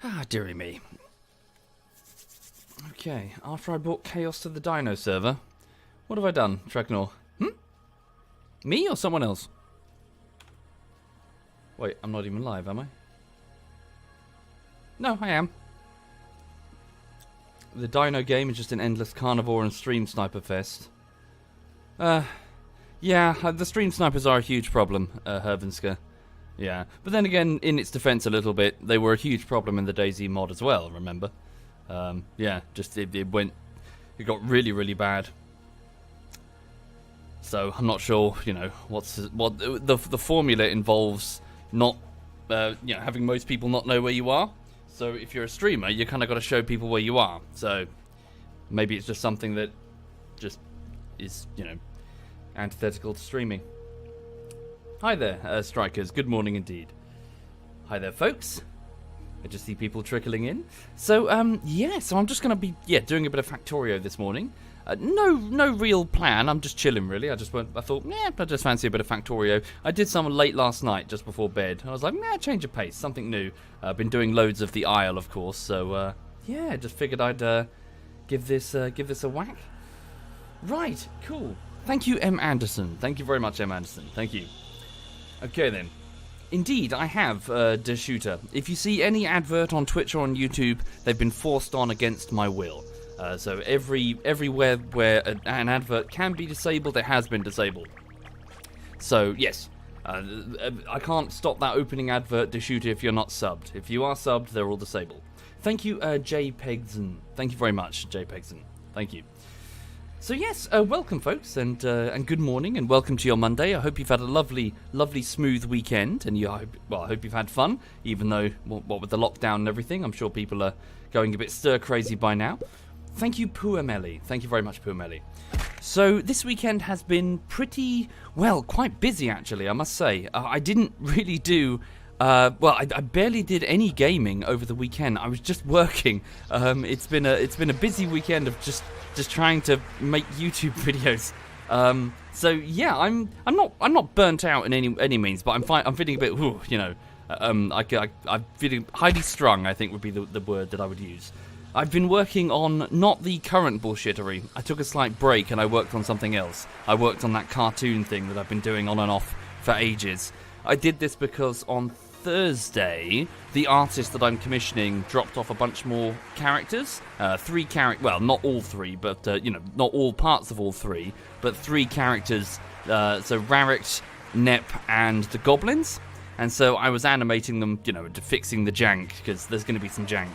Ah, dearie me. Okay, after I brought chaos to the Dino server, what have I done, Treknor? Me or someone else? Wait, I'm not even live, am I? No, I am. The Dino game is just an endless carnivore and stream sniper fest. Yeah, the stream snipers are a huge problem, Hervenska. Yeah, but then again, in its defense a little bit, they were a huge problem in the DayZ mod as well, remember? Yeah, just it got really, really bad. So I'm not sure, you know, what the formula involves not, having most people not know where you are. So if you're a streamer, you kind of got to show people where you are. So maybe it's just something that just is, antithetical to streaming. Hi there, strikers. Good morning indeed. Hi there, folks. I just see people trickling in. So, so I'm just going to be, doing a bit of Factorio this morning. No real plan. I'm just chilling, really. I thought, I just fancy a bit of Factorio. I did some late last night, just before bed. I was like, change of pace, something new. I've been doing loads of the Isle, of course. So, just figured I'd give this a whack. Right, cool. Thank you, M. Anderson. Thank you very much, M. Anderson. Thank you. Okay, then. Indeed, I have the shooter. If you see any advert on Twitch or on YouTube, they've been forced on against my will. So everywhere where an advert can be disabled, it has been disabled. So, yes. I can't stop that opening advert to shoot if you're not subbed. If you are subbed, they're all disabled. Thank you, JPEGson. Thank you very much, JPEGson. Thank you. So yes, welcome folks, and good morning, and welcome to your Monday. I hope you've had a lovely, smooth weekend, and I hope you've had fun, even though, what with the lockdown and everything, I'm sure people are going a bit stir-crazy by now. Thank you, Puameli. Thank you very much, Puameli. So this weekend has been pretty, quite busy actually, I must say. I didn't really do... I barely did any gaming over the weekend. I was just working. It's been a busy weekend of just trying to make YouTube videos. So yeah, I'm not burnt out in any means, but I'm feeling a bit, I'm feeling highly strung, I think would be the word that I would use. I've been working on not the current bullshittery. I took a slight break and I worked on something else. I worked on that cartoon thing that I've been doing on and off for ages. I did this because on Thursday, the artist that I'm commissioning dropped off a bunch more characters. 3 characters, well, not all 3, but, not all parts of all 3, but 3 characters. So Rarict, Nep, and the Goblins. And so I was animating them, fixing the jank, because there's going to be some jank.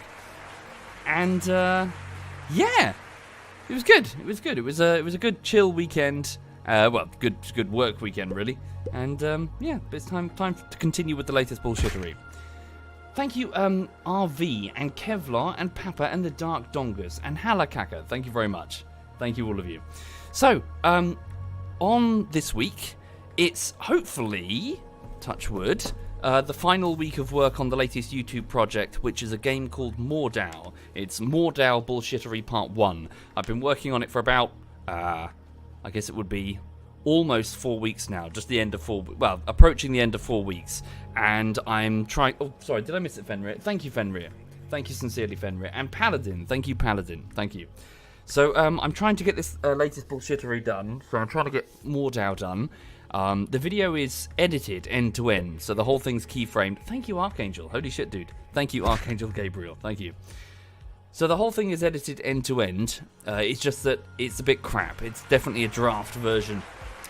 And, it was good. It was good. It was a good chill weekend. Good work weekend, really. And, it's time to continue with the latest bullshittery. Thank you, RV, and Kevlar, and Papa, and the Dark Dongas, and Halakaka. Thank you very much. Thank you, all of you. So, on this week, it's hopefully, touch wood, the final week of work on the latest YouTube project, which is a game called Mordau. It's Mordau Bullshittery Part 1. I've been working on it for about, I guess it would be almost 4 weeks now, just the end of approaching the end of 4 weeks. And I'm trying, sorry, did I miss it, Fenrir? Thank you, Fenrir. Thank you sincerely, Fenrir. And Paladin, thank you, Paladin. Thank you. So, I'm trying to get this latest bullshittery done, so I'm trying to get Mordau done. The video is edited end to end, so the whole thing's keyframed. Thank you, Archangel. Holy shit, dude. Thank you, Archangel Gabriel. Thank you. So the whole thing is edited end to end. It's just that it's a bit crap. It's definitely a draft version.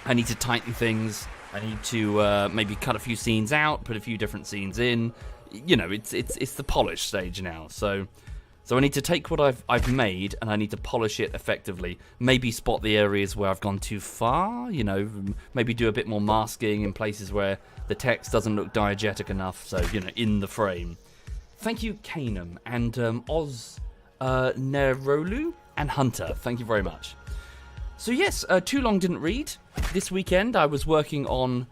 I need to tighten things. I need to maybe cut a few scenes out, put a few different scenes in. It's the polish stage now. So I need to take what I've made and I need to polish it effectively. Maybe spot the areas where I've gone too far, maybe do a bit more masking in places where the text doesn't look diegetic enough, so, in the frame. Thank you, Kanum, and Oz Nerolu and Hunter. Thank you very much. So yes, Too Long Didn't Read. This weekend I was working on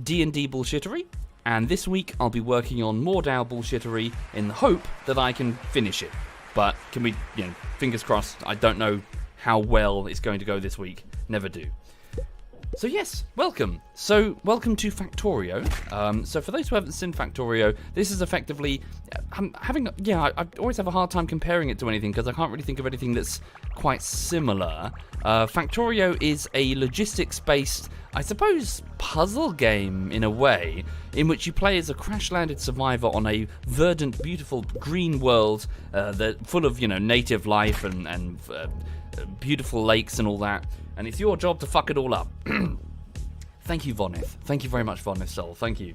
D&D Bullshittery, and this week I'll be working on Mordau Bullshittery in the hope that I can finish it. But can we, fingers crossed, I don't know how well it's going to go this week. Never do. So yes, welcome. So welcome to Factorio. So for those who haven't seen Factorio, this is effectively, I always have a hard time comparing it to anything because I can't really think of anything that's quite similar. Factorio is a logistics-based, I suppose, puzzle game in a way, in which you play as a crash-landed survivor on a verdant, beautiful green world that full of, native life and beautiful lakes and all that. And it's your job to fuck it all up. Thank you, Vonith. Thank you very much, Vonith Soul. Thank you.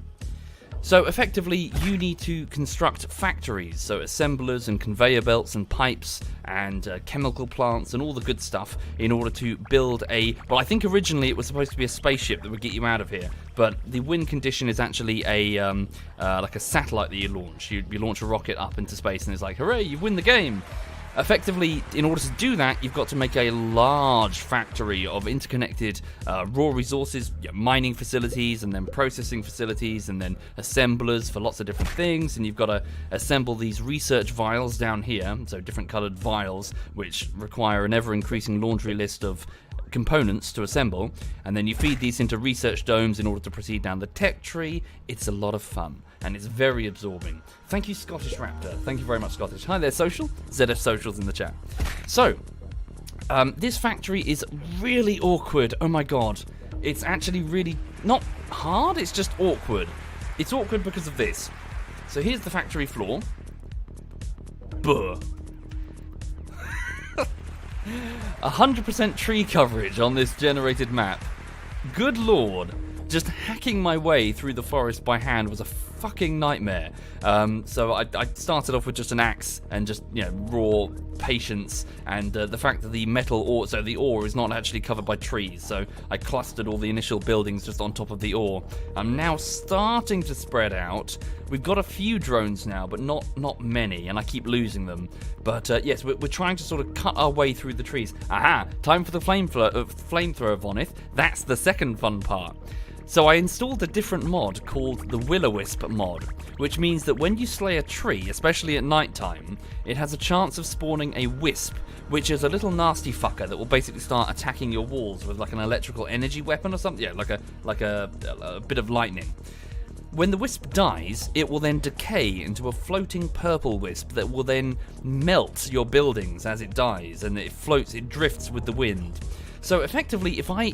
So, effectively, you need to construct factories. So, assemblers and conveyor belts and pipes and chemical plants and all the good stuff in order to build a... Well, I think originally it was supposed to be a spaceship that would get you out of here. But the win condition is actually like a satellite that you launch. You launch a rocket up into space and it's like, hooray, you win the game. Effectively, in order to do that, you've got to make a large factory of interconnected raw resources, mining facilities, and then processing facilities, and then assemblers for lots of different things. And you've got to assemble these research vials down here, so different coloured vials, which require an ever-increasing laundry list of components to assemble. And then you feed these into research domes in order to proceed down the tech tree. It's a lot of fun. And it's very absorbing. Thank you, Scottish Raptor. Thank you very much, Scottish. Hi there, Social. ZF Social's in the chat. So, this factory is really awkward. Oh my god. It's actually really not hard, it's just awkward. It's awkward because of this. So here's the factory floor. Buh. 100% tree coverage on this generated map. Good lord. Just hacking my way through the forest by hand was a fucking nightmare. So I started off with just an axe and just, raw patience and the fact that the metal ore, so the ore is not actually covered by trees. So I clustered all the initial buildings just on top of the ore. I'm now starting to spread out. We've got a few drones now, but not many, and I keep losing them. But yes, we're trying to sort of cut our way through the trees. Aha! Time for the flamethrower, Vonith. That's the second fun part. So I installed a different mod called the Will-O-Wisp mod, which means that when you slay a tree, especially at night time, it has a chance of spawning a wisp, which is a little nasty fucker that will basically start attacking your walls with like an electrical energy weapon or something. Yeah, like a bit of lightning. When the wisp dies, it will then decay into a floating purple wisp that will then melt your buildings as it dies, and it floats, it drifts with the wind. So effectively, if I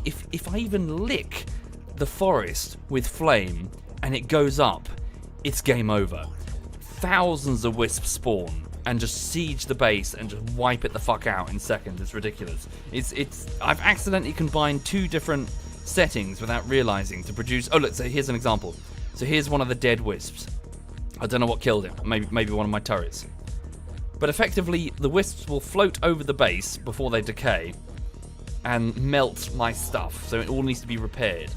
even lick the forest with flame and it goes up, it's game over. Thousands of wisps spawn and just siege the base and just wipe it the fuck out in seconds. It's ridiculous. I've accidentally combined two different settings without realizing to produce. Oh look, so here's an example. So here's one of the dead wisps. I don't know what killed him. Maybe one of my turrets. But effectively, the wisps will float over the base before they decay and melt my stuff. So it all needs to be repaired.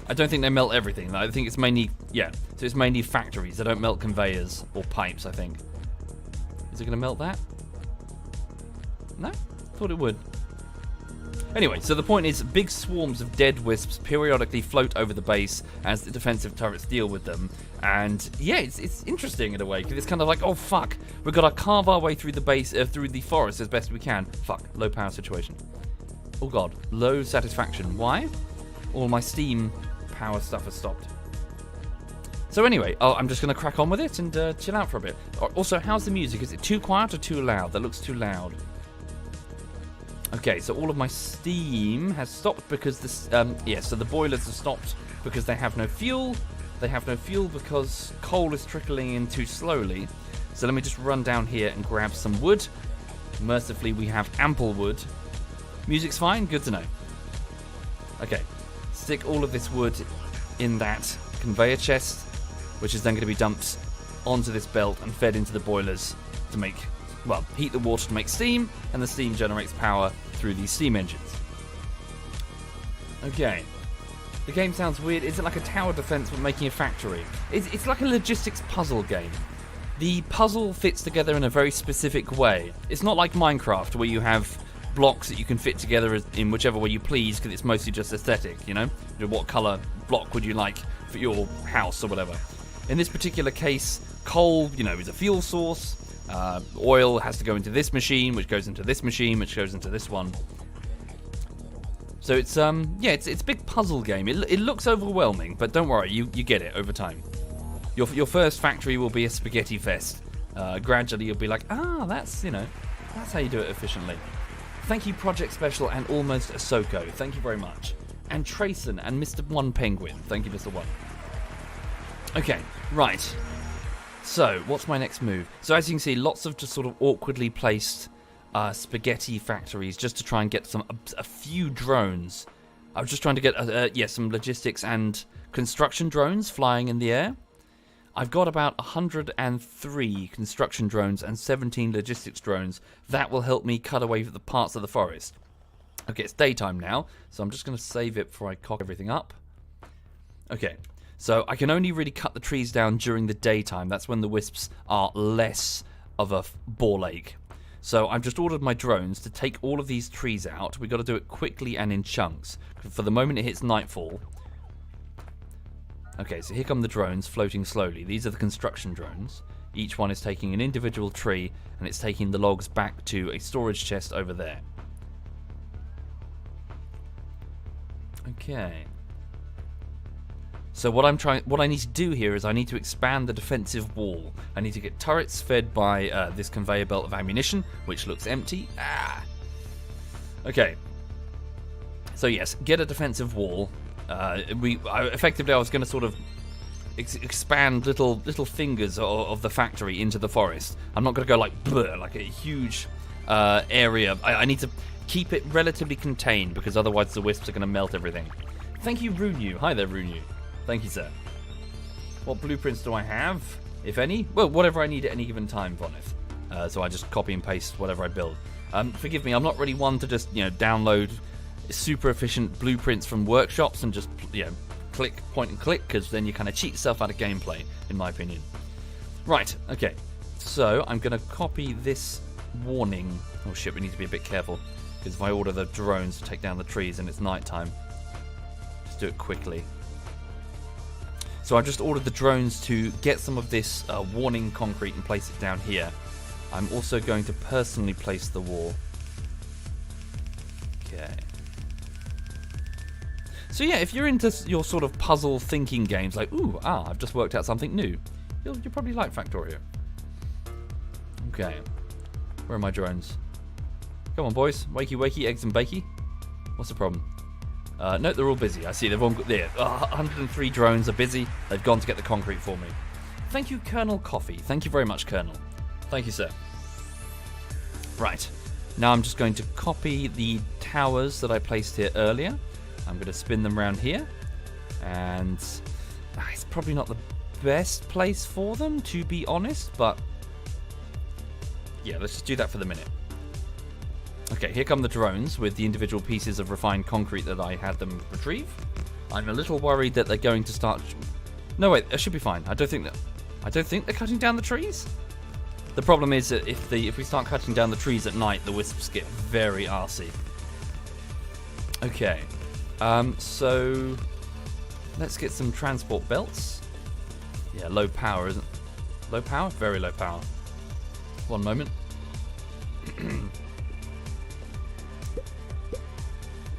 I don't think they melt everything. I think it's mainly, so it's mainly factories. They don't melt conveyors or pipes, I think. Is it going to melt that? No? Thought it would. Anyway, so the point is, big swarms of dead wisps periodically float over the base as the defensive turrets deal with them. And yeah, it's interesting in a way, because it's kind of like, oh fuck, we've got to carve our way through the base, through the forest as best we can. Fuck, low power situation. Oh god, low satisfaction. Why? All my Steam power stuff has stopped. So anyway, I'm just going to crack on with it and chill out for a bit. Also, how's the music? Is it too quiet or too loud? That looks too loud. Okay, so all of my steam has stopped because this, so the boilers have stopped because they have no fuel. They have no fuel because coal is trickling in too slowly. So let me just run down here and grab some wood. Mercifully, we have ample wood. Music's fine, good to know. Okay, stick all of this wood in that conveyor chest, which is then going to be dumped onto this belt and fed into the boilers to make, well, heat the water to make steam, and the steam generates power through these steam engines. Okay. The game sounds weird. Is it like a tower defense but making a factory? It's like a logistics puzzle game. The puzzle fits together in a very specific way. It's not like Minecraft where you have blocks that you can fit together in whichever way you please because it's mostly just aesthetic, you know? What colour block would you like for your house or whatever? In this particular case, coal, is a fuel source. Oil has to go into this machine, which goes into this machine, which goes into this one. So it's yeah, it's a big puzzle game. It looks overwhelming, but don't worry, you get it over time. Your first factory will be a spaghetti fest. Gradually you'll be like, that's that's how you do it efficiently. Thank you, Project Special and Almost Ahsoka. Thank you very much. And Trayson and Mr. One Penguin. Thank you, Mr. One. Okay, right. So, what's my next move? So, as you can see, lots of just sort of awkwardly placed spaghetti factories just to try and get a few drones. I was just trying to get some logistics and construction drones flying in the air. I've got about 103 construction drones and 17 logistics drones. That will help me cut away the parts of the forest. Okay, it's daytime now, so I'm just going to save it before I cock everything up. Okay, so I can only really cut the trees down during the daytime. That's when the wisps are less of a ball ache. So I've just ordered my drones to take all of these trees out. We've got to do it quickly and in chunks. For the moment it hits nightfall. Okay, so here come the drones floating slowly. These are the construction drones. Each one is taking an individual tree and it's taking the logs back to a storage chest over there. Okay. So what I need to do here is I need to expand the defensive wall. I need to get turrets fed by this conveyor belt of ammunition, which looks empty. Okay. So yes, get a defensive wall. Effectively, I was going to sort of expand little fingers of the factory into the forest. I'm not going to go like a huge area. I need to keep it relatively contained because otherwise the wisps are going to melt everything. Thank you, Runew. Hi there, Runew. Thank you, sir. What blueprints do I have, if any? Well, whatever I need at any given time, Voneth. So I just copy and paste whatever I build. Forgive me, I'm not really one to just download super efficient blueprints from workshops and just click, point and click, because then you kind of cheat yourself out of gameplay, in my opinion. Right, okay. So I'm going to copy this warning. Oh shit, we need to be a bit careful, because if I order the drones to take down the trees and it's nighttime, just do it quickly. So I've just ordered the drones to get some of this warning concrete and place it down here. I'm also going to personally place the wall. Okay. So yeah, if you're into your sort of puzzle thinking games, like, I've just worked out something new, you'll probably like Factorio. Okay. Where are my drones? Come on, boys. Wakey, wakey, eggs and bakey. What's the problem? No, they're all busy. I see they've all got there. 103 drones are busy. They've gone to get the concrete for me. Thank you, Colonel Coffee. Thank you very much, Colonel. Thank you, sir. Right. Now I'm just going to copy the towers that I placed here earlier. I'm going to spin them around here. And it's probably not the best place for them, to be honest. But yeah, let's just do that for the minute. Okay, here come the drones with the individual pieces of refined concrete that I had them retrieve. I'm a little worried that they're going to start... No, wait, that should be fine. I don't think they're cutting down the trees. The problem is that if we start cutting down the trees at night, the wisps get very arsey. Okay, so let's get some transport belts. Yeah, low power, isn't it? Low power? Very low power. One moment.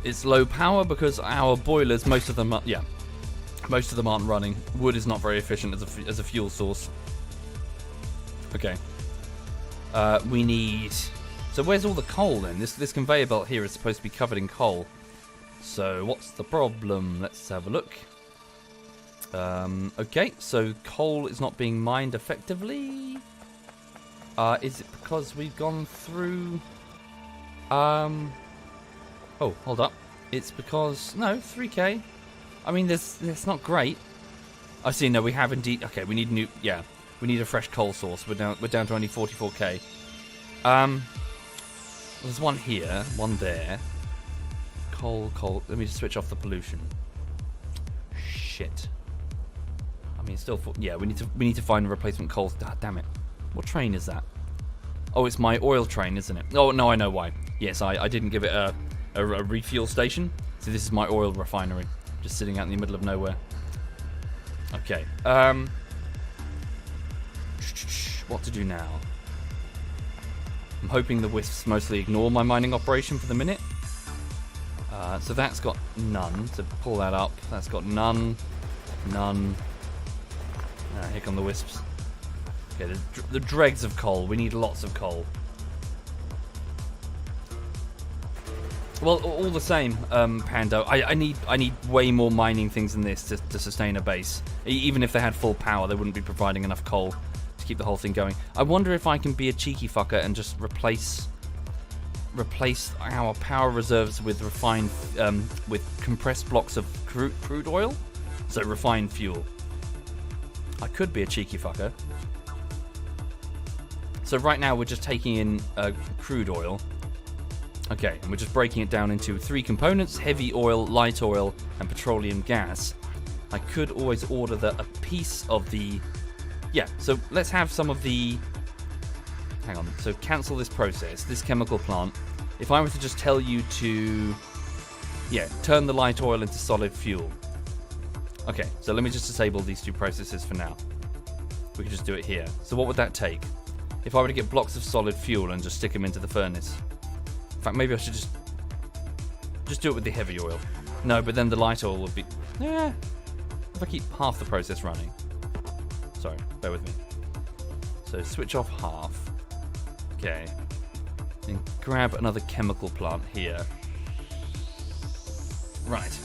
It's low power because our boilers, most of them aren't running. Wood is not very efficient as a fuel source. Okay. We need... So where's all the coal then? This conveyor belt here is supposed to be covered in coal. So what's the problem? Let's have a look. Okay, so coal is not being mined effectively. Is it because we've gone through... Oh, hold up. It's because... No, 3k. I mean, that's not great. I see, no, we have indeed... Okay, we need new... Yeah, we need a fresh coal source. We're down to only 44k. There's one here, one there. Coal. Let me just switch off the pollution. Shit. I mean, still... Yeah, we need to find a replacement coal. Ah, damn it. What train is that? Oh, it's my oil train, isn't it? Oh, no, I know why. Yes, I didn't give it a refuel station. So this is my oil refinery, just sitting out in the middle of nowhere. Okay. What to do now? I'm hoping the wisps mostly ignore my mining operation for the minute. So that's got none. To pull that up, that's got none. None. Here come the wisps. Okay, the dregs of coal. We need lots of coal. Well, all the same, Pando, I need way more mining things than this to sustain a base. Even if they had full power, they wouldn't be providing enough coal to keep the whole thing going. I wonder if I can be a cheeky fucker and just replace our power reserves with refined, with compressed blocks of crude oil, so refined fuel. I could be a cheeky fucker. So right now we're just taking in crude oil. Okay, and we're just breaking it down into 3 components: heavy oil, light oil, and petroleum gas. I could always order a piece of the... Yeah, so let's have some of the... Hang on, so cancel this process, this chemical plant. If I were to just tell you to... Yeah, turn the light oil into solid fuel. Okay, so let me just disable these 2 processes for now. We can just do it here. So what would that take? If I were to get blocks of solid fuel and just stick them into the furnace. In fact, maybe I should just do it with the heavy oil. No, but then the light oil would be... Yeah. If I keep half the process running. Sorry, bear with me. So switch off half. Okay. And grab another chemical plant here. Right.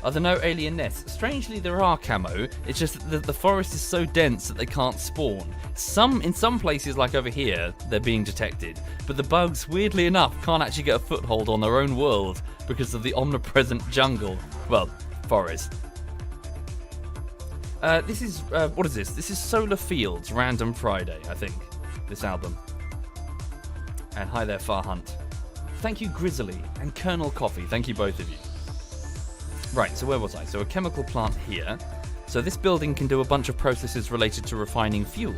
Are there no alien nests? Strangely, there are, Camo. It's just that the forest is so dense that they can't spawn. In some places, like over here, they're being detected. But the bugs, weirdly enough, can't actually get a foothold on their own world because of the omnipresent jungle. Well, forest. This is... what is this? This is Solar Fields, Random Friday, I think. This album. And hi there, Far Hunt. Thank you, Grizzly, and Colonel Coffee. Thank you, both of you. Right, so where was I? So a chemical plant here. So this building can do a bunch of processes related to refining fuel.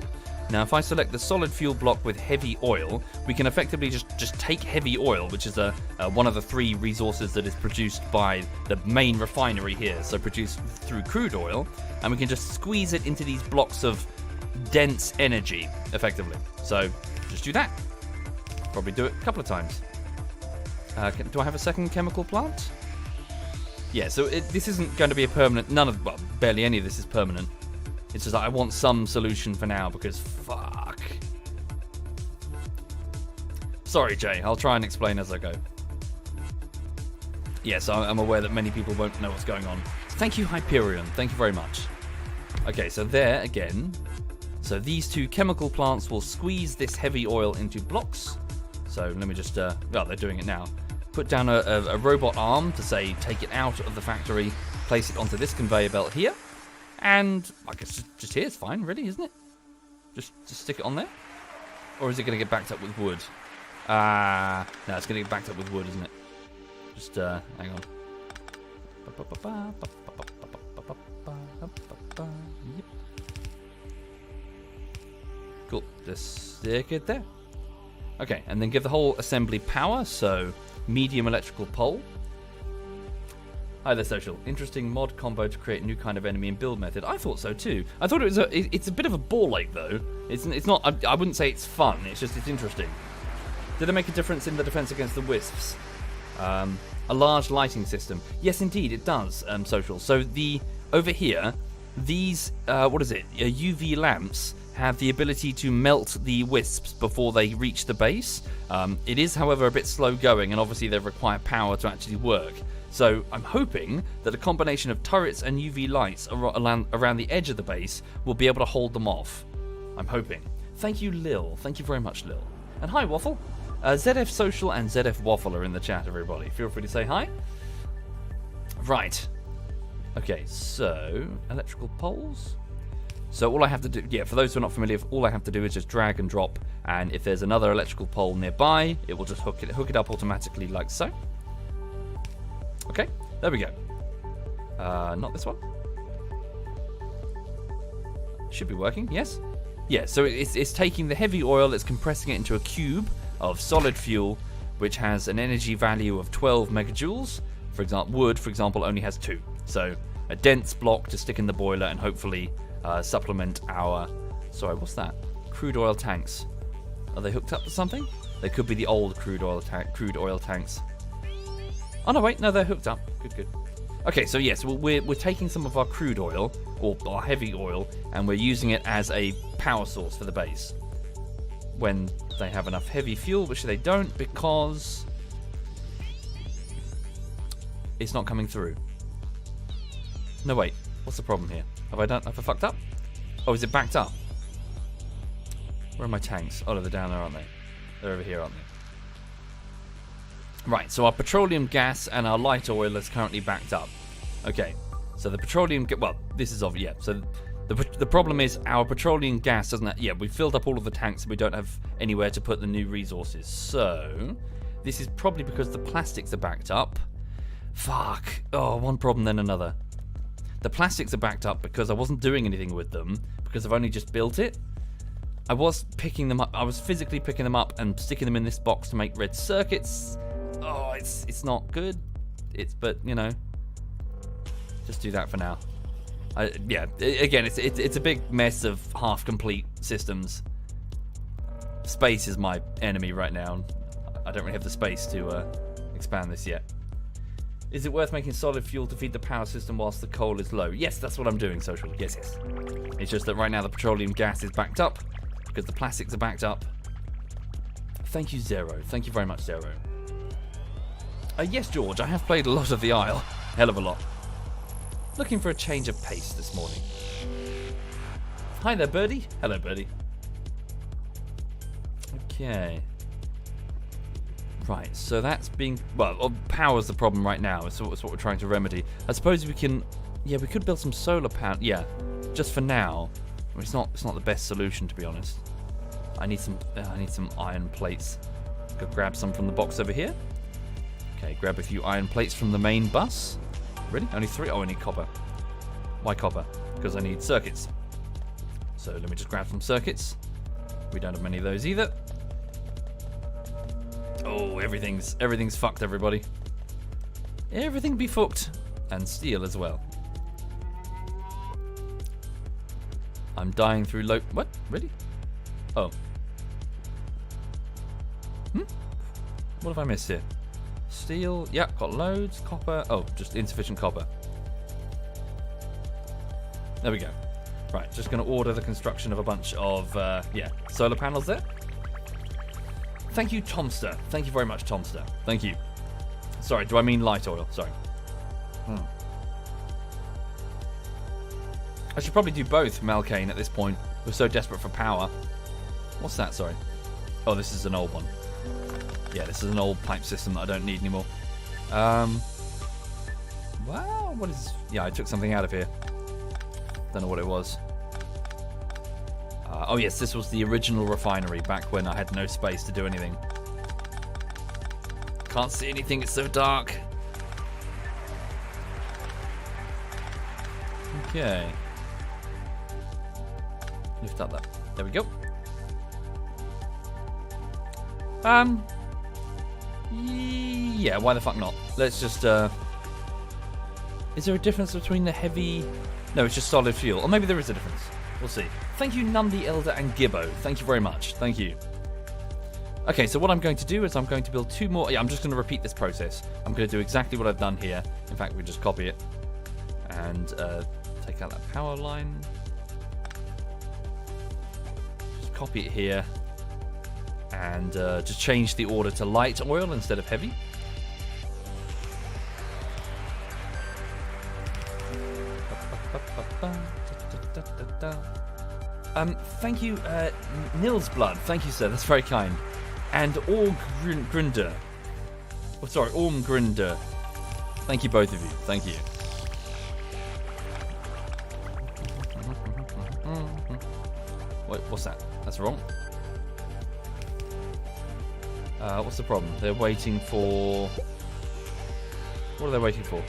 Now, if I select the solid fuel block with heavy oil, we can effectively just take heavy oil, which is one of the 3 resources that is produced by the main refinery here, so produced through crude oil, and we can just squeeze it into these blocks of dense energy, effectively. So just do that. Probably do it a couple of times. Do I have a second chemical plant? Yeah, so this isn't going to be a permanent... Well, barely any of this is permanent. It's just that I want some solution for now, because fuck. Sorry, Jay. I'll try and explain as I go. Yes, I'm aware that many people won't know what's going on. Thank you, Hyperion. Thank you very much. Okay, so there, again. So these 2 chemical plants will squeeze this heavy oil into blocks. So let me just... well, they're doing it now. Put down a robot arm to say take it out of the factory, place it onto this conveyor belt here, and I guess just here is fine, really, isn't it? Just stick it on there? Or is it going to get backed up with wood? No, it's going to get backed up with wood, isn't it? Just, hang on. Yep. Cool, just stick it there. Okay, and then give the whole assembly power, so... medium electrical pole. Hi there, Social. Interesting mod combo to create a new kind of enemy and build method. I thought so too. I thought it's a bit of a ball ache though. It's not. I wouldn't say it's fun. It's interesting. Did it make a difference in the defense against the wisps? A large lighting system. Yes, indeed, it does. Social. So over here, these what is it? UV lamps have the ability to melt the wisps before they reach the base. It is, however, a bit slow going, and obviously they require power to actually work. So I'm hoping that a combination of turrets and UV lights around the edge of the base will be able to hold them off. I'm hoping. Thank you, Lil. Thank you very much, Lil. And hi, Waffle. ZF Social and ZF Waffle are in the chat, everybody. Feel free to say hi. Right. Okay, so electrical poles. So all I have to do, yeah, for those who are not familiar, all I have to do is just drag and drop, and if there's another electrical pole nearby, it will just hook it up automatically like so. Okay, there we go. Not this one. Should be working, yes? Yeah, so it's taking the heavy oil, it's compressing it into a cube of solid fuel, which has an energy value of 12 megajoules. For example, wood, for example, only has 2. So a dense block to stick in the boiler and hopefully supplement our... Sorry, what's that? Crude oil tanks. Are they hooked up to something? They could be the old crude oil tanks. Oh, no, wait. No, they're hooked up. Good, good. Okay, so yes, we're taking some of our crude oil, or our heavy oil, and we're using it as a power source for the base. When they have enough heavy fuel, which they don't, because it's not coming through. No, wait. What's the problem here? Have I fucked up? Oh, is it backed up? Where are my tanks? Oh, no, they're down there, aren't they? They're over here, aren't they? Right, so our petroleum gas and our light oil is currently backed up. Okay, so the petroleum... Well, this is obvious, yeah. So the problem is our petroleum gas doesn't... Yeah, we filled up all of the tanks and we don't have anywhere to put the new resources. So this is probably because the plastics are backed up. Fuck. Oh, one problem then another. The plastics are backed up because I wasn't doing anything with them because I've only just built it. I was picking them up. I was physically picking them up and sticking them in this box to make red circuits. Oh, it's not good. But you know, just do that for now. Yeah, again, it's a big mess of half-complete systems. Space is my enemy right now. I don't really have the space to expand this yet. Is it worth making solid fuel to feed the power system whilst the coal is low? Yes, that's what I'm doing, Social. Yes, yes. It's just that right now the petroleum gas is backed up because the plastics are backed up. Thank you, Zero. Thank you very much, Zero. Yes, George, I have played a lot of the Isle. Hell of a lot. Looking for a change of pace this morning. Hi there, Birdie. Hello, Birdie. Okay. Right, so that's being... Well, power's the problem right now. It's what we're trying to remedy. I suppose we can... Yeah, we could build some solar panel. Yeah, just for now. I mean, it's not the best solution, to be honest. I need some iron plates. Go grab some from the box over here. Okay, grab a few iron plates from the main bus. Really? Only 3? Oh, I need copper. Why copper? Because I need circuits. So let me just grab some circuits. We don't have many of those either. Oh, everything's fucked, everybody. Everything be fucked. And steel as well. I'm dying through low... What? Really? Oh. What have I missed here? Steel. Yeah, got loads. Copper. Oh, just insufficient copper. There we go. Right, just going to order the construction of a bunch of, solar panels there. Thank you, Tomster. Thank you very much, Tomster. Thank you. Sorry, do I mean light oil? Sorry. I should probably do both, Malkane, at this point. We're so desperate for power. What's that? Sorry. Oh, this is an old one. Yeah, this is an old pipe system that I don't need anymore. Wow, what is... Yeah, I took something out of here. Don't know what it was. Oh yes, this was the original refinery back when I had no space to do anything. Can't see anything, it's so dark. Okay. Lift up that. There we go. Yeah, why the fuck not? Let's just, Is there a difference between the heavy... No, it's just solid fuel. Or maybe there is a difference. We'll see. Thank you, Num the Elder and Gibbo. Thank you very much. Thank you. Okay, so what I'm going to do is I'm going to build 2 more... Yeah, I'm just going to repeat this process. I'm going to do exactly what I've done here. In fact, we just copy it. And take out that power line. Just copy it here. And just change the order to light oil instead of heavy. Thank you, Nils Blood. Thank you, sir. That's very kind. And Ormgrinder. Oh, sorry, Ormgrinder. Thank you, both of you. Thank you. Wait, what's that? That's wrong. What's the problem? They're waiting for... What are they waiting for?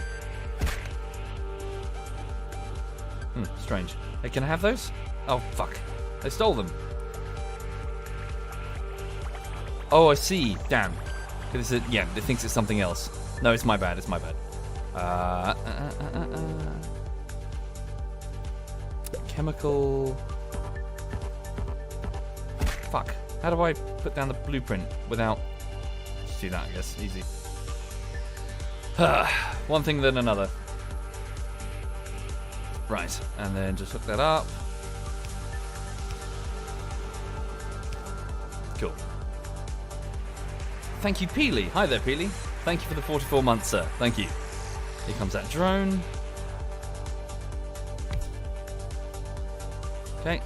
Strange. Hey, can I have those? Oh, fuck. They stole them. Oh, I see. Damn. Yeah, it thinks it's something else. No, it's my bad. It's my bad. Chemical... Fuck. How do I put down the blueprint without... Just do that, I guess. Easy. One thing then another. Right, and then just hook that up. Cool. Thank you, Peely. Hi there, Peely. Thank you for the 44 months, sir. Thank you. Here comes that drone. Okay.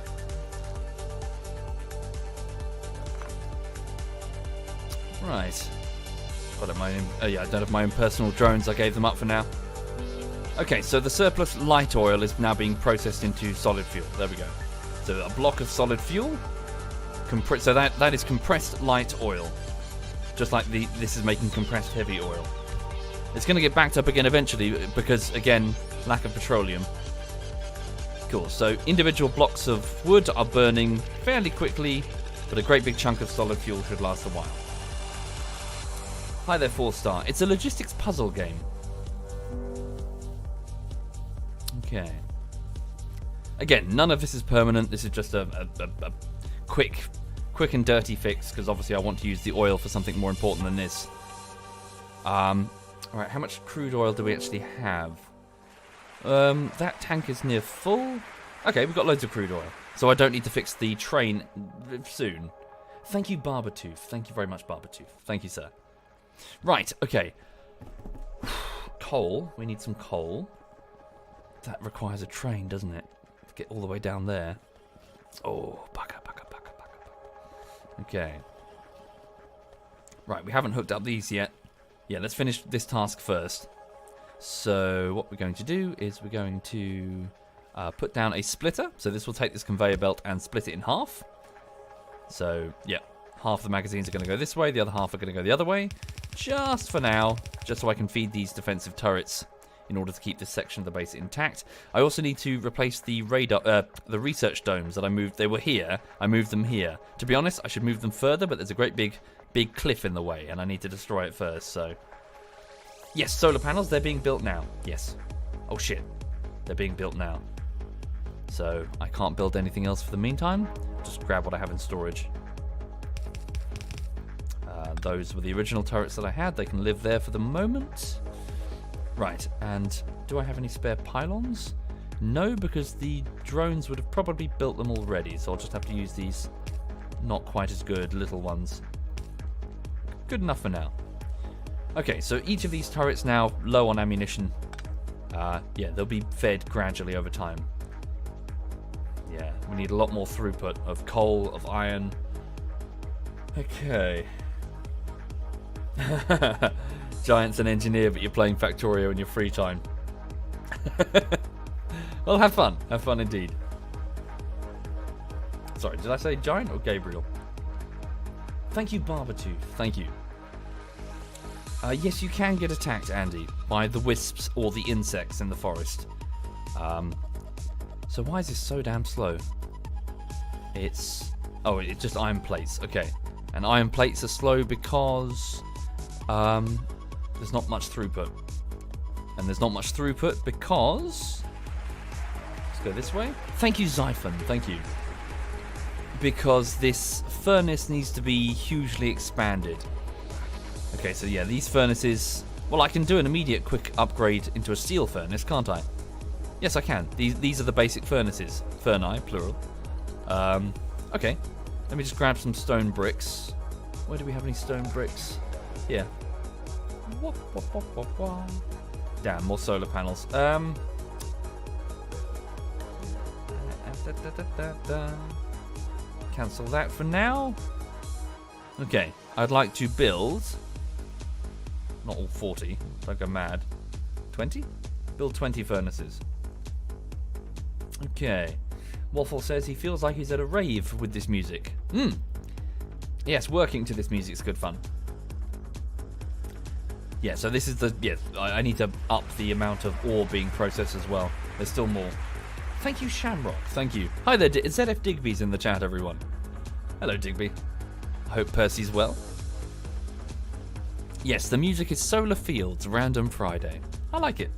Right. Got it, yeah, I don't have my own personal drones. I gave them up for now. Okay, so the surplus light oil is now being processed into solid fuel. There we go. So a block of solid fuel. So that is compressed light oil. Just like this is making compressed heavy oil. It's going to get backed up again eventually because, again, lack of petroleum. Cool, so individual blocks of wood are burning fairly quickly, but a great big chunk of solid fuel should last a while. Hi there, 4-star. It's a logistics puzzle game. Okay. Again, none of this is permanent. This is just a quick and dirty fix, because obviously I want to use the oil for something more important than this. Alright, how much crude oil do we actually have? That tank is near full. Okay, we've got loads of crude oil, so I don't need to fix the train soon. Thank you, Barbertooth. Thank you very much, Barbertooth. Thank you, sir. Right, okay. Coal. We need some coal. That requires a train, doesn't it? To get all the way down there. Oh, bugger. Okay. Right, we haven't hooked up these yet. Yeah, let's finish this task first. So what we're going to do is we're going to put down a splitter. So this will take this conveyor belt and split it in half. So, yeah, half the magazines are going to go this way, the other half are going to go the other way. Just for now, just so I can feed these defensive turrets in order to keep this section of the base intact. I also need to replace the the research domes that I moved. They were here. I moved them here. To be honest, I should move them further, but there's a great big cliff in the way, and I need to destroy it first, so... Yes, solar panels, they're being built now. Yes. Oh, shit. They're being built now. So, I can't build anything else for the meantime. Just grab what I have in storage. Those were the original turrets that I had. They can live there for the moment. Right, and do I have any spare pylons? No, because the drones would have probably built them already, so I'll just have to use these not quite as good little ones. Good enough for now. Okay, so each of these turrets now low on ammunition. Yeah, they'll be fed gradually over time. Yeah, we need a lot more throughput of coal, of iron. Okay. Giant's an engineer, but you're playing Factorio in your free time. Well, have fun. Have fun indeed. Sorry, did I say Giant or Gabriel? Thank you, Barbertooth. Thank you. Yes, you can get attacked, Andy, by the wisps or the insects in the forest. So why is this so damn slow? It's... Oh, it's just iron plates. Okay. And iron plates are slow because... there's not much throughput. And there's not much throughput because... Let's go this way. Thank you, Xiphon. Thank you. Because this furnace needs to be hugely expanded. Okay, so yeah, these furnaces... Well, I can do an immediate quick upgrade into a steel furnace, can't I? Yes, I can. These are the basic furnaces. Furni, plural. Okay. Let me just grab some stone bricks. Where do we have any stone bricks? Here. Damn, more solar panels. Cancel that for now. Okay, I'd like to build... Not all 40, don't go mad. 20? Build 20 furnaces. Okay. Waffle says he feels like he's at a rave with this music. Yes, working to this music's good fun. Yeah, so this is the... Yeah, I need to up the amount of ore being processed as well. There's still more. Thank you, Shamrock. Thank you. Hi there, ZF Digby's in the chat, everyone. Hello, Digby. I hope Percy's well. Yes, the music is Solar Fields, Random Friday. I like it.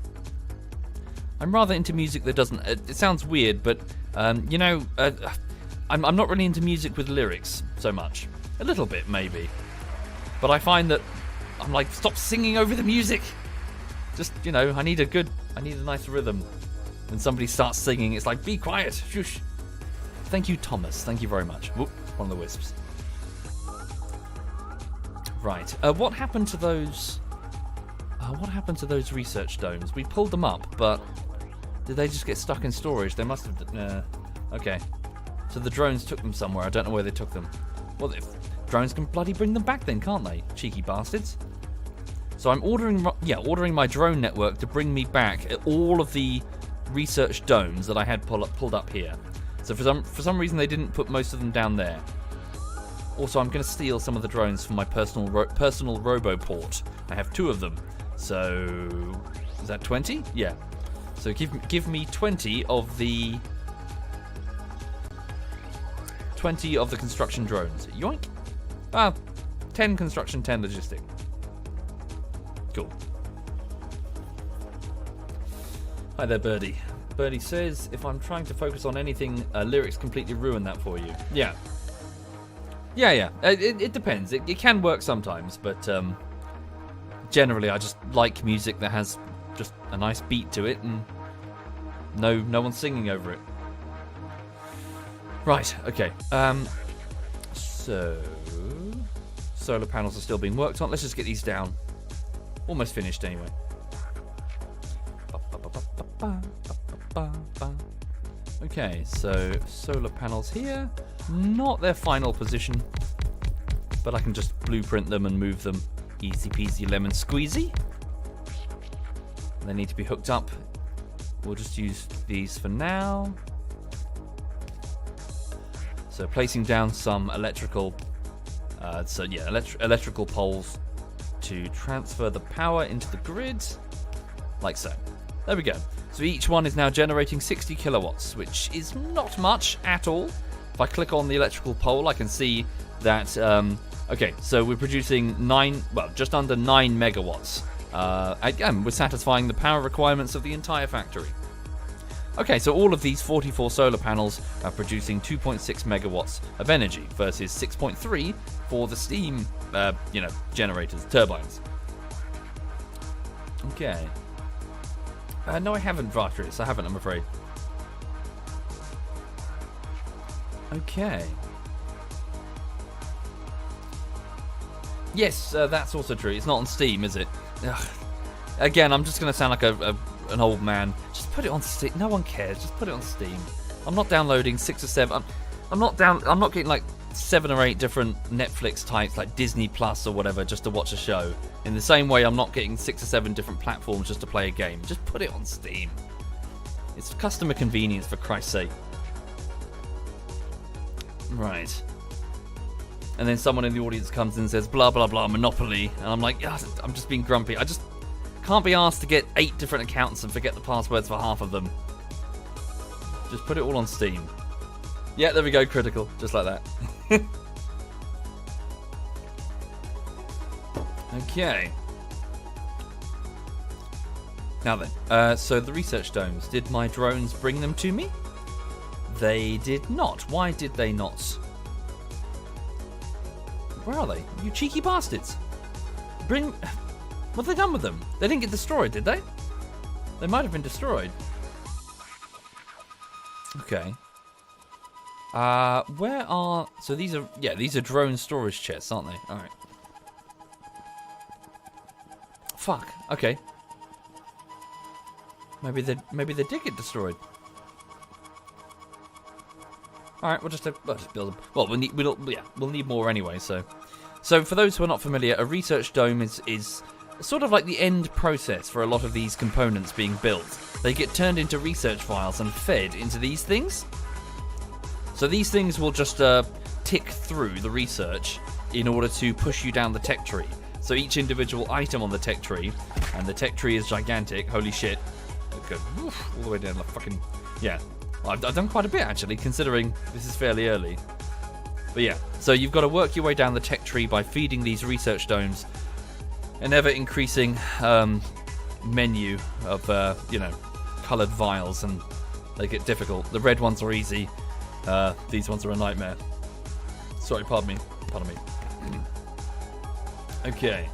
I'm rather into music that doesn't... it sounds weird, but, you know, I'm not really into music with lyrics so much. A little bit, maybe. But I find that I'm like, stop singing over the music. Just, you know, I need a nice rhythm. When somebody starts singing, it's like, be quiet, shush. Thank you, Thomas. Thank you very much. Whoop, one of the wisps. Right. What happened to those? What happened to those research domes? We pulled them up, but did they just get stuck in storage? They must have. Okay. So the drones took them somewhere. I don't know where they took them. Well, if drones can bloody bring them back, then can't they? Cheeky bastards. So I'm ordering my drone network to bring me back all of the research domes that I had pulled up here. So for some reason they didn't put most of them down there. Also, I'm going to steal some of the drones from my personal RoboPort. I have 2 of them. So is that 20? Yeah. So give me 20 of the construction drones. Yoink. 10 construction, 10 logistic. Cool. Hi there, Birdie. Birdie says, if I'm trying to focus on anything, lyrics completely ruin that for you. Yeah. Yeah. It depends. It can work sometimes, but generally I just like music that has just a nice beat to it and no one's singing over it. Right, okay. So solar panels are still being worked on. Let's just get these down. Almost finished anyway. Okay, so solar panels here. Not their final position, but I can just blueprint them and move them. Easy peasy lemon squeezy. They need to be hooked up. We'll just use these for now. So placing down some electrical electrical poles to transfer the power into the grid, like so. There we go. So each one is now generating 60 kilowatts, which is not much at all. If I click on the electrical pole, I can see that, okay, so we're producing just under 9 megawatts. Again, we're satisfying the power requirements of the entire factory. Okay, so all of these 44 solar panels are producing 2.6 megawatts of energy versus 6.3 for the steam, generators, turbines. Okay. No, I haven't, Vartris. I haven't, I'm afraid. Okay. Yes, that's also true. It's not on Steam, is it? Ugh. Again, I'm just going to sound like an old man. Just put it on Steam. No one cares. Just put it on Steam. I'm not downloading 6 or 7. I'm not getting like 7 or 8 different Netflix types like Disney Plus or whatever just to watch a show. In the same way, I'm not getting 6 or 7 different platforms just to play a game. Just put it on Steam. It's customer convenience, for Christ's sake. Right. And then someone in the audience comes in and says, blah, blah, blah, Monopoly. And I'm like, yeah, I'm just being grumpy. I just can't be asked to get 8 different accounts and forget the passwords for half of them. Just put it all on Steam. Yeah, there we go, critical. Just like that. Okay. Now then, so the research domes. Did my drones bring them to me? They did not. Why did they not? Where are they? You cheeky bastards. What have they done with them? They didn't get destroyed, did they? They might have been destroyed. Okay. Where are... So these are drone storage chests, aren't they? Alright. Fuck. Okay. Maybe they did get destroyed. Alright, we'll just build them. Well, we'll need more anyway, so for those who are not familiar, a research dome is sort of like the end process for a lot of these components being built. They get turned into research files and fed into these things. So these things will just tick through the research in order to push you down the tech tree. So each individual item on the tech tree, and the tech tree is gigantic, holy shit. Okay, all the way down the fucking... Yeah. I've done quite a bit, actually, considering this is fairly early. But yeah, so you've got to work your way down the tech tree by feeding these research domes an ever-increasing menu of, coloured vials, and they get difficult. The red ones are easy. These ones are a nightmare. Sorry, pardon me. Pardon me. Okay.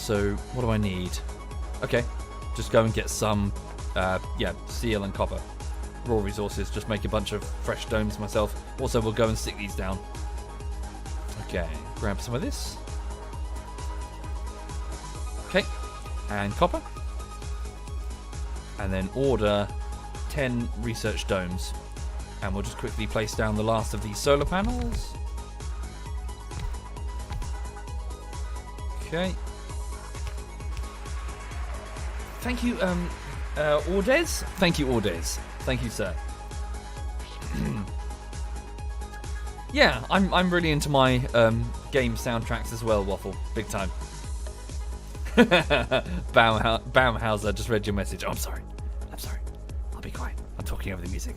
so what do I need? Okay, just go and get some, steel and copper. Raw resources, just make a bunch of fresh domes myself. Also, we'll go and stick these down. Okay, grab some of this. Okay, and copper. And then order 10 research domes. And we'll just quickly place down the last of these solar panels. Okay. Thank you, Ordez? Thank you, Ordez. Thank you, sir. Yeah, I'm really into my game soundtracks as well, Waffle. Big time. Baumhauser just read your message. Oh, I'm sorry. I'll be quiet. I'm talking over the music.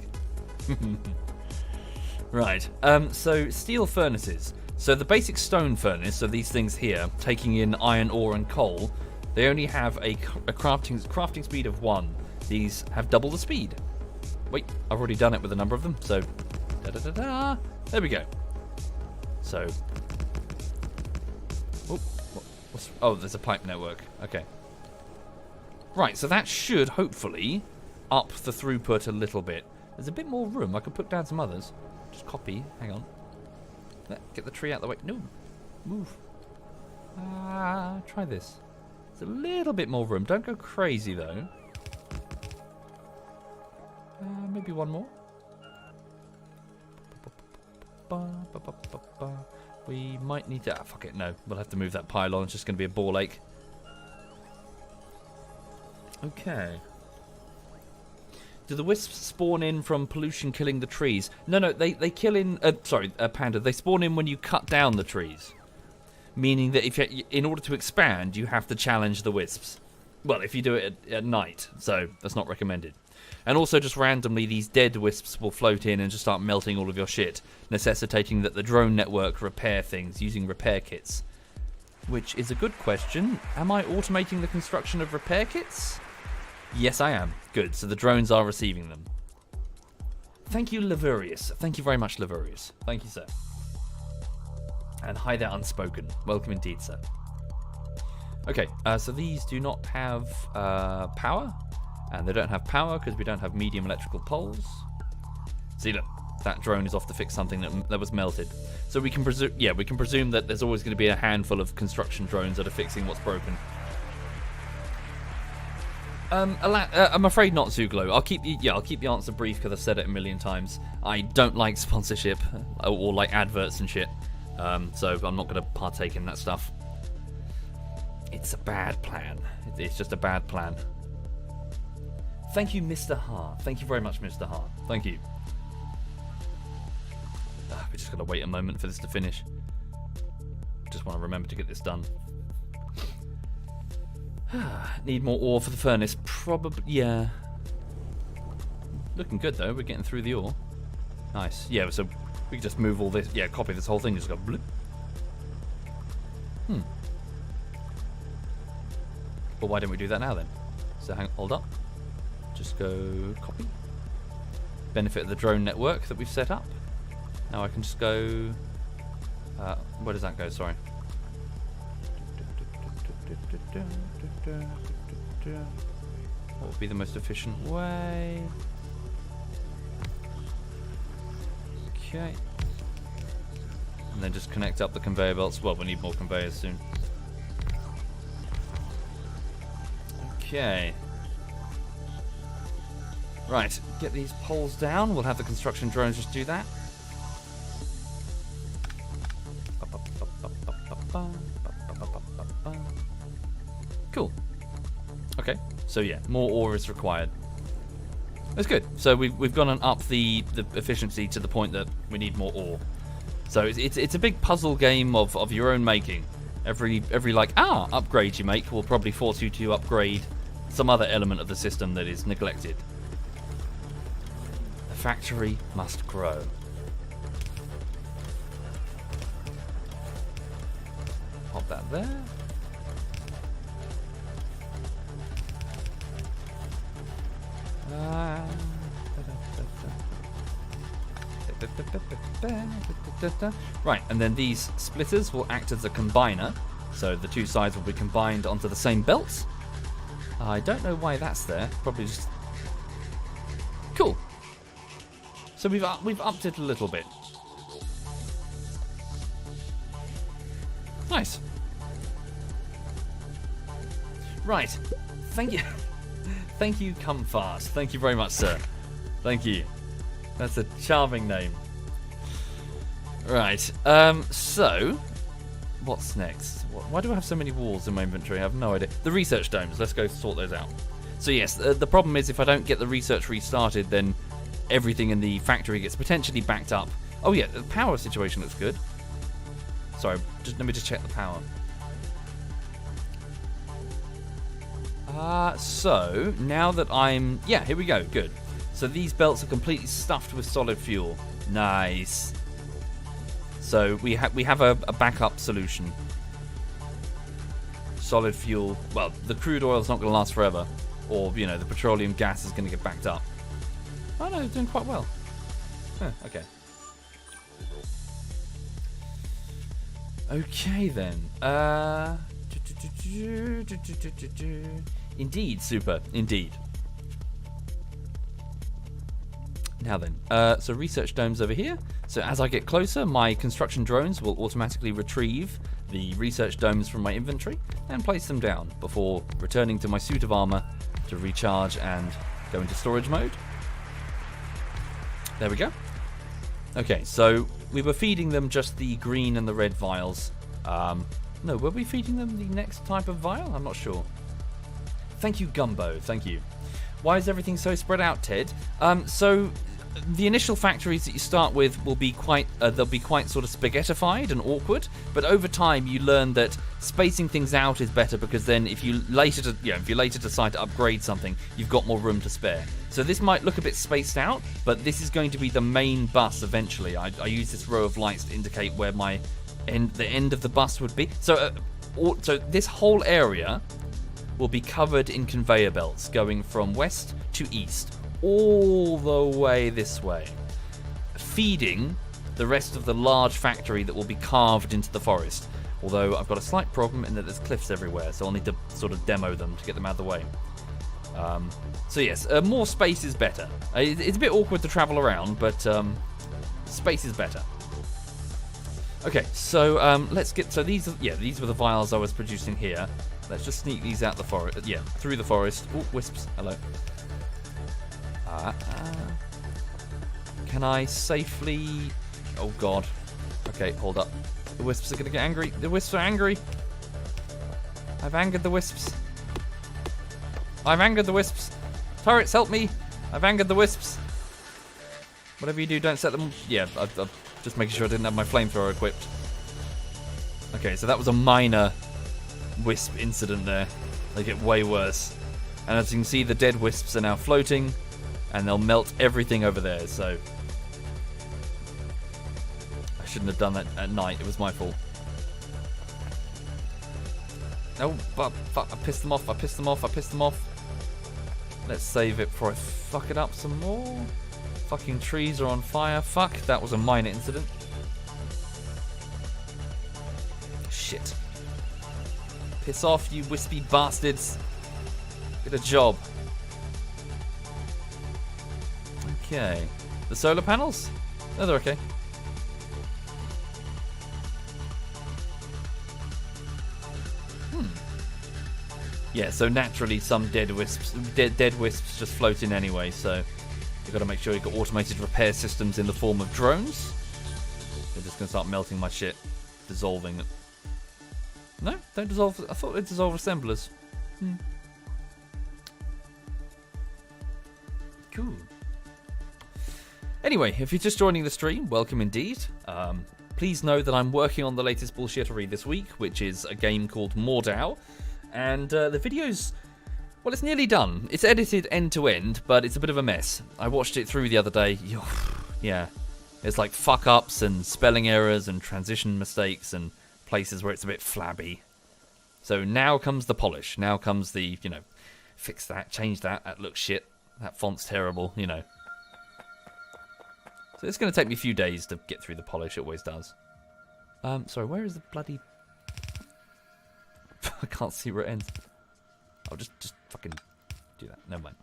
Right. So steel furnaces. So the basic stone furnace, so these things here, taking in iron ore and coal, they only have a crafting speed of 1. These have double the speed. Wait, I've already done it with a number of them, so there we go. So, there's a pipe network. Okay. Right, so that should hopefully up the throughput a little bit. There's a bit more room. I could put down some others. Just copy. Hang on. Get the tree out of the way. No, move. Try this. There's a little bit more room. Don't go crazy though. Maybe one more. We might need to... fuck it, no. We'll have to move that pylon. It's just going to be a ball ache. Okay. Do the wisps spawn in from pollution killing the trees? No, they kill in... Panda. They spawn in when you cut down the trees. Meaning that if in order to expand, you have to challenge the wisps. Well, if you do it at night. So, that's not recommended. And also, just randomly, these dead wisps will float in and just start melting all of your shit, necessitating that the drone network repair things using repair kits. Which is a good question. Am I automating the construction of repair kits? Yes, I am. Good, so the drones are receiving them. Thank you, Lavurius. Thank you very much, Lavurius. Thank you, sir. And hi there, Unspoken. Welcome indeed, sir. Okay, so these do not have power. And they don't have power because we don't have medium electrical poles. See, look, that drone is off to fix something that was melted. So we can presume that there's always going to be a handful of construction drones that are fixing what's broken. I'm afraid not, Zuglo. I'll keep the answer brief because I've said it a million times. I don't like sponsorship or like adverts and shit. So I'm not going to partake in that stuff. It's a bad plan. It's just a bad plan. Thank you, Mr. Ha. Thank you very much, Mr. Ha. Thank you. We're just going to wait a moment for this to finish. Just want to remember to get this done. Need more ore for the furnace. Probably, yeah. Looking good, though. We're getting through the ore. Nice. Yeah, so we can just move all this. Yeah, copy this whole thing. Just go bloop. Well, why don't we do that now, then? So hold up. Just go copy. Benefit of the drone network that we've set up. Now I can just go... where does that go? Sorry. What would be the most efficient way? Okay. And then just connect up the conveyor belts. Well, we need more conveyors soon. Okay. Right, get these poles down. We'll have the construction drones just do that. Cool. Okay, so yeah, more ore is required. That's good. So we've gone and upped the efficiency to the point that we need more ore. So it's a big puzzle game of your own making. Every upgrade you make will probably force you to upgrade some other element of the system that is neglected. The factory must grow. Pop that there. Right, and then these splitters will act as a combiner, So the two sides will be combined onto the same belt. I don't know why that's there. Probably just... Cool. So we've upped it a little bit. Nice. Right. Thank you. Thank you, Come Fast. Thank you very much, sir. Thank you. That's a charming name. Right. So, what's next? Why do I have so many walls in my inventory? I have no idea. The research domes. Let's go sort those out. So yes, the problem is if I don't get the research restarted, then everything in the factory gets potentially backed up. Oh yeah, the power situation looks good. Sorry, let me just check the power. So now that I'm... Yeah, here we go. Good. So these belts are completely stuffed with solid fuel. Nice. So we have a backup solution. Solid fuel. Well, the crude oil's not going to last forever. Or, you know, the petroleum gas is going to get backed up. Oh no, it's doing quite well. Huh, okay. Okay then. Indeed, super. Indeed. Now then, so research domes over here. So as I get closer, my construction drones will automatically retrieve the research domes from my inventory and place them down before returning to my suit of armor to recharge and go into storage mode. There we go. Okay, so we were feeding them just the green and the red vials. No, were we feeding them the next type of vial? I'm not sure. Thank you, Gumbo. Thank you. Why is everything so spread out, Ted? So the initial factories that you start with will be quite, they'll be quite sort of spaghettified and awkward. But over time, you learn that spacing things out is better because then if you later, decide to upgrade something, you've got more room to spare. So this might look a bit spaced out, but this is going to be the main bus eventually. I use this row of lights to indicate where the end of the bus would be. So, so this whole area will be covered in conveyor belts going from west to east, all the way this way, feeding the rest of the large factory that will be carved into the forest. Although I've got a slight problem in that there's cliffs everywhere, so I'll need to sort of demo them to get them out of the way. So yes, more space is better. It's a bit awkward to travel around, but space is better. Okay, so let's get. So these were the vials I was producing here. Let's just sneak these out the forest. Yeah, through the forest. Oh, wisps. Hello. Can I safely? Oh God. Okay, hold up. The wisps are gonna get angry. The wisps are angry. I've angered the wisps. I've angered the wisps. Turrets, help me. I've angered the wisps. Whatever you do, don't set them. Yeah, I'm just making sure I didn't have my flamethrower equipped. Okay, so that was a minor wisp incident there. They get way worse. And as you can see, the dead wisps are now floating, and they'll melt everything over there, so... I shouldn't have done that at night, it was my fault. No, but fuck, I pissed them off, I pissed them off, I pissed them off. Let's save it before I fuck it up some more. Fucking trees are on fire. Fuck, that was a minor incident. Shit. Piss off, you wispy bastards. Get a job. Okay. The solar panels? No, they're okay. Yeah, so naturally some dead wisps just float in anyway, so you've got to make sure you've got automated repair systems in the form of drones. They're just going to start melting my shit, dissolving it. No, don't dissolve. I thought they'd dissolve assemblers. Cool. Anyway, if you're just joining the stream, welcome indeed. Please know that I'm working on the latest bullshittery this week, which is a game called Mordau. And the video's, well, it's nearly done. It's edited end to end, but it's a bit of a mess. I watched it through the other day. Yeah, it's like fuck-ups and spelling errors and transition mistakes and places where it's a bit flabby. So now comes the polish. Now comes the, you know, fix that, change that. That looks shit. That font's terrible, you know. So it's going to take me a few days to get through the polish. It always does. Sorry, where is the bloody... can't see where it ends. I'll just fucking do that. Never mind.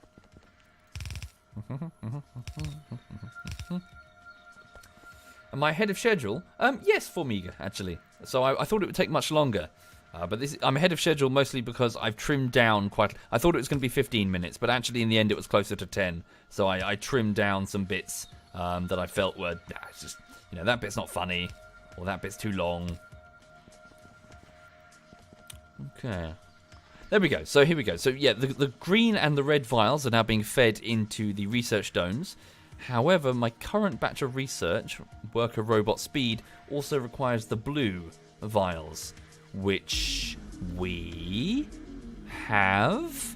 Am I ahead of schedule? Yes, Formiga, actually. So I thought it would take much longer. But I'm ahead of schedule mostly because I've trimmed down quite... I thought it was going to be 15 minutes, but actually in the end it was closer to 10. So I trimmed down some bits that I felt were... it's just, that bit's not funny. Or that bit's too long. Okay. There we go. So here we go. So yeah, the green and the red vials are now being fed into the research domes. However, my current batch of research, worker robot speed, also requires the blue vials, which we have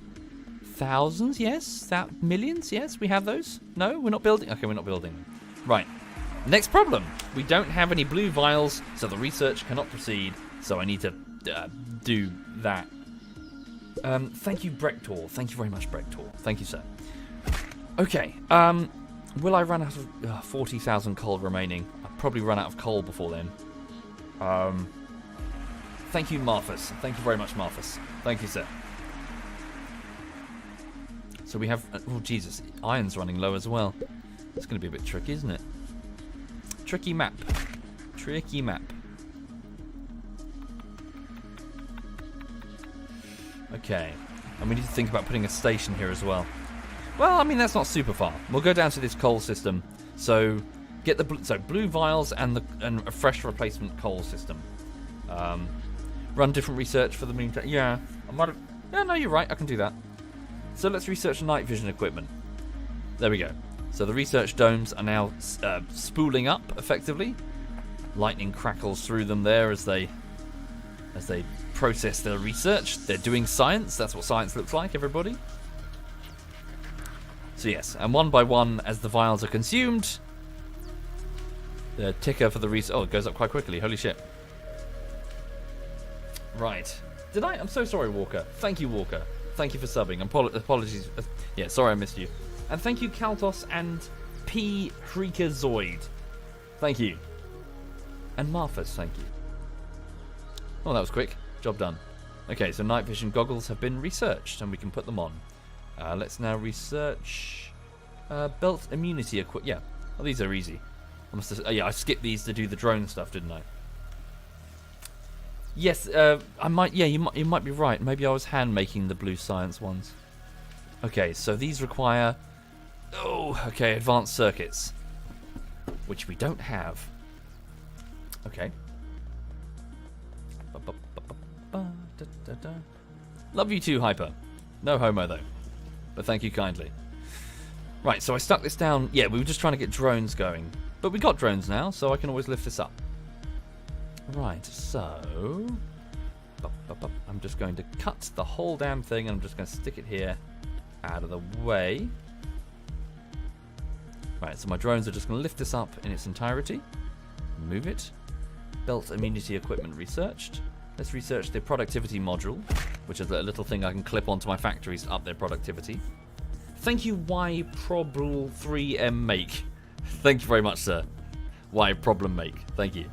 thousands, yes? Millions, yes? We have those? No, we're not building? Okay, we're not building them. Right. Next problem. We don't have any blue vials, so the research cannot proceed, so I need to do that. Thank you, Brektor. Thank you very much, Brektor. Thank you, sir. Okay, will I run out of 40,000 coal remaining? I'll probably run out of coal before then. Thank you, Marthas. Thank you very much, Marthas. Thank you, sir. So we have... oh, Jesus. Iron's running low as well. It's going to be a bit tricky, isn't it? Tricky map. Tricky map. Okay. And we need to think about putting a station here as well. Well, I mean, that's not super far. We'll go down to this coal system. So, get the blue vials and a fresh replacement coal system. Run different research for the meantime. Yeah, I might have... yeah, no, you're right. I can do that. So let's research night vision equipment. There we go. So the research domes are now spooling up effectively. Lightning crackles through them there as they process their research. They're doing science. That's what science looks like, everybody. So yes, and one by one, as the vials are consumed, the ticker for the research... oh, it goes up quite quickly. Holy shit. Right. Did I? I'm so sorry, Walker. Thank you, Walker. Thank you for subbing. Apologies. Yeah, sorry I missed you. And thank you, Kaltos and P. Freakazoid. Thank you. And Marthas, thank you. Oh, that was quick. Job done. Okay, so night vision goggles have been researched, and we can put them on. Let's now research belt immunity equipment. Yeah, well, these are easy. I skipped these to do the drone stuff, didn't I? Yes, I might. Yeah, you might be right. Maybe I was hand making the blue science ones. Okay, so these require... oh, okay, advanced circuits, which we don't have. Okay. Love you too, Hyper. No homo though, but thank you kindly. Right, so I stuck this down. Yeah, we were just trying to get drones going, but we got drones now, so I can always lift this up. Right, so I'm just going to cut the whole damn thing, and I'm just going to stick it here, out of the way. Right, so my drones are just going to lift this up in its entirety. Move it. Belt immunity equipment researched. Let's research the productivity module, which is a little thing I can clip onto my factories to up their productivity. Thank you, YProblem3M Make. Thank you very much, sir. YProblem Make. Thank you.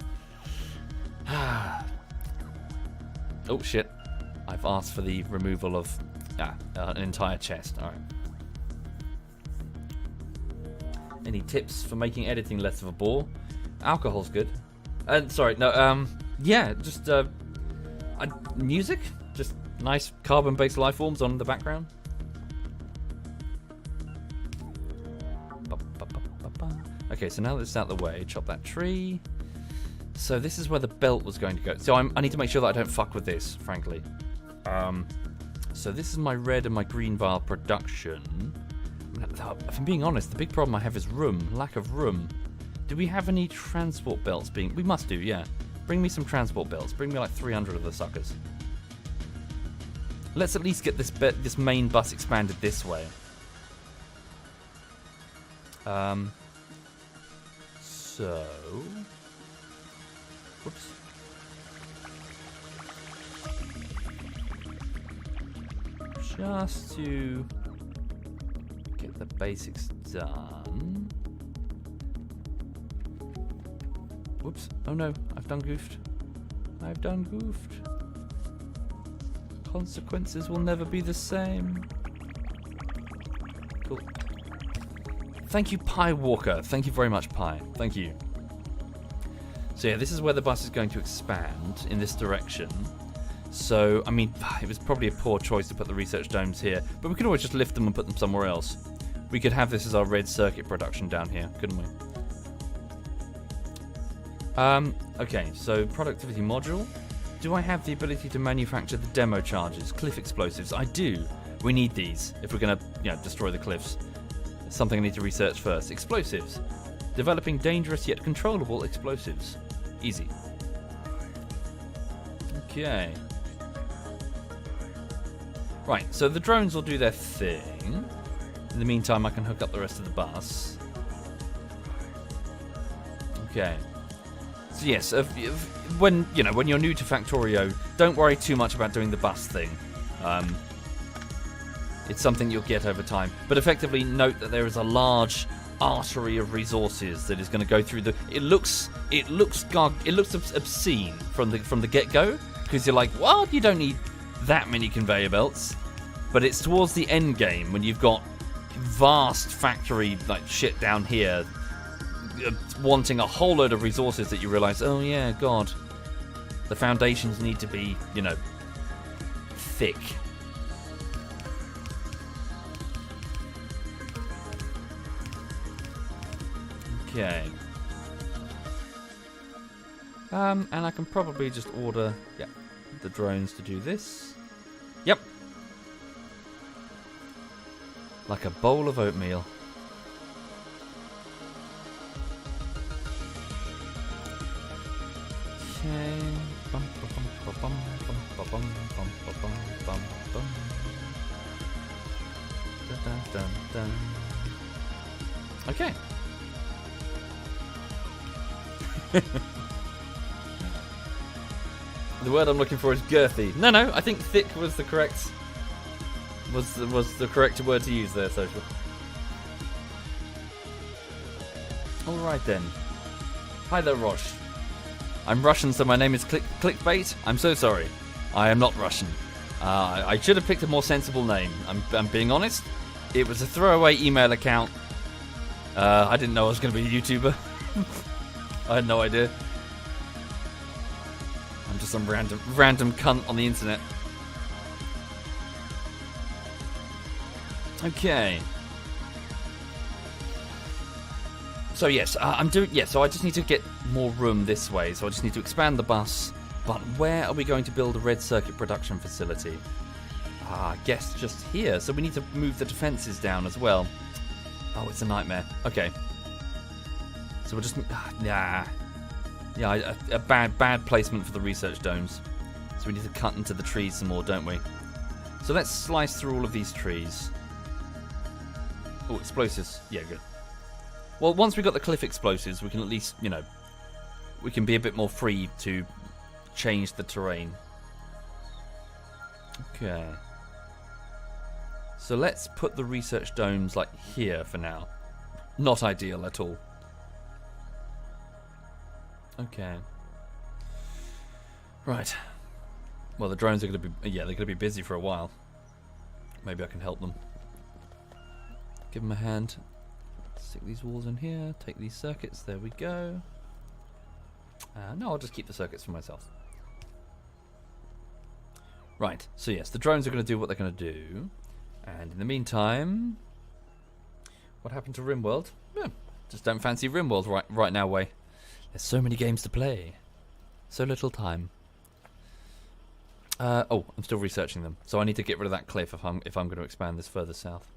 Oh, shit. I've asked for the removal of an entire chest. Alright. Any tips for making editing less of a bore? Alcohol's good. Sorry, no, yeah, just, music? Just nice carbon-based life forms on the background. Okay, so now that it's out of the way, chop that tree. So this is where the belt was going to go. So I need to make sure that I don't fuck with this, frankly. So this is my red and my green vial production. If I'm being honest, the big problem I have is room. Lack of room. Do we have any transport belts being... we must do, yeah. Bring me some transport belts. Bring me like 300 of the suckers. Let's at least get this main bus expanded this way. So... whoops. Just to get the basics done. Whoops. Oh no, I've done goofed. I've done goofed. Consequences will never be the same. Cool. Thank you, Pi Walker. Thank you very much, Pi. Thank you. So yeah, this is where the bus is going to expand, in this direction. So, I mean, it was probably a poor choice to put the research domes here, but we could always just lift them and put them somewhere else. We could have this as our red circuit production down here, couldn't we? Okay, so productivity module. Do I have the ability to manufacture the demo charges, cliff explosives? I do. We need these if we're going to, destroy the cliffs. Something I need to research first. Explosives. Developing dangerous yet controllable explosives. Easy. Okay. Right, so the drones will do their thing. In the meantime, I can hook up the rest of the bus. Okay. So yes, when you're new to Factorio, don't worry too much about doing the bus thing. It's something you'll get over time. But effectively, note that there is a large artery of resources that is going to go through the. It looks obscene from the get-go, because you're like, well, you don't need that many conveyor belts. But it's towards the end game when you've got vast factory like shit down here, wanting a whole load of resources that you realise, oh yeah, God, the foundations need to be, thick. Okay. And I can probably just order, the drones to do this. Yep. Like a bowl of oatmeal. Okay. Okay. The word I'm looking for is girthy. No, I think thick was the correct was the correct word to use there, Social. Alright then. Hi there, Rosh. I'm Russian, so my name is Clickbait. I'm so sorry. I am not Russian. I should have picked a more sensible name. I'm being honest. It was a throwaway email account. I didn't know I was going to be a YouTuber. I had no idea. I'm just some random cunt on the internet. Okay. So yes, so I just need to get more room this way. So I just need to expand the bus. But where are we going to build a red circuit production facility? I guess just here. So we need to move the defenses down as well. Oh, it's a nightmare. Okay. So we'll just... a bad placement for the research domes. So we need to cut into the trees some more, don't we? So let's slice through all of these trees. Oh, explosives. Yeah, good. Well, once we've got the cliff explosives, we can at least, we can be a bit more free to change the terrain. Okay. So let's put the research domes, like, here for now. Not ideal at all. Okay. Right. Well, the drones are going to be... they're going to be busy for a while. Maybe I can help them. Give them a hand. Stick these walls in here. Take these circuits. There we go. No, I'll just keep the circuits for myself. Right. So, yes, the drones are going to do what they're going to do. And in the meantime... What happened to RimWorld? Yeah, just don't fancy RimWorld right now, way. There's so many games to play. So little time. I'm still researching them. So I need to get rid of that cliff if I'm going to expand this further south.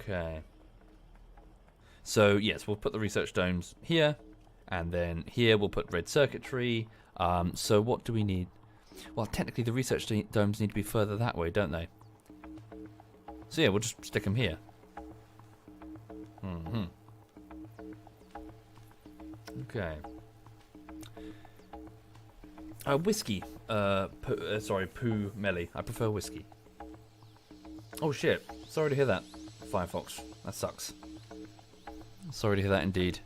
Okay. So, yes, we'll put the research domes here. And then here we'll put red circuitry. So what do we need? Well, technically the research domes need to be further that way, don't they? So yeah, we'll just stick them here. Mm-hmm. Okay. Whiskey. Poo Melly. I prefer whiskey. Oh shit. Sorry to hear that, Firefox. That sucks. Sorry to hear that indeed.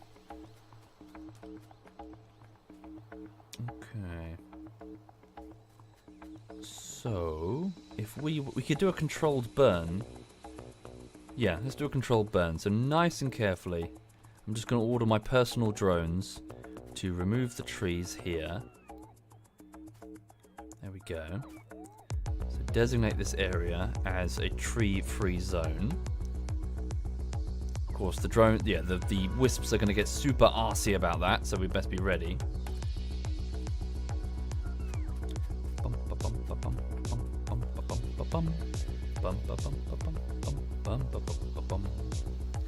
Okay. So, if we could do a controlled burn. Yeah, let's do a controlled burn. So nice and carefully, I'm just going to order my personal drones to remove the trees here. There we go. So designate this area as a tree-free zone. Of course, the drone, yeah, the wisps are going to get super arsey about that, so we best be ready.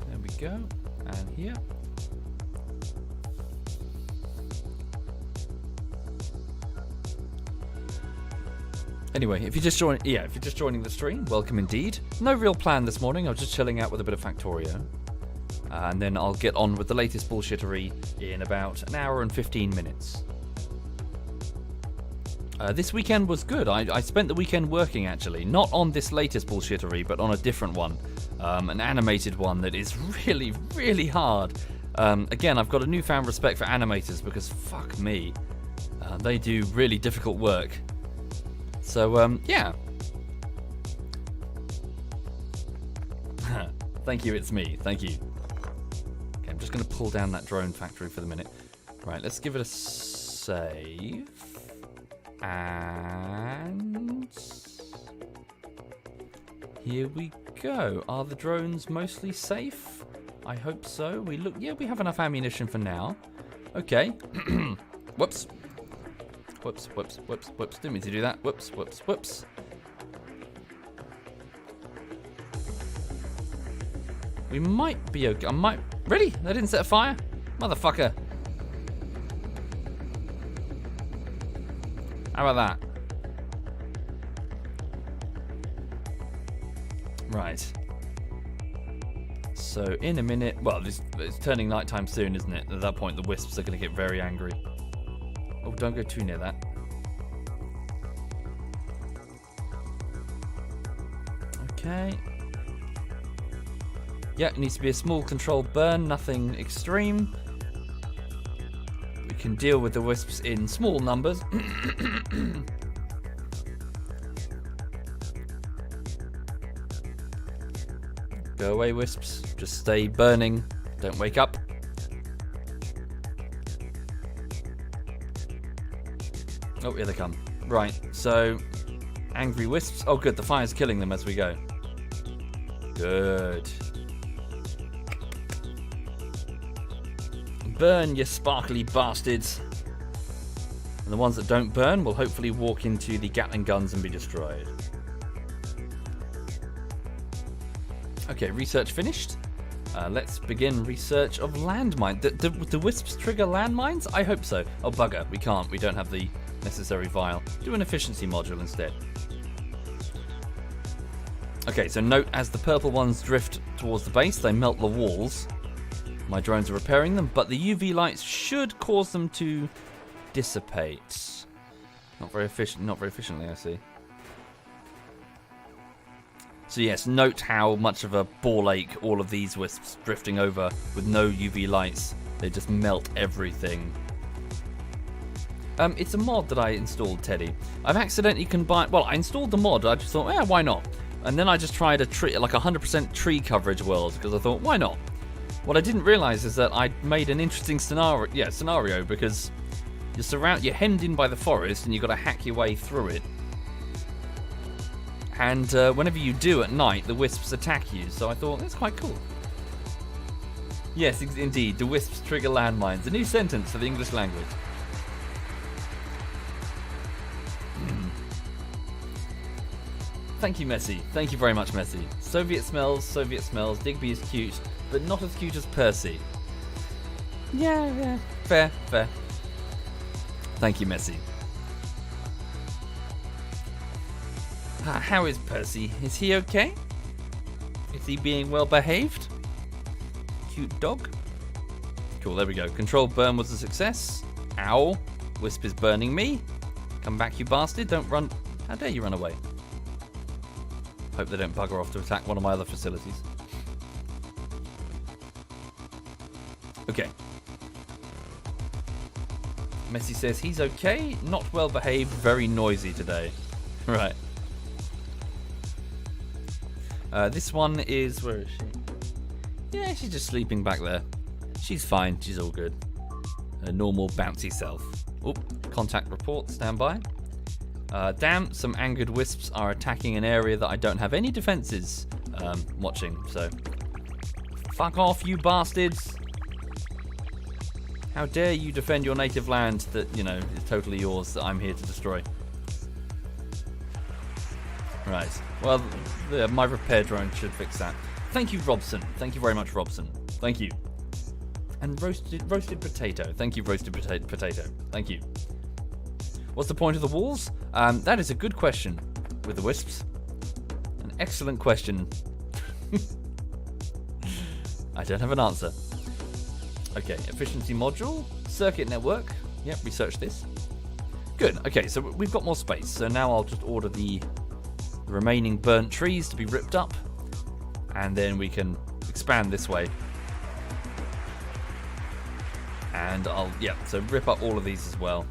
There we go, and here. Anyway, if you're just joining the stream, welcome indeed. No real plan this morning. I was just chilling out with a bit of Factorio, and then I'll get on with the latest bullshittery in about an hour and 15 minutes. This weekend was good. I spent the weekend working, actually. Not on this latest bullshittery, but on a different one. An animated one that is really, really hard. Again, I've got a newfound respect for animators because, fuck me, they do really difficult work. So, yeah. Thank you, it's me. Thank you. Okay, I'm just going to pull down that drone factory for the minute. Right, let's give it a save. And here we go. Are the drones mostly safe? I hope so. Yeah, we have enough ammunition for now. Okay. Whoops. Whoops, whoops, whoops, whoops. Didn't mean to do that. Whoops, whoops, whoops. We might be okay. Really? I didn't set a fire? Motherfucker. How about that? Right. So in a minute, well, it's turning nighttime soon, isn't it? At that point, the wisps are going to get very angry. Oh, don't go too near that. Okay. Yeah, it needs to be a small controlled burn, nothing extreme. We can deal with the wisps in small numbers. Go away, wisps. Just stay burning. Don't wake up. Oh, here they come. Right, so angry wisps. Oh, good. The fire's killing them as we go. Good. Burn, you sparkly bastards. And the ones that don't burn will hopefully walk into the Gatling guns and be destroyed. Okay, research finished. Let's begin research of landmines. Do wisps trigger landmines? I hope so. Oh, bugger. We can't. We don't have the necessary vial. Do an efficiency module instead. Okay, so note as the purple ones drift towards the base, they melt the walls. My drones are repairing them, but the UV lights should cause them to dissipate. Not very efficiently, I see. So yes, note how much of a ball ache all of these wisps drifting over with no UV lights. They just melt everything. It's a mod that I installed, Teddy. I've accidentally combined... Well, I installed the mod. I just thought, why not? And then I just tried a tree, like 100% tree coverage world, because I thought, why not? What I didn't realise is that I'd made an interesting scenario, because you're hemmed in by the forest and you've got to hack your way through it. And whenever you do at night, the wisps attack you. So I thought, that's quite cool. Yes, indeed, the wisps trigger landmines. A new sentence for the English language. Thank you, Messi. Thank you very much, Messi. Soviet smells. Digby is cute, but not as cute as Percy. Yeah. Fair. Thank you, Messi. How is Percy? Is he okay? Is he being well behaved? Cute dog. Cool, there we go. Controlled burn was a success. Ow. Wisp is burning me. Come back, you bastard. Don't run. How dare you run away? Hope they don't bugger off to attack one of my other facilities. Okay. Messi says he's okay, not well behaved, very noisy today. Right. This one is... Where is she? Yeah, she's just sleeping back there. She's fine. She's all good. Her normal bouncy self. Oop. Contact report. Stand by. Damn, some angered wisps are attacking an area that I don't have any defenses watching, so... Fuck off, you bastards! How dare you defend your native land that, you know, is totally yours, that I'm here to destroy. Right. Well, my repair drone should fix that. Thank you, Robson. Thank you very much, Robson. Thank you. And roasted potato. Thank you, roasted potato. Thank you. What's the point of the walls? That is a good question with the wisps. An excellent question. I don't have an answer. Okay, efficiency module, circuit network. Yep, research this. Good. Okay, so we've got more space. So now I'll just order the remaining burnt trees to be ripped up, and then we can expand this way. And so rip up all of these as well.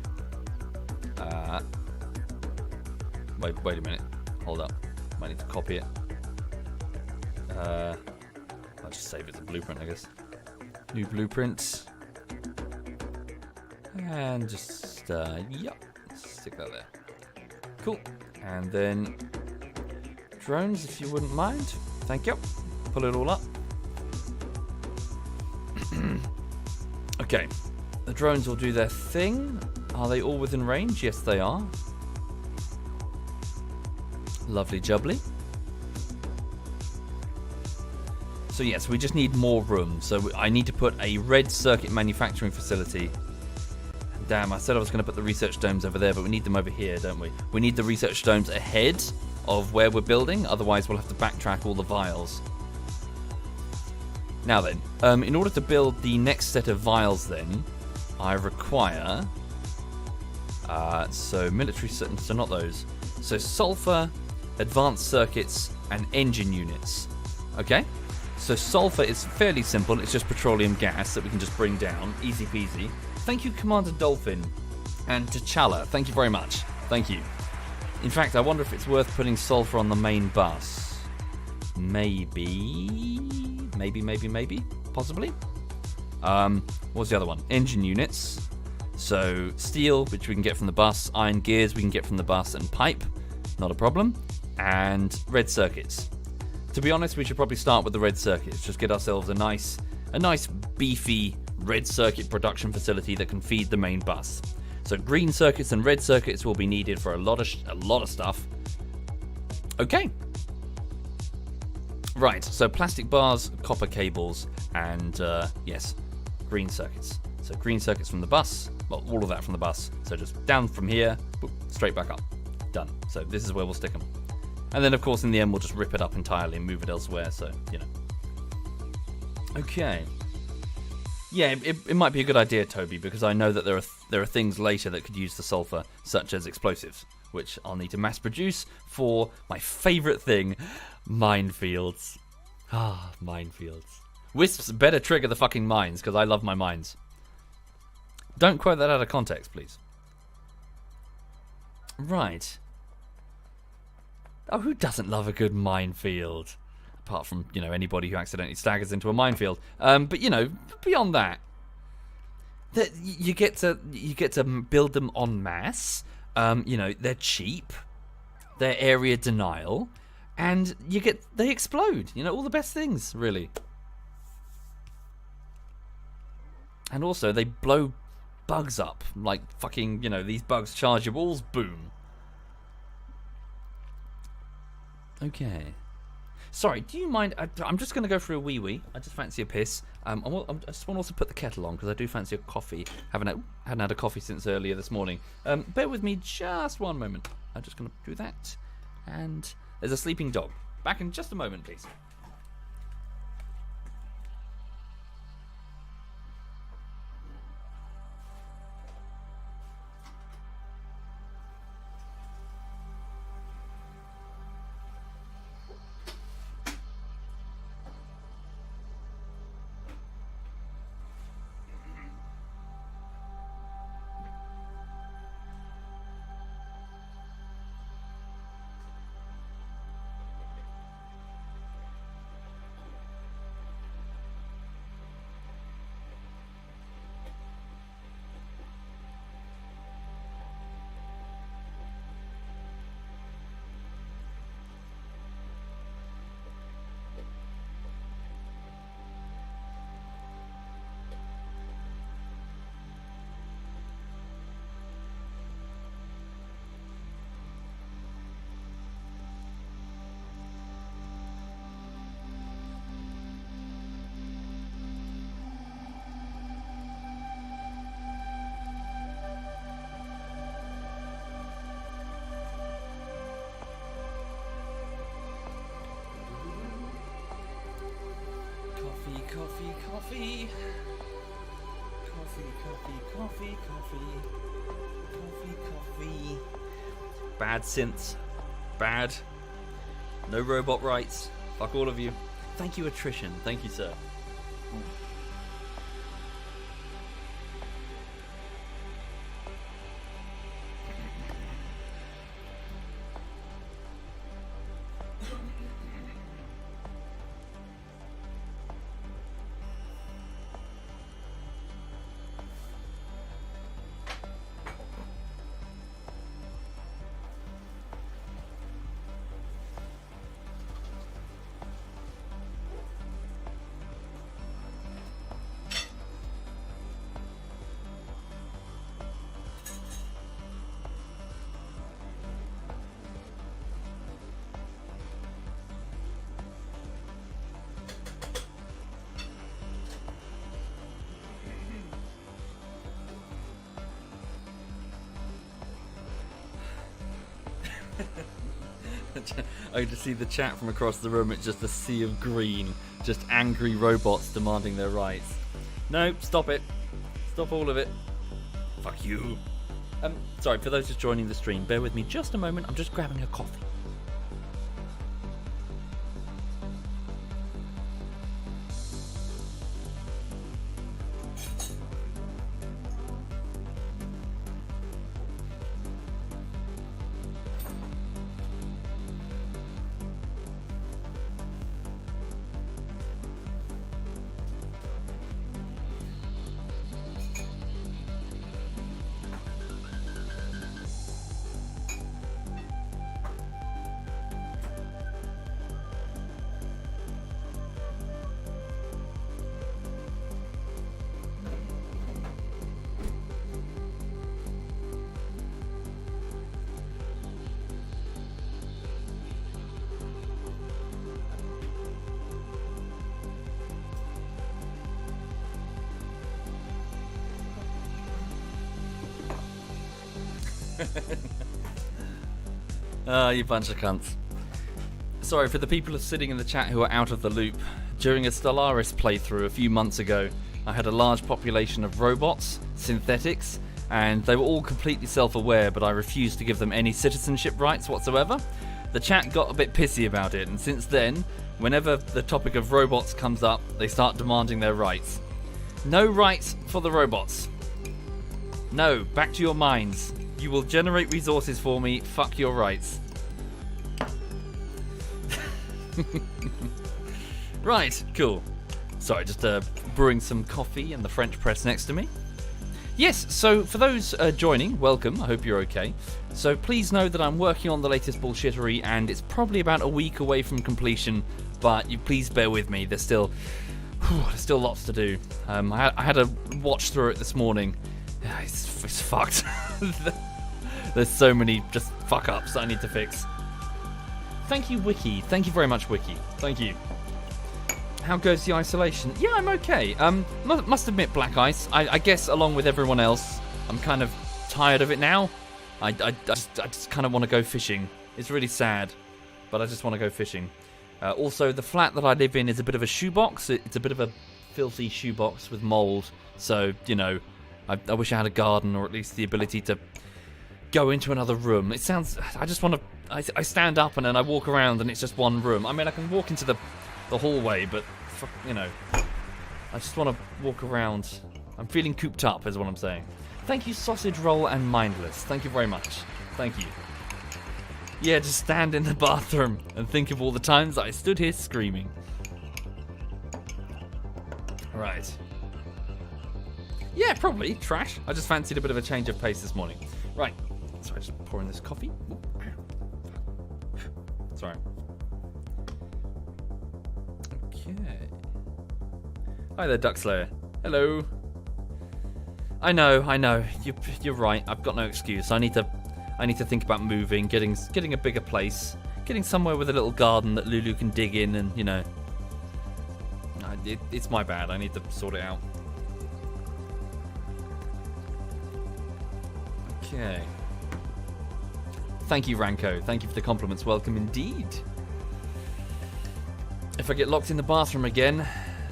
Wait a minute. Hold up. Might need to copy it. I'll just save it as a blueprint, I guess. New blueprint. And just, stick that there. Cool. And then drones, if you wouldn't mind. Thank you. Pull it all up. Okay. The drones will do their thing. Are they all within range? Yes, they are. Lovely jubbly. So yes, we just need more room. So I need to put a red circuit manufacturing facility. Damn, I said I was going to put the research domes over there, but we need them over here, don't we? We need the research domes ahead of where we're building. Otherwise, we'll have to backtrack all the vials. Now then, in order to build the next set of vials then, I require... so military... So not those. So sulfur, advanced circuits, and engine units. Okay? So sulfur is fairly simple. It's just petroleum gas that we can just bring down. Easy peasy. Thank you, Commander Dolphin. And T'Challa, thank you very much. Thank you. In fact, I wonder if it's worth putting sulfur on the main bus. Maybe. Possibly. What's the other one? Engine units. So steel, which we can get from the bus. Iron gears we can get from the bus. And pipe. Not a problem. And red circuits. To be honest, we should probably start with the red circuits. Just get ourselves a nice beefy red circuit production facility that can feed the main bus. So green circuits and red circuits will be needed for a lot of stuff. Okay. Right. So plastic bars, copper cables, and yes, green circuits. So green circuits from the bus. Well, all of that from the bus. So just down from here, boop, straight back up. Done. So this is where we'll stick them. And then, of course, in the end, we'll just rip it up entirely and move it elsewhere, so, you know. Okay. Yeah, it might be a good idea, Toby, because I know that there are things later that could use the sulfur, such as explosives, which I'll need to mass produce for my favourite thing, minefields. Ah, minefields. Wisps better trigger the fucking mines, because I love my mines. Don't quote that out of context, please. Right. Oh, who doesn't love a good minefield? Apart from, you know, anybody who accidentally staggers into a minefield. But, you know, beyond that, you get to build them en masse. You know, they're cheap. They're area denial. And they explode. You know, all the best things, really. And also, they blow bugs up. Like fucking, you know, these bugs charge your walls. Boom. Okay. Sorry, do you mind? I'm just going to go for a wee-wee. I just fancy a piss. I just want to also put the kettle on because I do fancy a coffee. Hadn't had a coffee since earlier this morning. Bear with me just one moment. I'm just going to do that. And there's a sleeping dog. Back in just a moment, please. Coffee, coffee. Coffee, coffee, coffee, coffee. Coffee, coffee. Bad synths. Bad. No robot rights. Fuck all of you. Thank you, Attrition. Thank you, sir. I can just see the chat from across the room. It's just a sea of green. Just angry robots demanding their rights. No, stop it. Stop all of it. Fuck you. Sorry, for those just joining the stream, bear with me just a moment. I'm just grabbing a coffee. You bunch of cunts. Sorry, for the people sitting in the chat who are out of the loop, during a Stellaris playthrough a few months ago, I had a large population of robots, synthetics, and they were all completely self-aware, but I refused to give them any citizenship rights whatsoever. The chat got a bit pissy about it, and since then, whenever the topic of robots comes up, they start demanding their rights. No rights for the robots. No, back to your minds. You will generate resources for me, fuck your rights. Right, cool. Sorry, just brewing some coffee in the French press next to me. Yes, so for those joining, welcome, I hope you're okay. So please know that I'm working on the latest bullshittery and it's probably about a week away from completion, but you please bear with me, there's still lots to do. I had a watch through it this morning. It's fucked. There's so many just fuck-ups that I need to fix. Thank you, Wiki. Thank you very much, Wiki. Thank you. How goes the isolation? Yeah, I'm okay. Must admit, Black Ice, I guess along with everyone else, I'm kind of tired of it now. I just kind of want to go fishing. It's really sad, but I just want to go fishing. Also, the flat that I live in is a bit of a shoebox. It's a bit of a filthy shoebox with mold. So, you know, I wish I had a garden or at least the ability to go into another room. It sounds... I just want to... I stand up and then I walk around and it's just one room. I mean, I can walk into the hallway, but, you know, I just want to walk around. I'm feeling cooped up, is what I'm saying. Thank you, Sausage Roll and Mindless. Thank you very much. Thank you. Yeah, just stand in the bathroom and think of all the times I stood here screaming. Right. Yeah, probably. Trash. I just fancied a bit of a change of pace this morning. Right. Sorry, just pouring this coffee. Sorry. Okay. Hi there, Duckslayer. Hello. I know. You're right. I've got no excuse. I need to think about moving, getting a bigger place, getting somewhere with a little garden that Lulu can dig in, and you know. It's my bad. I need to sort it out. Okay. Thank you, Ranko. Thank you for the compliments. Welcome indeed. If I get locked in the bathroom again,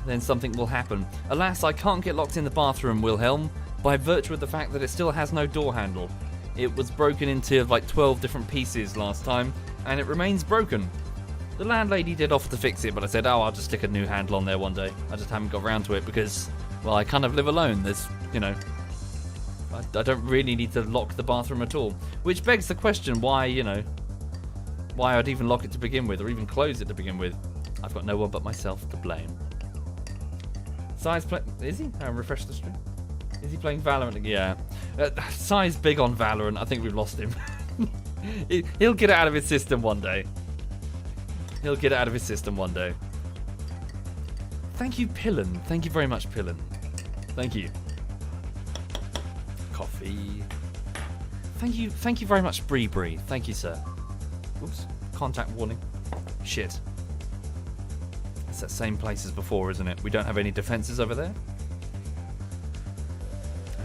then something will happen. Alas, I can't get locked in the bathroom, Wilhelm, by virtue of the fact that it still has no door handle. It was broken into like 12 different pieces last time, and it remains broken. The landlady did offer to fix it, but I said, oh, I'll just stick a new handle on there one day. I just haven't got around to it because, well, I kind of live alone. There's, you know, I don't really need to lock the bathroom at all. Which begs the question why, you know, why I'd even lock it to begin with, or even close it to begin with. I've got no one but myself to blame. Is he? Refresh the stream. Is he playing Valorant? Yeah. Sai's big on Valorant. I think we've lost him. He'll get it out of his system one day. He'll get it out of his system one day. Thank you, Pillin. Thank you very much, Pillin. Thank you. Coffee. Thank you very much, Bree Bree. Thank you, sir. Oops. Contact warning. Shit. It's that same place as before, isn't it? We don't have any defenses over there.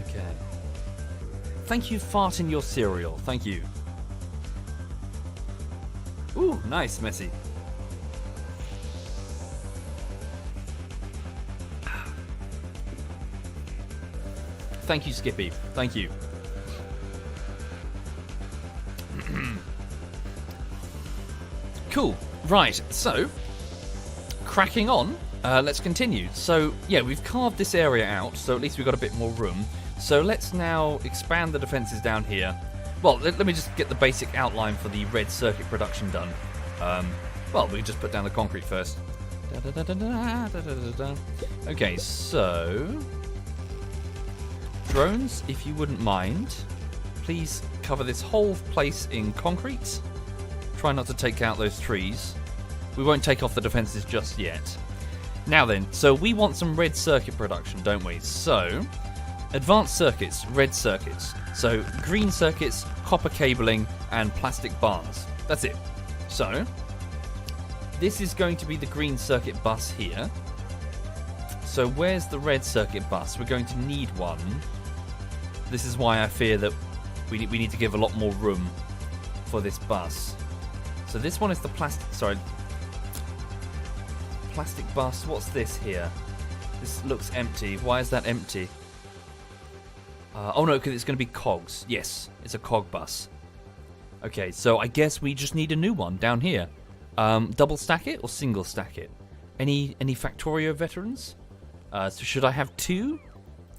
Okay. Thank you, fart in your cereal. Thank you. Ooh, nice, Messi. Thank you, Skippy. Thank you. Cool. Right, so, cracking on. Let's continue. So, yeah, we've carved this area out, so at least we've got a bit more room. So let's now expand the defences down here. Well, let me just get the basic outline for the red circuit production done. Well, we can just put down the concrete first. Okay, so... drones, if you wouldn't mind, please cover this whole place in concrete. Try not to take out those trees. We won't take off the defences just yet. Now then, so we want some red circuit production, don't we? So, advanced circuits, red circuits. So, green circuits, copper cabling, and plastic bars. That's it. So, this is going to be the green circuit bus here. So, where's the red circuit bus? We're going to need one. This is why I fear that we need to give a lot more room for this bus. So this one is the plastic bus. What's this here? This looks empty. Why is that empty? Oh no, because it's going to be cogs. Yes, it's a cog bus. Okay, so I guess we just need a new one down here. Double stack it or single stack it? Any Factorio veterans? So should I have 2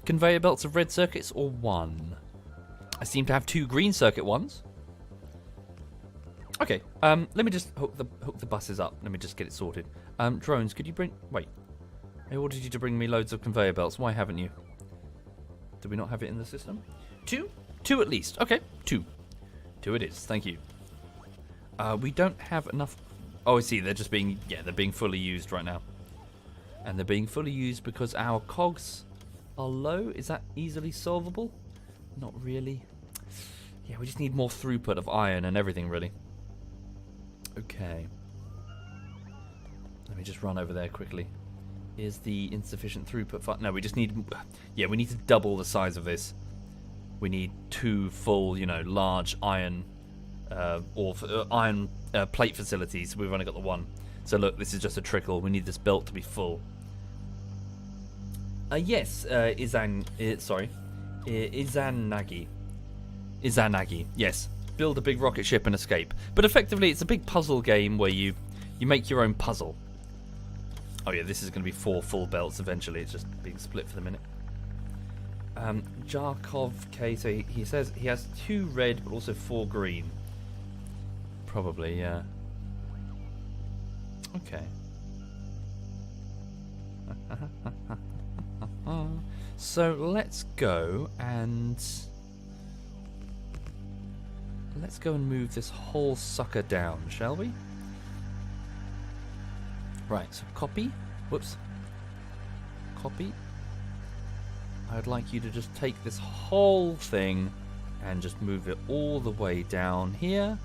conveyor belts of red circuits or 1? I seem to have 2 green circuit ones. Okay, let me just hook the buses up. Let me just get it sorted. Drones, could you bring... Wait. I ordered you to bring me loads of conveyor belts. Why haven't you? Do we not have it in the system? 2? 2 at least. Okay, 2. 2 it is. Thank you. We don't have enough... Oh, I see. They're just being... Yeah, they're being fully used right now. And they're being fully used because our cogs are low. Is that easily solvable? Not really. Yeah, we just need more throughput of iron and everything, really. Okay. Let me just run over there quickly. Is the insufficient throughput... No, we just need... Yeah, we need to double the size of this. We need 2 full, you know, large iron... iron plate facilities. We've only got the 1. So look, this is just a trickle. We need this belt to be full. Yes, Izanagi. Izanagi, yes. Build a big rocket ship and escape. But effectively, it's a big puzzle game where you make your own puzzle. Oh yeah, this is going to be 4 full belts eventually. It's just being split for the minute. Jarkov K, so he says he has 2 red, but also 4 green. Probably, yeah. Okay. So let's go and move this whole sucker down, shall we? Right, so copy. Whoops. Copy. I'd like you to just take this whole thing and just move it all the way down here.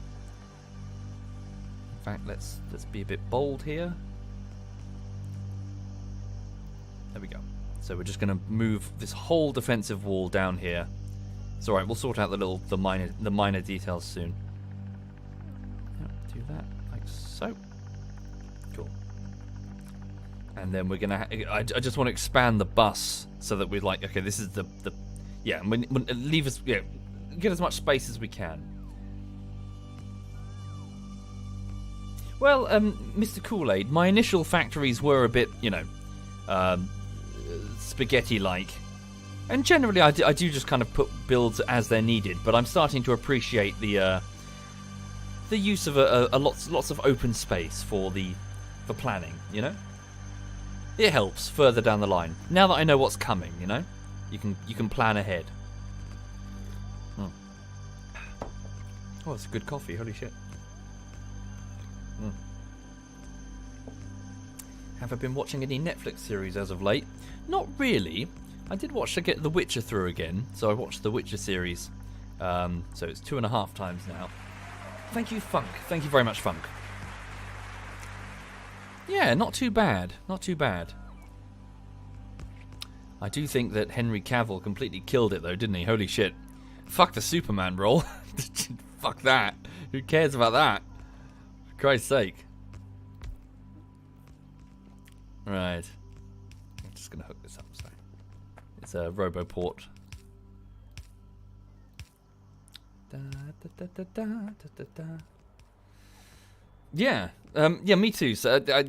In fact, let's be a bit bold here. There we go. So we're just going to move this whole defensive wall down here. It's all right. We'll sort out the minor details soon. Yep, do that like so. Cool. And then we're gonna. I just want to expand the bus so that we're like, okay, this is the yeah. Leave us, yeah, get as much space as we can. Well, Mr. Kool-Aid, my initial factories were a bit, you know, spaghetti-like, and generally I do just kind of put builds as they're needed. But I'm starting to appreciate the use of lots of open space for planning, you know. It helps further down the line. Now that I know what's coming, you know, you can plan ahead. Oh, it's good coffee. Holy shit. Have I been watching any Netflix series as of late? Not really. I did watch to get The Witcher through again, so I watched The Witcher series. So it's 2.5 times now. Thank you, Funk. Thank you very much, Funk. Yeah, not too bad. Not too bad. I do think that Henry Cavill completely killed it, though, didn't he? Holy shit. Fuck the Superman role. Fuck that. Who cares about that? For Christ's sake. Right. I'm just going to hook this up. So it's a Roboport. Da, da, da, da, da, da, da. Yeah, yeah, me too.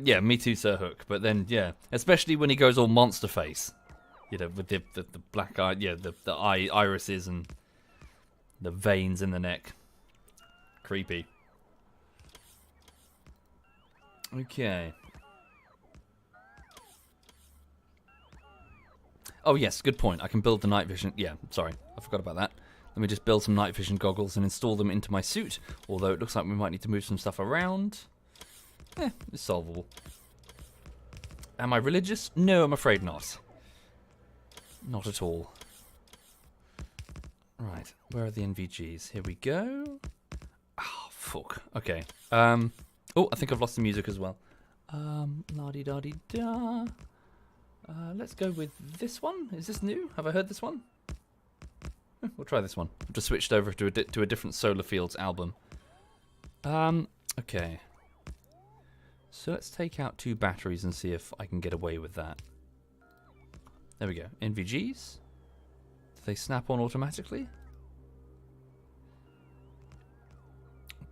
Yeah, me too, Sir Hook. But then, yeah, especially when he goes all monster face, you know, with the black eye, yeah, the irises and the veins in the neck. Creepy. Okay. Oh yes, good point. I can build the night vision. Yeah, sorry, I forgot about that. Let me just build some night vision goggles and install them into my suit. Although it looks like we might need to move some stuff around. It's solvable. Am I religious? No, I'm afraid not. Not at all. Right, where are the NVGs? Here we go. Oh, fuck. Okay. Oh, I think I've lost the music as well. La-di-da-di-da. Let's go with this one. Is this new? Have I heard this one? We'll try this one. I've just switched over to a different Solar Fields album. Okay. So let's take out 2 batteries and see if I can get away with that. There we go. NVGs. Do they snap on automatically?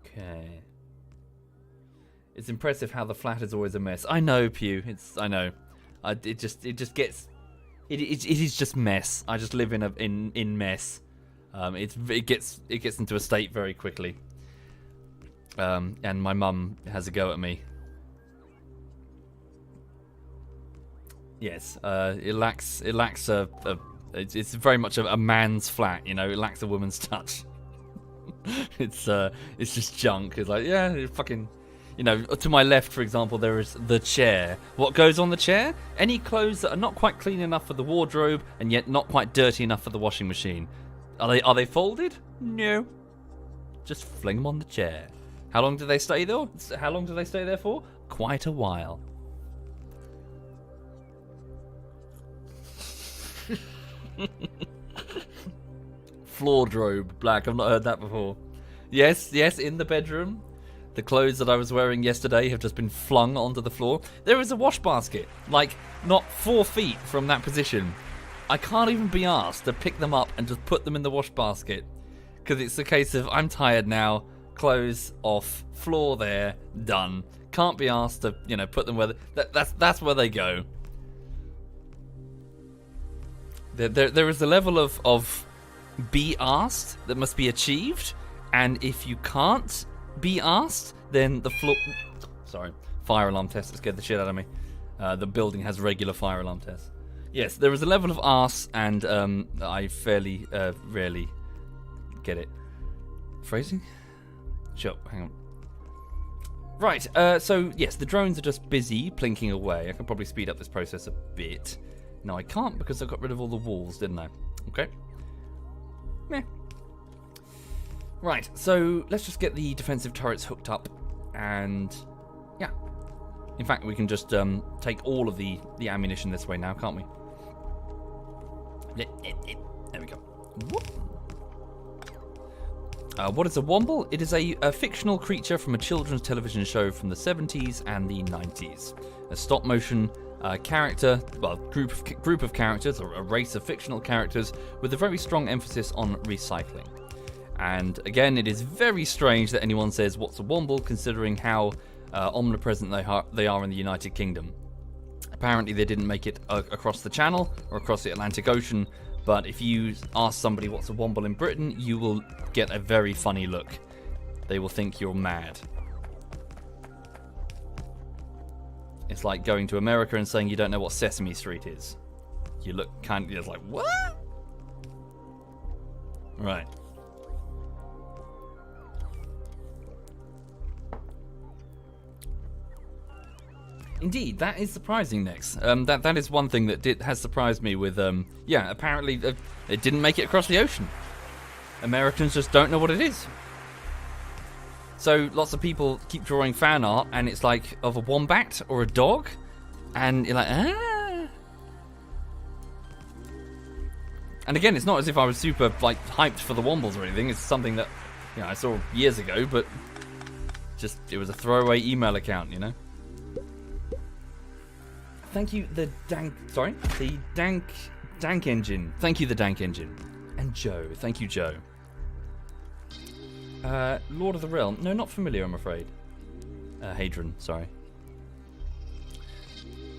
Okay. It's impressive how the flat is always a mess. I know, Pew. I know. It just gets. It is just mess. I just live in mess. It gets into a state very quickly. And my mum has a go at me. Yes, it lacks it's very much a man's flat, you know. It lacks a woman's touch. It's just junk. It's like, yeah, fucking. You know, to my left, for example, there is the chair. What goes on the chair? Any clothes that are not quite clean enough for the wardrobe and yet not quite dirty enough for the washing machine. Are they folded? No. Just fling them on the chair. How long do they stay though? How long do they stay there for? Quite a while. Floordrobe black. I've not heard that before. Yes, in the bedroom. The clothes that I was wearing yesterday have just been flung onto the floor. There is a wash basket, like, not 4 feet from that position. I can't even be asked to pick them up and just put them in the wash basket. Because it's a case of, I'm tired now, clothes off, floor there, done. Can't be asked to, you know, put them where... That's where they go. There is a level of be asked that must be achieved. And if you can't be asked, then the floor... Sorry, fire alarm test. It scared the shit out of me. The building has regular fire alarm tests. Yes, there is a level of arse, and I fairly rarely get it. Phrasing? Sure, hang on. Right, so yes, the drones are just busy plinking away. I can probably speed up this process a bit. No, I can't because I got rid of all the walls, didn't I? Okay. Meh. Right, so let's just get the defensive turrets hooked up, and yeah. In fact, we can just take all of the ammunition this way now, can't we? There we go. Whoop. What is a Womble? It is a fictional creature from a children's television show from the 70s and the 90s. A stop-motion character, well, group of characters, or a race of fictional characters, with a very strong emphasis on recycling. And again, it is very strange that anyone says, what's a Womble, considering how omnipresent they are in the United Kingdom. Apparently they didn't make it across the Channel or across the Atlantic Ocean, but if you ask somebody what's a Womble in Britain, you will get a very funny look. They will think you're mad. It's like going to America and saying you don't know what Sesame Street is. You look kind of just like, what? Right. Indeed, that is surprising, Nex. That is one thing that has surprised me with, yeah, apparently it didn't make it across the ocean. Americans just don't know what it is. So lots of people keep drawing fan art, and it's like of a wombat or a dog, and you're like, ah. And again, it's not as if I was super like hyped for the Wombles or anything. It's something that, you know, I saw years ago, but just it was a throwaway email account, you know. Thank you, the Dank Engine. Thank you, the Dank Engine. And Joe. Thank you, Joe. Lord of the Realm. No, not familiar, I'm afraid. Hadron, sorry.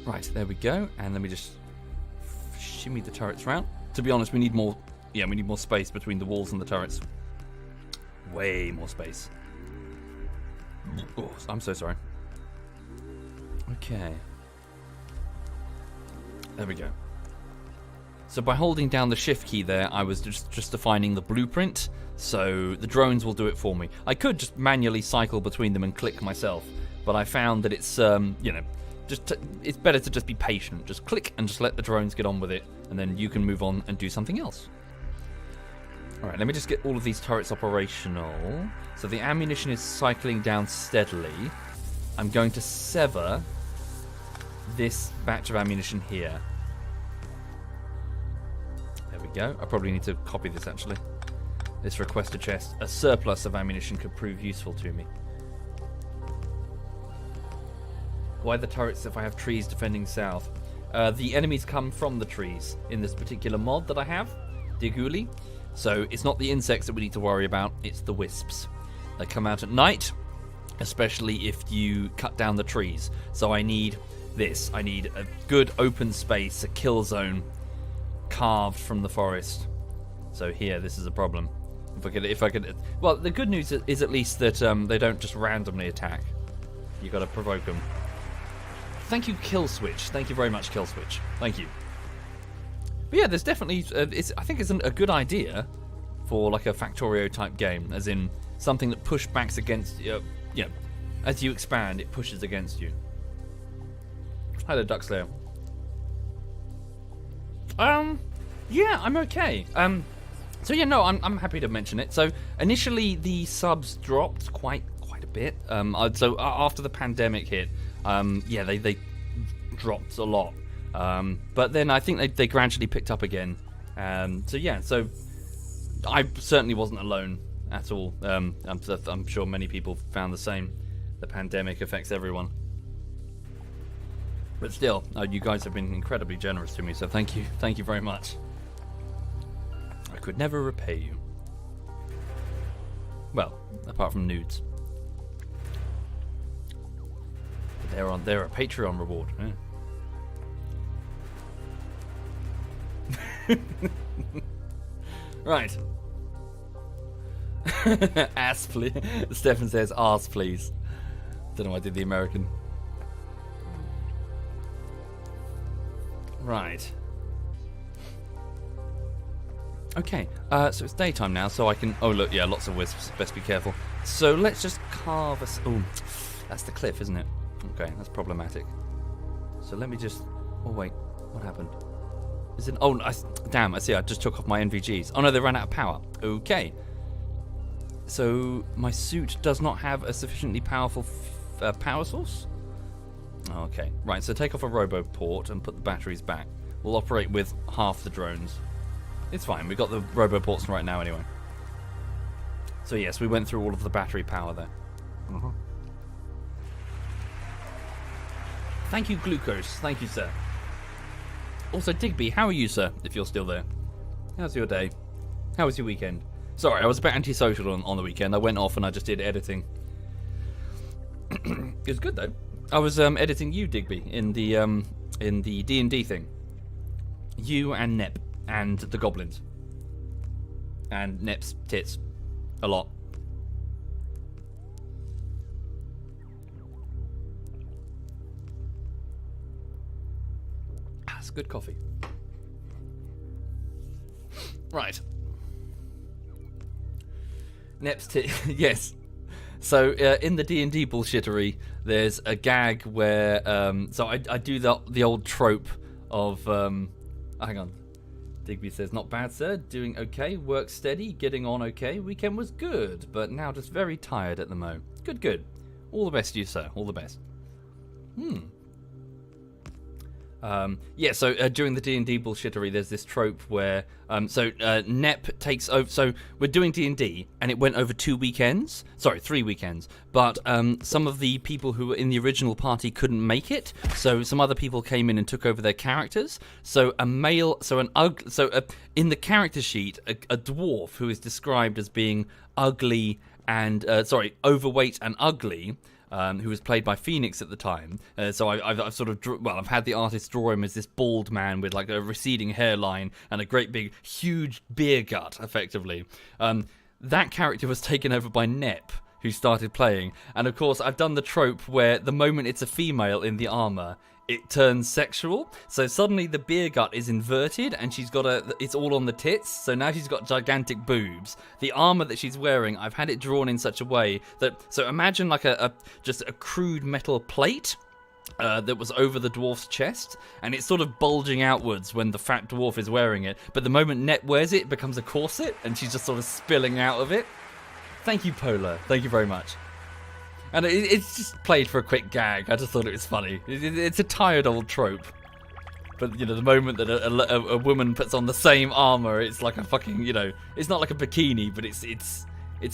Right, there we go. And let me just shimmy the turrets round. To be honest, we need more. Yeah, we need more space between the walls and the turrets. Way more space. Oh, I'm so sorry. Okay. There we go. So by holding down the shift key there, I was just defining the blueprint, so the drones will do it for me. I could just manually cycle between them and click myself, but I found that it's, you know, it's better to just be patient. Just click and just let the drones get on with it, and then you can move on and do something else. Alright, let me just get all of these turrets operational. So the ammunition is cycling down steadily. I'm going to sever this batch of ammunition here. There we go. I probably need to copy this actually. This requested chest. A surplus of ammunition could prove useful to me. Why the turrets if I have trees defending south? The enemies come from the trees in this particular mod that I have, Diguli. So it's not the insects that we need to worry about, it's the wisps. They come out at night, especially if you cut down the trees. So I need this. I need a good open space, a kill zone carved from the forest. So here, this is a problem. If I could, well, the good news is at least that they don't just randomly attack. You got to provoke them. Thank you, Kill Switch. Thank you very much, Kill Switch. Thank you. But yeah, there's definitely, I think it's a good idea for like a Factorio type game, as in something that pushbacks against, you know, as you expand, it pushes against you. Hello, Duckslayer. Yeah, I'm okay. So yeah, no, I'm happy to mention it. So initially the subs dropped quite a bit. So after the pandemic hit, yeah, they dropped a lot. But then I think they gradually picked up again. So yeah, so I certainly wasn't alone at all. I'm sure many people found the same. The pandemic affects everyone. But still, you guys have been incredibly generous to me, so thank you. Thank you very much. I could never repay you. Well, apart from nudes. But they're a Patreon reward. Yeah. Right. Ass, please. Stefan says, ass, please. Don't know why I did the American. Right. Okay, so it's daytime now, so I can... Oh, look, yeah, lots of wisps. Best be careful. So let's just carve us... Oh, that's the cliff, isn't it? Okay, that's problematic. So let me just... Oh, wait. What happened? Is it... Oh, damn, I see. I just took off my NVGs. Oh, no, they ran out of power. Okay. So my suit does not have a sufficiently powerful power source? Okay, right, so take off a robo port and put the batteries back. We'll operate with half the drones. It's fine, we've got the robo ports right now anyway. So yes, we went through all of the battery power there. Thank you, Glucose. Thank you, sir. Also, Digby, how are you, sir, if you're still there? How's your day? How was your weekend? Sorry, I was a bit antisocial on the weekend. I went off and I just did editing. It was good, though. I was editing you, Digby, in the D&D thing. You and Nep and the goblins. And Nep's tits. A lot. That's good coffee. Right. Nep's tit. Yes. So in the D&D bullshittery, there's a gag where so I do the old trope of hang on. Digby says, not bad, sir. Doing okay. Work steady. Getting on okay. Weekend was good, but now just very tired at the mo. Good, good. All the best to you, sir. All the best. Yeah, so during the D&D bullshittery, there's this trope where Nep takes over. So we're doing D&D, and it went over 3 weekends. But some of the people who were in the original party couldn't make it, so some other people came in and took over their characters. So in the character sheet, a dwarf who is described as being ugly and overweight and ugly. Who was played by Phoenix at the time. So I've sort of I've had the artist draw him as this bald man with like a receding hairline and a great big huge beer gut, effectively. That character was taken over by Nep, who started playing. And of course, I've done the trope where the moment it's a female in the armor, it turns sexual. So suddenly the beer gut is inverted and she's got it's all on the tits. So now she's got gigantic boobs. The armor that she's wearing, I've had it drawn in such a way that, so imagine like just a crude metal plate that was over the dwarf's chest, and it's sort of bulging outwards when the fat dwarf is wearing it. But the moment Net wears it, it becomes a corset and she's just sort of spilling out of it. Thank you, Polar. Thank you very much. And it's just played for a quick gag. I just thought it was funny. It's a tired old trope. But, the moment that a woman puts on the same armor, it's like a fucking, it's not like a bikini, but it's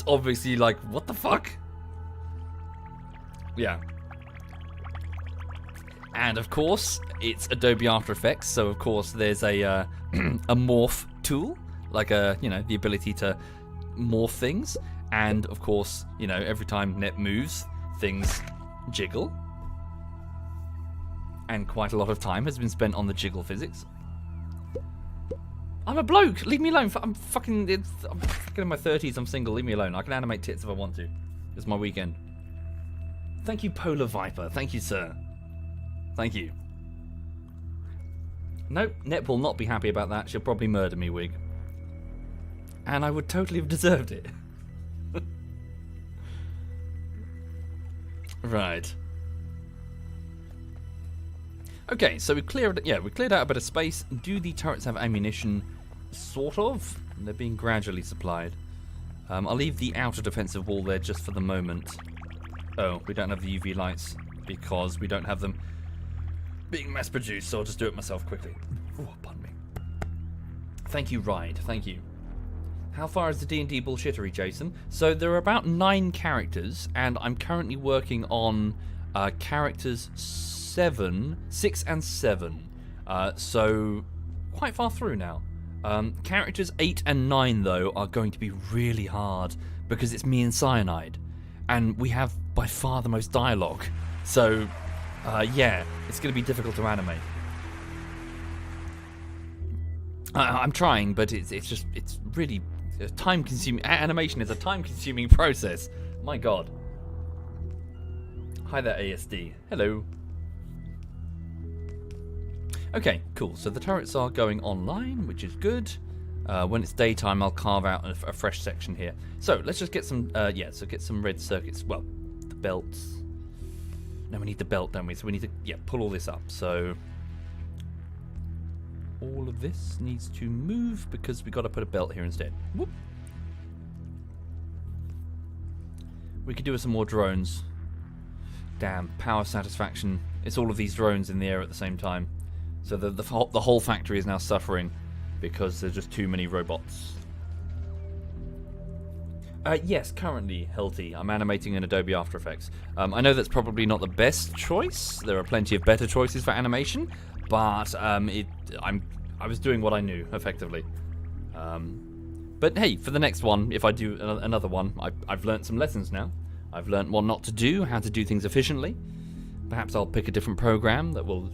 obviously like, what the fuck? Yeah. And, of course, it's Adobe After Effects, so, of course, there's a morph tool, like the ability to morph things. And, of course, every time Net moves, things jiggle. And quite a lot of time has been spent on the jiggle physics. I'm a bloke! Leave me alone! I'm fucking in my 30s, I'm single, leave me alone. I can animate tits if I want to. It's my weekend. Thank you, Polar Viper. Thank you, sir. Thank you. Nope, Net will not be happy about that. She'll probably murder me, Wig. And I would totally have deserved it. Right. Okay, so we cleared out a bit of space. Do the turrets have ammunition? Sort of. They're being gradually supplied. I'll leave the outer defensive wall there just for the moment. Oh, we don't have the UV lights because we don't have them being mass produced, so I'll just do it myself quickly. Oh, pardon me. Thank you, Ride. Thank you. How far is the D&D bullshittery, Jason? So there are about 9 characters, and I'm currently working on characters 6 and 7. So quite far through now. Characters 8 and 9, though, are going to be really hard because it's me and Cyanide, and we have by far the most dialogue. So yeah, it's going to be difficult to animate. I'm trying, but it's really time-consuming. Animation is a time-consuming process. My God. Hi there, ASD. Hello. Okay, cool. So the turrets are going online, which is good. When it's daytime, I'll carve out a fresh section here. So let's just get some. So get some red circuits. Well, the belts. No, we need the belt, don't we? So we need to pull all this up. So all of this needs to move because we got to put a belt here instead. Whoop. We could do with some more drones. Damn, power satisfaction. It's all of these drones in the air at the same time. So the whole factory is now suffering because there's just too many robots. Yes, currently healthy. I'm animating in Adobe After Effects. I know that's probably not the best choice. There are plenty of better choices for animation, but I was doing what I knew effectively. But hey, for the next one, if I do another one, I've learned some lessons now. I've learned what not to do, how to do things efficiently. Perhaps I'll pick a different program that will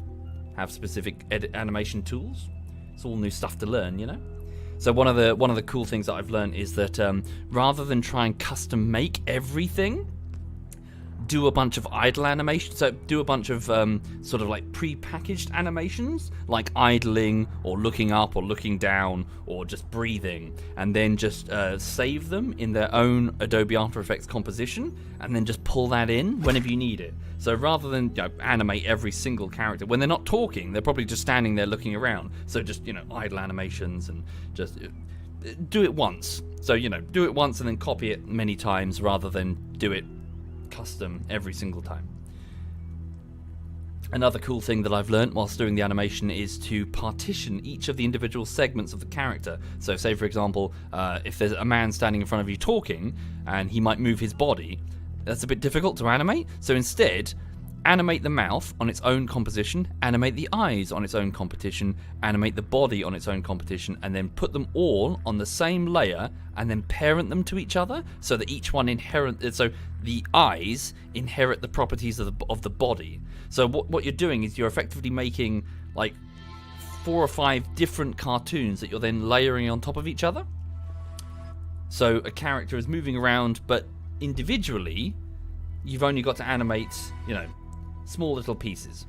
have specific animation tools. It's all new stuff to learn, you know. So one of the cool things that I've learned is that rather than try and custom make everything, do a bunch of idle animations. So do a bunch of sort of like pre-packaged animations, like idling or looking up or looking down or just breathing, and then just save them in their own Adobe After Effects composition, and then just pull that in whenever you need it. So rather than animate every single character, when they're not talking, they're probably just standing there looking around. So just, idle animations and just do it once. So, do it once and then copy it many times rather than do it custom every single time. Another cool thing that I've learned whilst doing the animation is to partition each of the individual segments of the character. So say, for example, if there's a man standing in front of you talking and he might move his body, that's a bit difficult to animate. So instead, animate the mouth on its own composition, animate the eyes on its own composition, animate the body on its own composition, and then put them all on the same layer and then parent them to each other so that each one so the eyes inherit the properties of the body. So what you're doing is you're effectively making like 4 or 5 different cartoons that you're then layering on top of each other. So a character is moving around, but individually you've only got to animate, small little pieces.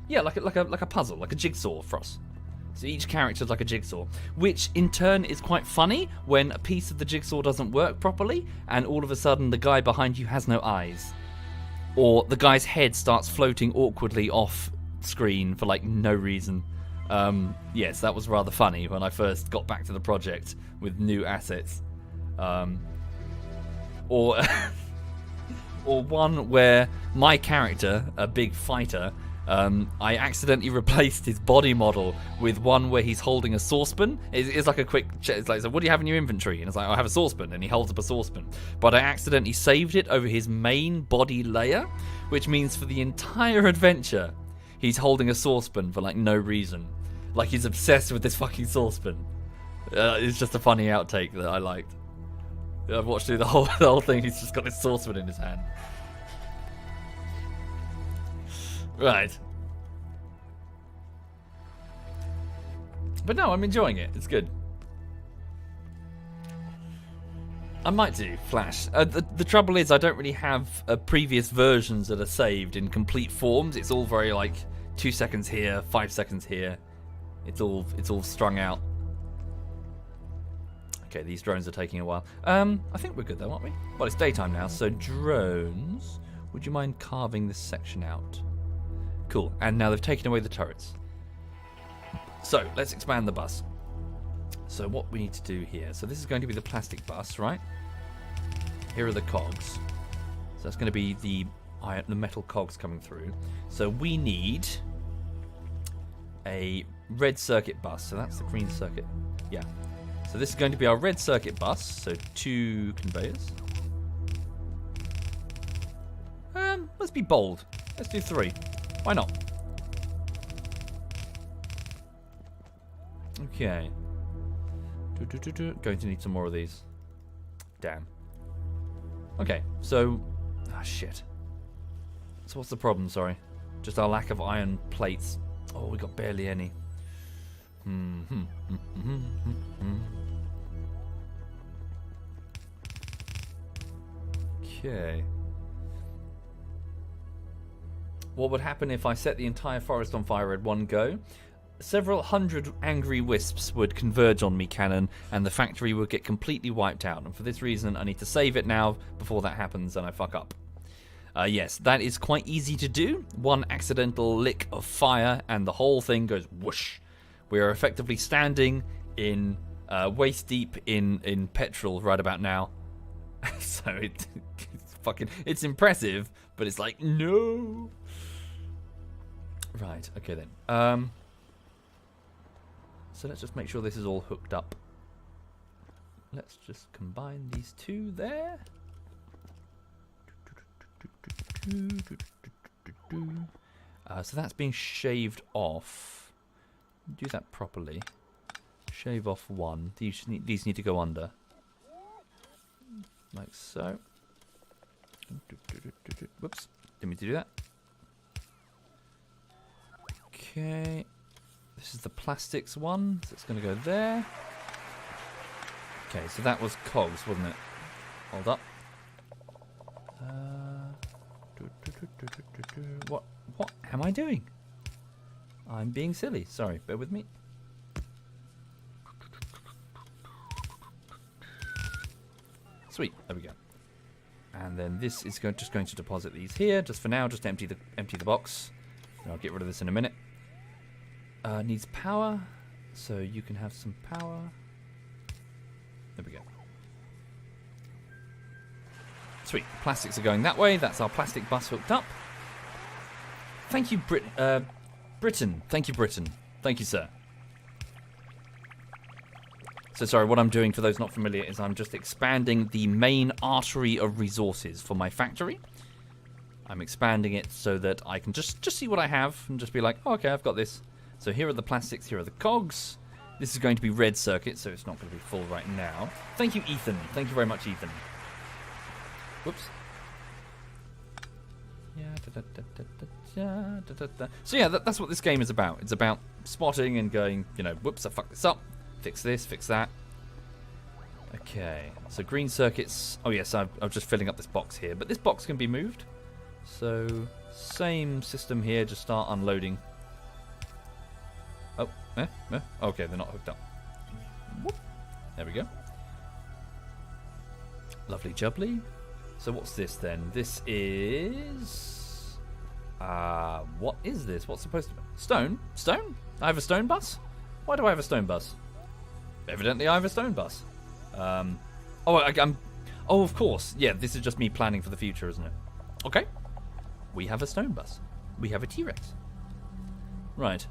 Yeah, like a puzzle, like a jigsaw for us. So each character is like a jigsaw, which in turn is quite funny when a piece of the jigsaw doesn't work properly and all of a sudden the guy behind you has no eyes. Or the guy's head starts floating awkwardly off screen for like no reason. Yes, that was rather funny when I first got back to the project with new assets. Or one where my character, a big fighter, I accidentally replaced his body model with one where he's holding a saucepan. It's like a quick check. It's like, so what do you have in your inventory? And it's like, I have a saucepan, and he holds up a saucepan. But I accidentally saved it over his main body layer, which means for the entire adventure, he's holding a saucepan for like no reason. Like he's obsessed with this fucking saucepan. It's just a funny outtake that I liked. I've watched through the whole thing. He's just got this saucepan in his hand. Right. But no, I'm enjoying it. It's good. I might do Flash. The trouble is, I don't really have previous versions that are saved in complete forms. It's all very like 2 seconds here, 5 seconds here. It's all strung out. Okay, these drones are taking a while. I think we're good though, aren't we? Well, it's daytime now, so drones. Would you mind carving this section out? Cool, and now they've taken away the turrets. So, let's expand the bus. So what we need to do here, so this is going to be the plastic bus, right? Here are the cogs. So that's going to be the metal cogs coming through. So we need a red circuit bus, so that's the green circuit. Yeah. So this is going to be our red circuit bus, so 2 conveyors. Let's be bold. Let's do 3. Why not? Okay. Going to need some more of these. Damn. Okay, so... Ah, shit. So what's the problem, sorry? Just our lack of iron plates. Oh, we got barely any. Okay. What would happen if I set the entire forest on fire at one go? Several hundred angry wisps would converge on me cannon, and the factory would get completely wiped out. And for this reason, I need to save it now before that happens and I fuck up. Yes, that is quite easy to do. One accidental lick of fire and the whole thing goes whoosh. We are effectively standing in waist deep in petrol right about now. So it's impressive, but it's like, no. Right, okay then. So let's just make sure this is all hooked up let's just combine these two there. So that's being shaved off. Do that properly. Shave off one. These need to go under. Like so. Whoops. Didn't mean to do that. Okay. This is the plastics one. So it's going to go there. Okay, so that was cogs, wasn't it? Hold up. What am I doing? I'm being silly. Sorry, bear with me. Sweet, there we go. And then this is just going to deposit these here. Just for now, just empty the box. And I'll get rid of this in a minute. Needs power, so you can have some power. There we go. Sweet, plastics are going that way. That's our plastic bus hooked up. Thank you, Britain. Thank you, Britain. Thank you, sir. So sorry, what I'm doing, for those not familiar, is I'm just expanding the main artery of resources for my factory. I'm expanding it so that I can just see what I have and just be like, oh, okay, I've got this. So here are the plastics, here are the cogs. This is going to be red circuit, so it's not going to be full right now. Thank you, Ethan. Thank you very much, Ethan. Whoops. So yeah, that's what this game is about. It's about spotting and going, you know, whoops, I fucked this up. Fix this, fix that. Okay, so green circuits. Oh yes, I'm just filling up this box here, but this box can be moved. So same system here, just start unloading. Oh, okay, they're not hooked up. Whoop. There we go. Lovely jubbly. So what's this then? This is... what is this? What's supposed to be? Stone? Stone? I have a stone bus? Why do I have a stone bus? Evidently I have a stone bus. Oh, of course. Yeah, this is just me planning for the future, isn't it? Okay. We have a stone bus. We have a T-Rex. Right.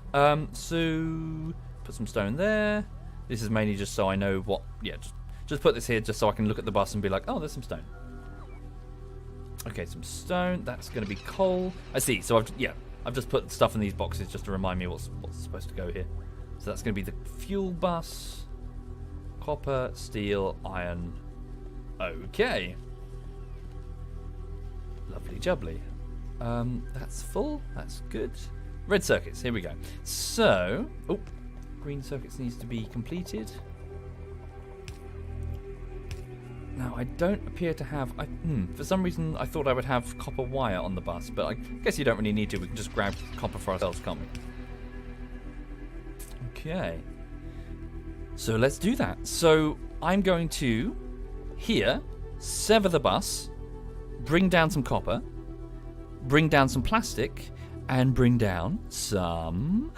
So put some stone there. This is mainly just so I know what... Yeah, just put this here just so I can look at the bus and be like, oh, there's some stone. Okay, some stone. That's going to be coal. I see. So I've just put stuff in these boxes just to remind me what's supposed to go here. So that's going to be the fuel bus. Copper, steel, iron. Okay. Lovely jubbly. That's full. That's good. Red circuits. Here we go. So, oh, green circuits needs to be completed. Now, I don't appear to have... for some reason, I thought I would have copper wire on the bus, but I guess you don't really need to. We can just grab copper for ourselves, can't we? Okay. So let's do that. So I'm going to, here, sever the bus, bring down some copper, bring down some plastic, and bring down some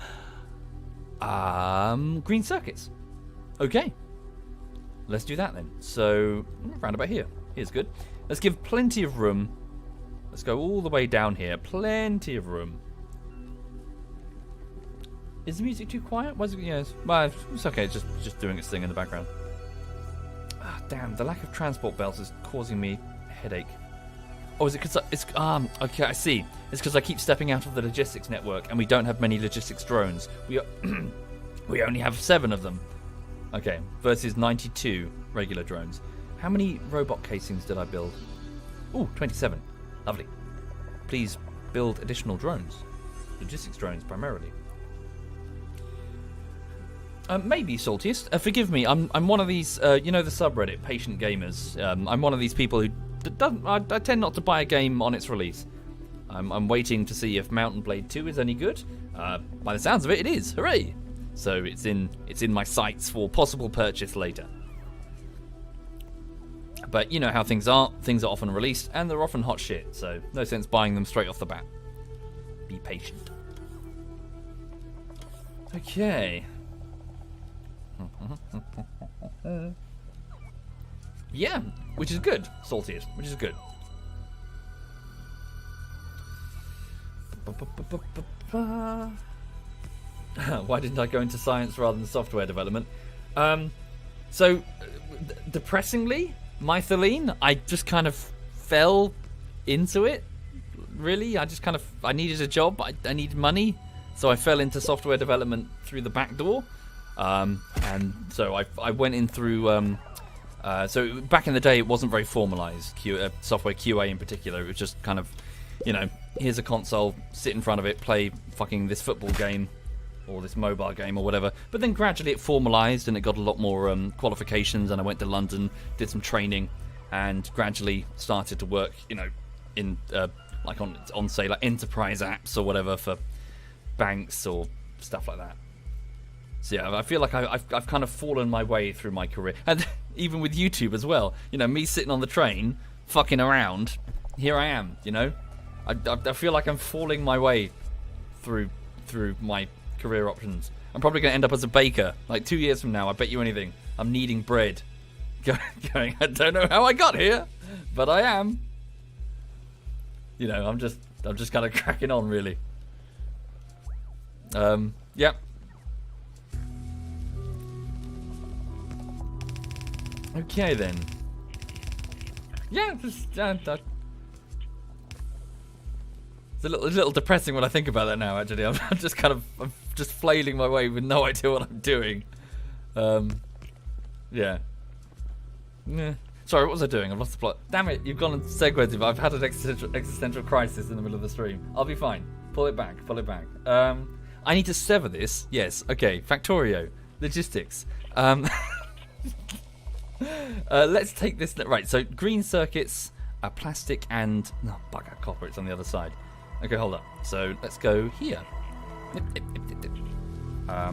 green circuits. Okay. Let's do that then. So, round about here. Here's good. Let's give plenty of room. Let's go all the way down here. Plenty of room. Is the music too quiet? Why is it? Yes. Well, it's okay. It's just doing its thing in the background. Ah, damn. The lack of transport belts is causing me a headache. Oh, is it because it's okay? I see. It's because I keep stepping out of the logistics network, and we don't have many logistics drones. We only have 7 of them. Okay, versus 92 regular drones. How many robot casings did I build? Ooh, 27. Lovely. Please build additional drones. Logistics drones, primarily. Maybe, Saltiest. Forgive me, I'm one of these, you know the subreddit, Patient Gamers. I'm one of these people who I tend not to buy a game on its release. I'm waiting to see if Mountain Blade 2 is any good. By the sounds of it, it is. Hooray! So it's in my sights for possible purchase later. But you know how things are. Things are often released, and they're often hot shit. So no sense buying them straight off the bat. Be patient. Okay. Yeah, which is good, Saltiest, which is good. Why didn't I go into science rather than software development? So, depressingly, methylene, I just kind of fell into it. Really, I needed a job. I needed money, so I fell into software development through the back door. And so I went in through. So back in the day, it wasn't very formalized. Software QA in particular, it was just kind of, here's a console, sit in front of it, play fucking this football game or this mobile game or whatever. But then gradually it formalized and it got a lot more qualifications, and I went to London, did some training, and gradually started to work, in like on say like enterprise apps or whatever for banks or stuff like that. So yeah, I feel like I've kind of fallen my way through my career, and even with YouTube as well. Me sitting on the train, fucking around. Here I am. I feel like I'm falling my way through my career options. I'm probably going to end up as a baker. Like 2 years from now, I bet you anything. I'm kneading bread. Going, I don't know how I got here, but I am. I'm just kind of cracking on, really. Yep. Okay then. Yeah, just it's a little depressing when I think about that now. Actually, I'm just flailing my way with no idea what I'm doing. Yeah. Sorry, what was I doing? I've lost the plot. Damn it! You've gone and segued. I've had an existential crisis in the middle of the stream. I'll be fine. Pull it back. I need to sever this. Yes. Okay. Factorio. Logistics. Let's take this. Right, so green circuits, plastic, and bugger, copper. It's on the other side. Okay, hold up. So let's go here. Oh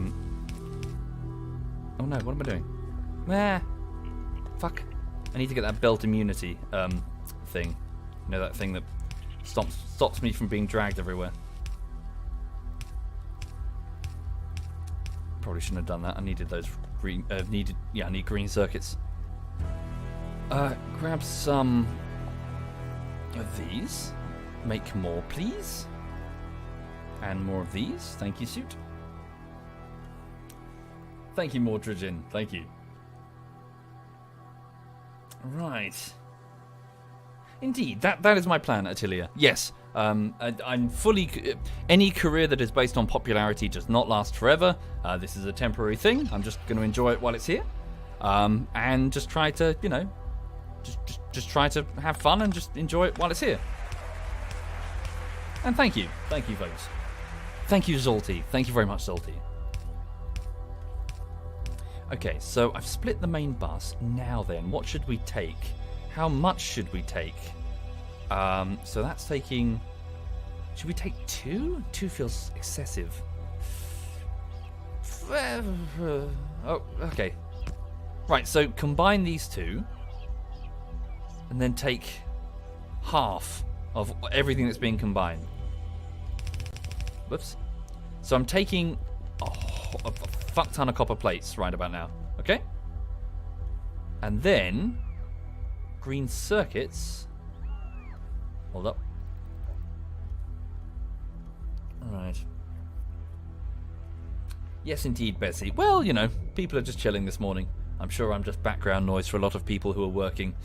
no, what am I doing? Fuck. I need to get that belt immunity thing. That thing that stops me from being dragged everywhere. Probably shouldn't have done that. I needed those green. I need green circuits. Grab some of these. Make more, please. And more of these. Thank you, suit. Thank you, Mordridgen. Thank you. Right. Indeed, that is my plan, Attilia. Yes. I'm fully. Any career that is based on popularity does not last forever. This is a temporary thing. I'm just going to enjoy it while it's here. And just try to, just try to have fun and just enjoy it while it's here. And thank you, folks. Thank you, Zolty. Thank you very much, Zolty. Okay, so I've split the main bus. Now then, what should we take? How much should we take? So that's taking. Should we take 2? 2 feels excessive. Oh, okay. Right, so combine these 2, and then take half of everything that's being combined. Whoops. So I'm taking a fuck ton of copper plates right about now. Okay? And then green circuits. Hold up. Alright. Yes, indeed, Bessie. Well, people are just chilling this morning. I'm sure I'm just background noise for a lot of people who are working,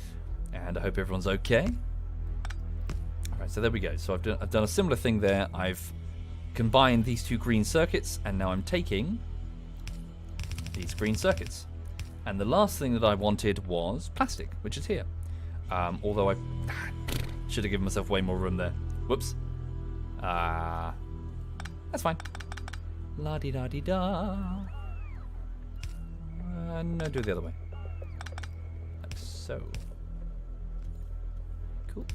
and I hope everyone's okay. Alright, so there we go. So I've done a similar thing there. I've combined these 2 green circuits, and now I'm taking these green circuits. And the last thing that I wanted was plastic, which is here. Although I should have given myself way more room there. Whoops. That's fine. La-di-da-di-da. No, do it the other way. Like so. Cool.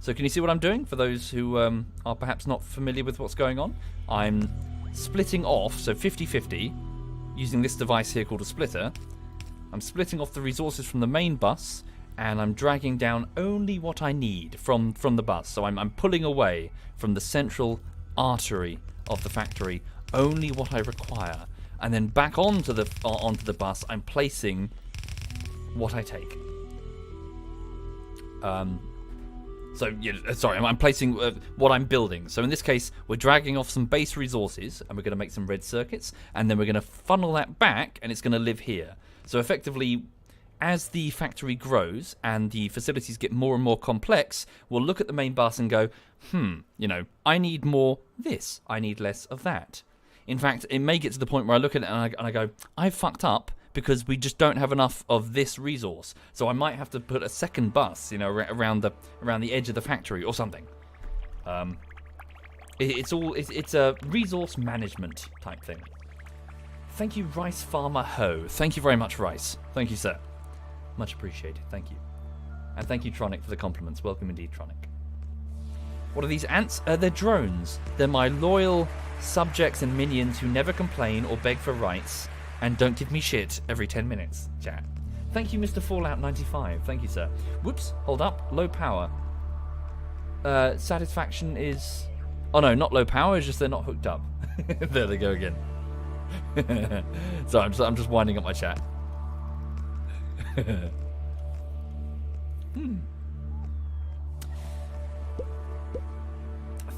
So can you see what I'm doing? For those who are perhaps not familiar with what's going on, I'm splitting off, so 50-50, using this device here called a splitter. I'm splitting off the resources from the main bus, and I'm dragging down only what I need from the bus. So I'm pulling away from the central artery of the factory only what I require, and then back onto the bus I'm placing what I take. So yeah, sorry, I'm placing what I'm building. So in this case, we're dragging off some base resources, and we're going to make some red circuits, and then we're going to funnel that back, and it's going to live here. So effectively, as the factory grows and the facilities get more and more complex, we'll look at the main bus and go, you know, I need more this, I need less of that. In fact, it may get to the point where I look at it and I go, I fucked up because we just don't have enough of this resource. So I might have to put a second bus, you know, around the edge of the factory or something. It's a resource management type thing. Thank you, Rice Farmer Ho. Thank you very much, Rice. Thank you, sir. Much appreciated. Thank you. And thank you, Tronic, for the compliments. Welcome indeed, Tronic. What are these ants? They're drones. They're my loyal subjects and minions who never complain or beg for rights and don't give me shit every 10 minutes. Chat. Thank you, Mr. Fallout 95. Thank you, sir. Whoops. Hold up. Low power. Satisfaction is... Oh, no, not low power. It's just they're not hooked up. There they go again. So I'm just winding up my chat.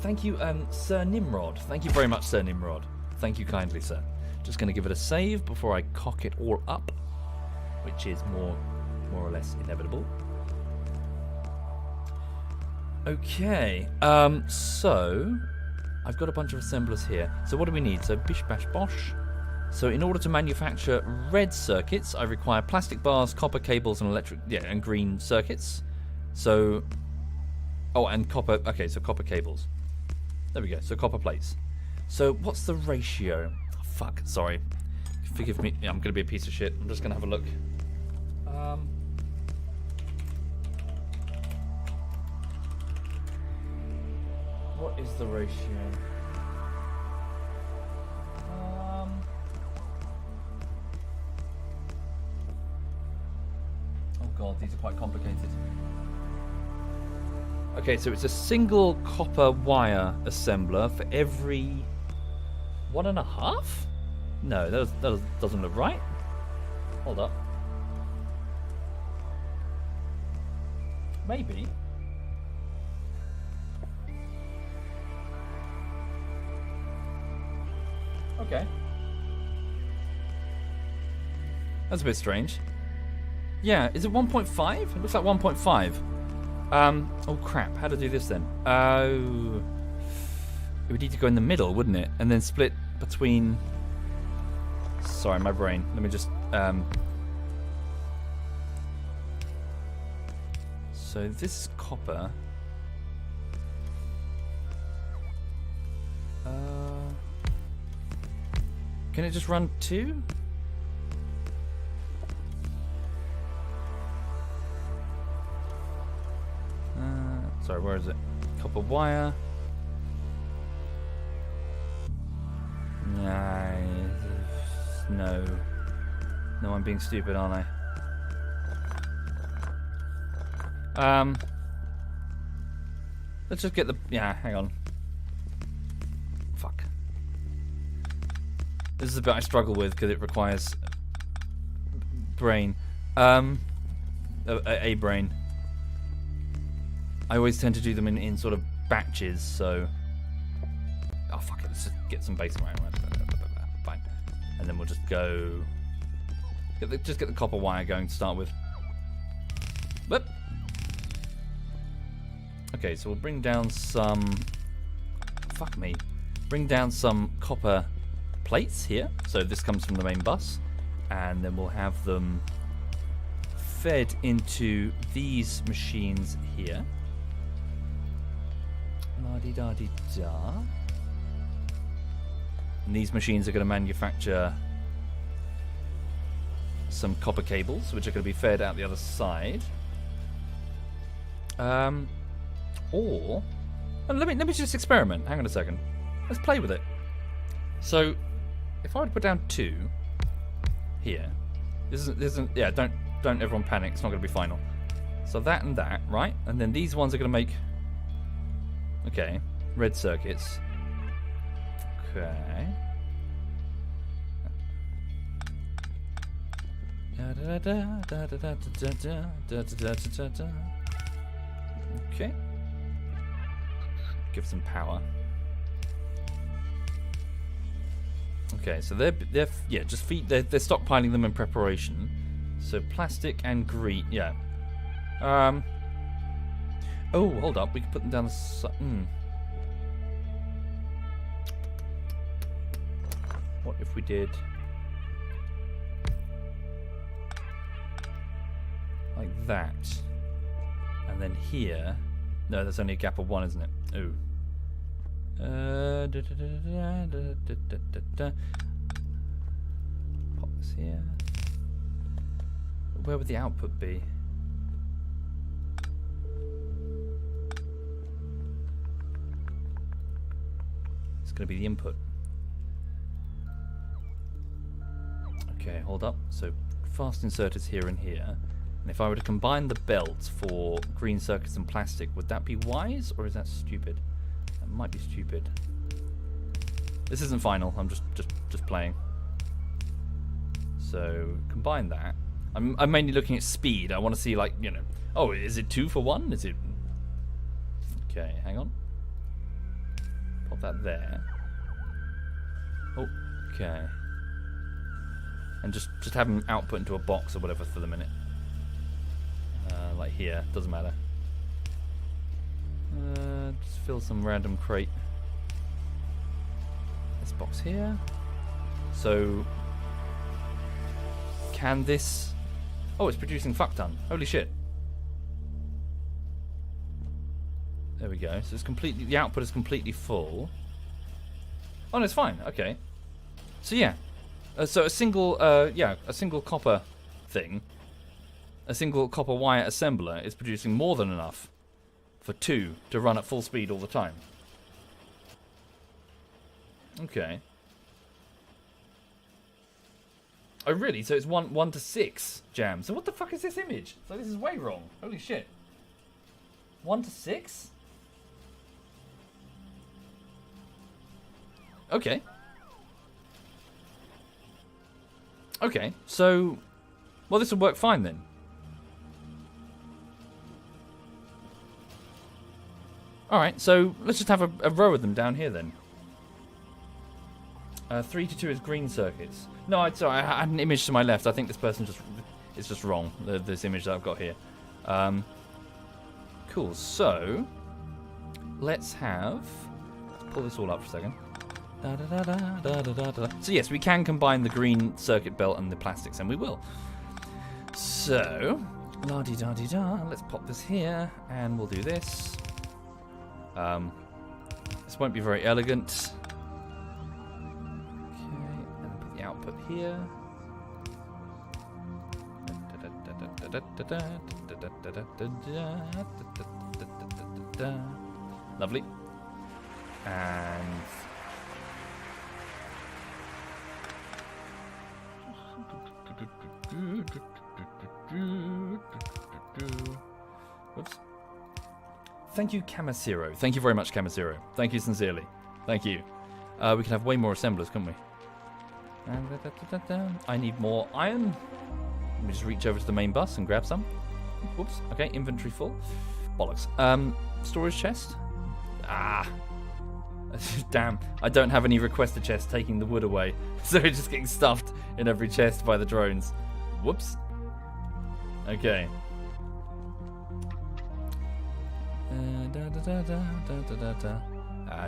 Thank you, Sir Nimrod. Thank you very much, Sir Nimrod. Thank you kindly, sir. Just going to give it a save before I cock it all up, which is more or less inevitable. Okay, so I've got a bunch of assemblers here. So what do we need? So bish bash bosh. So in order to manufacture red circuits, I require plastic bars, copper cables, and and green circuits. So, oh, and copper. Okay, so copper cables. There we go. So copper plates. So what's the ratio? Oh, fuck. Sorry. Forgive me. Yeah, I'm gonna be a piece of shit. I'm just gonna have a look. What is the ratio? Oh god, these are quite complicated. Okay, so it's a single copper wire assembler for every 1.5? No, that doesn't look right. Hold up. Maybe. Okay. That's a bit strange. Yeah, is it 1.5? It looks like 1.5. Oh crap, how to do this then? Oh. It would need to go in the middle, wouldn't it? And then split between... Sorry, my brain. Let me just... So this is copper. Can it just run 2? Sorry, where is it? Copper wire. No. No, I'm being stupid, aren't I? Let's just get the... Yeah, hang on. Fuck. This is a bit I struggle with because it requires brain. A brain. I always tend to do them in sort of batches, so... Oh, fuck it. Let's just get some base wire. Fine. And then we'll just go... Just get the copper wire going to start with. Whoop. Okay, so we'll bring down some... Fuck me. Bring down some copper plates here. So this comes from the main bus. And then we'll have them fed into these machines here. La-di-da-di-da. And these machines are going to manufacture some copper cables, which are going to be fed out the other side. Or... let me just experiment. Hang on a second. Let's play with it. So, if I were to put down 2 here, this isn't. Yeah, don't everyone panic. It's not going to be final. So that and that, right? And then these ones are going to make. Okay, red circuits. Okay. Okay. Give some power. Okay, so they're yeah, just they're stockpiling them in preparation. So plastic and green, yeah. Oh, hold up, we can put them down the side. What if we did like that, and then here? No, that's only a gap of 1, isn't it? Ooh. Pop this here. Where would the output be? It's going to be the input. Okay, hold up. So fast inserters here and here. And if I were to combine the belts for green circuits and plastic, would that be wise or is that stupid? That might be stupid. This isn't final. I'm just playing. So combine that. I'm mainly looking at speed. I want to see, like, you know. Oh, is it 2 for 1? Is it? Okay, hang on. Pop that there. Oh, okay. And just have them output into a box or whatever for the minute. Like here, doesn't matter. Just fill some random crate. This box here. So, can this? Oh, it's producing fuck ton. Holy shit! There we go. So it's completely. The output is completely full. Oh no, it's fine. Okay. So yeah. So a single, a single copper thing. A single copper wire assembler is producing more than enough for 2 to run at full speed all the time. Okay. Oh really? So it's 1 to 6 jam. So what the fuck is this image? So this is way wrong. Holy shit. 1 to 6? Okay. Okay, so well, this will work fine then. Alright, so let's just have a row of them down here then. 3 to 2 is green circuits. No, sorry, I had an image to my left. I think this person is just wrong, this image that I've got here. Cool, so let's pull this all up for a second. So yes, we can combine the green circuit belt and the plastics, and we will. So, la-di-da-di-da, let's pop this here, and we'll do this. This won't be very elegant. Okay, and put the output here. Lovely. And whoops. Thank you, Kamasiro. Thank you very much, Kamasiro. Thank you sincerely. Thank you. We can have way more assemblers, couldn't we? I need more iron. Let me just reach over to the main bus and grab some. Whoops. Okay, inventory full. Bollocks. Storage chest. Ah. Damn. I don't have any requested chests taking the wood away. So it's just getting stuffed in every chest by the drones. Whoops. Okay.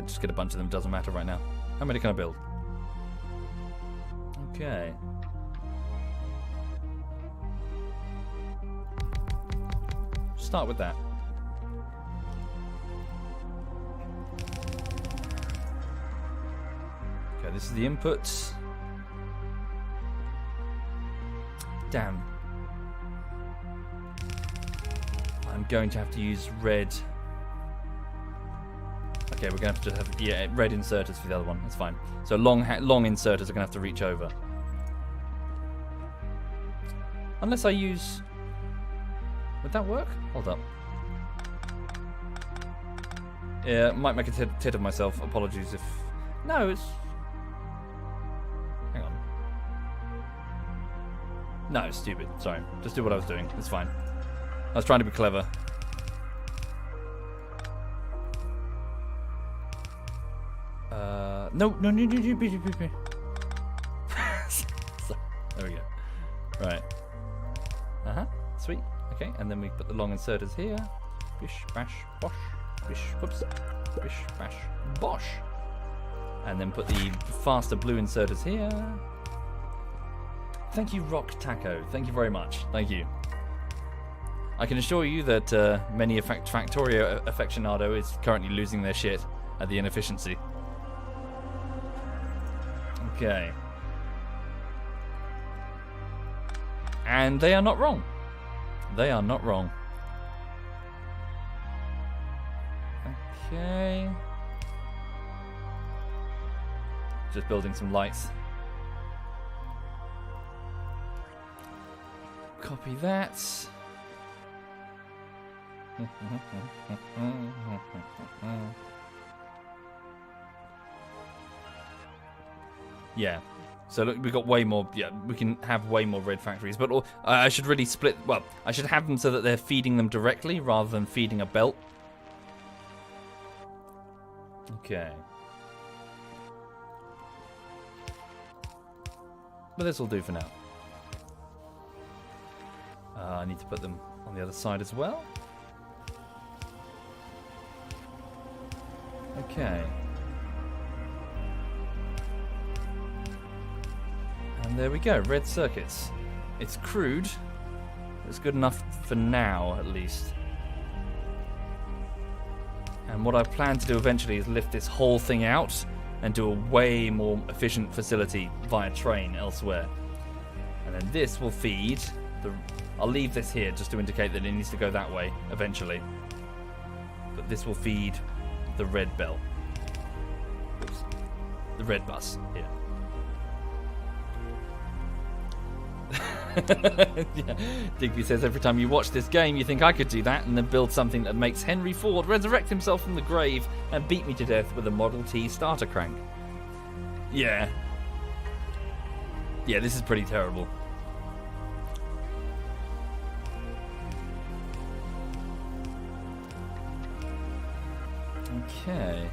Just get a bunch of them. Doesn't matter right now. How many can I build? Okay. Start with that. Okay, this is the inputs. Damn. I'm going to have to use red. Okay, we're going to have red inserters for the other one. That's fine. So long inserters are going to have to reach over. Unless I use... Would that work? Hold up. Yeah, might make a tit of myself. Apologies if... No, it's... Hang on. No, it's stupid. Sorry. Just do what I was doing. It's fine. I was trying to be clever. No. Right. Sweet. Okay, and then we put the long inserters here. Bish, bash, bosh. Bish, whoops. Bish, bash, bosh. And then put the faster blue inserters here. Thank you, Rock Taco. Thank you very much. Thank you. I can assure you that many a Factorio aficionado is currently losing their shit at the inefficiency. Okay. And they are not wrong. They are not wrong. Okay. Just building some lights. Copy that. Yeah. So look, we've got way more. Yeah, we can have way more red factories. But I should really split. Well, I should have them so that they're feeding them directly rather than feeding a belt. Okay. But this will do for now. I need to put them on the other side as well. Okay. And there we go, red circuits. It's crude. It's good enough for now, at least. And what I plan to do eventually is lift this whole thing out and do a way more efficient facility via train elsewhere. And then this will feed the... I'll leave this here just to indicate that it needs to go that way eventually. But this will feed the red belt. Oops. The red bus here. Yeah. Digby says, every time you watch this game you think I could do that and then build something that makes Henry Ford resurrect himself from the grave and beat me to death with a Model T starter crank. Yeah. Yeah, this is pretty terrible. Okay.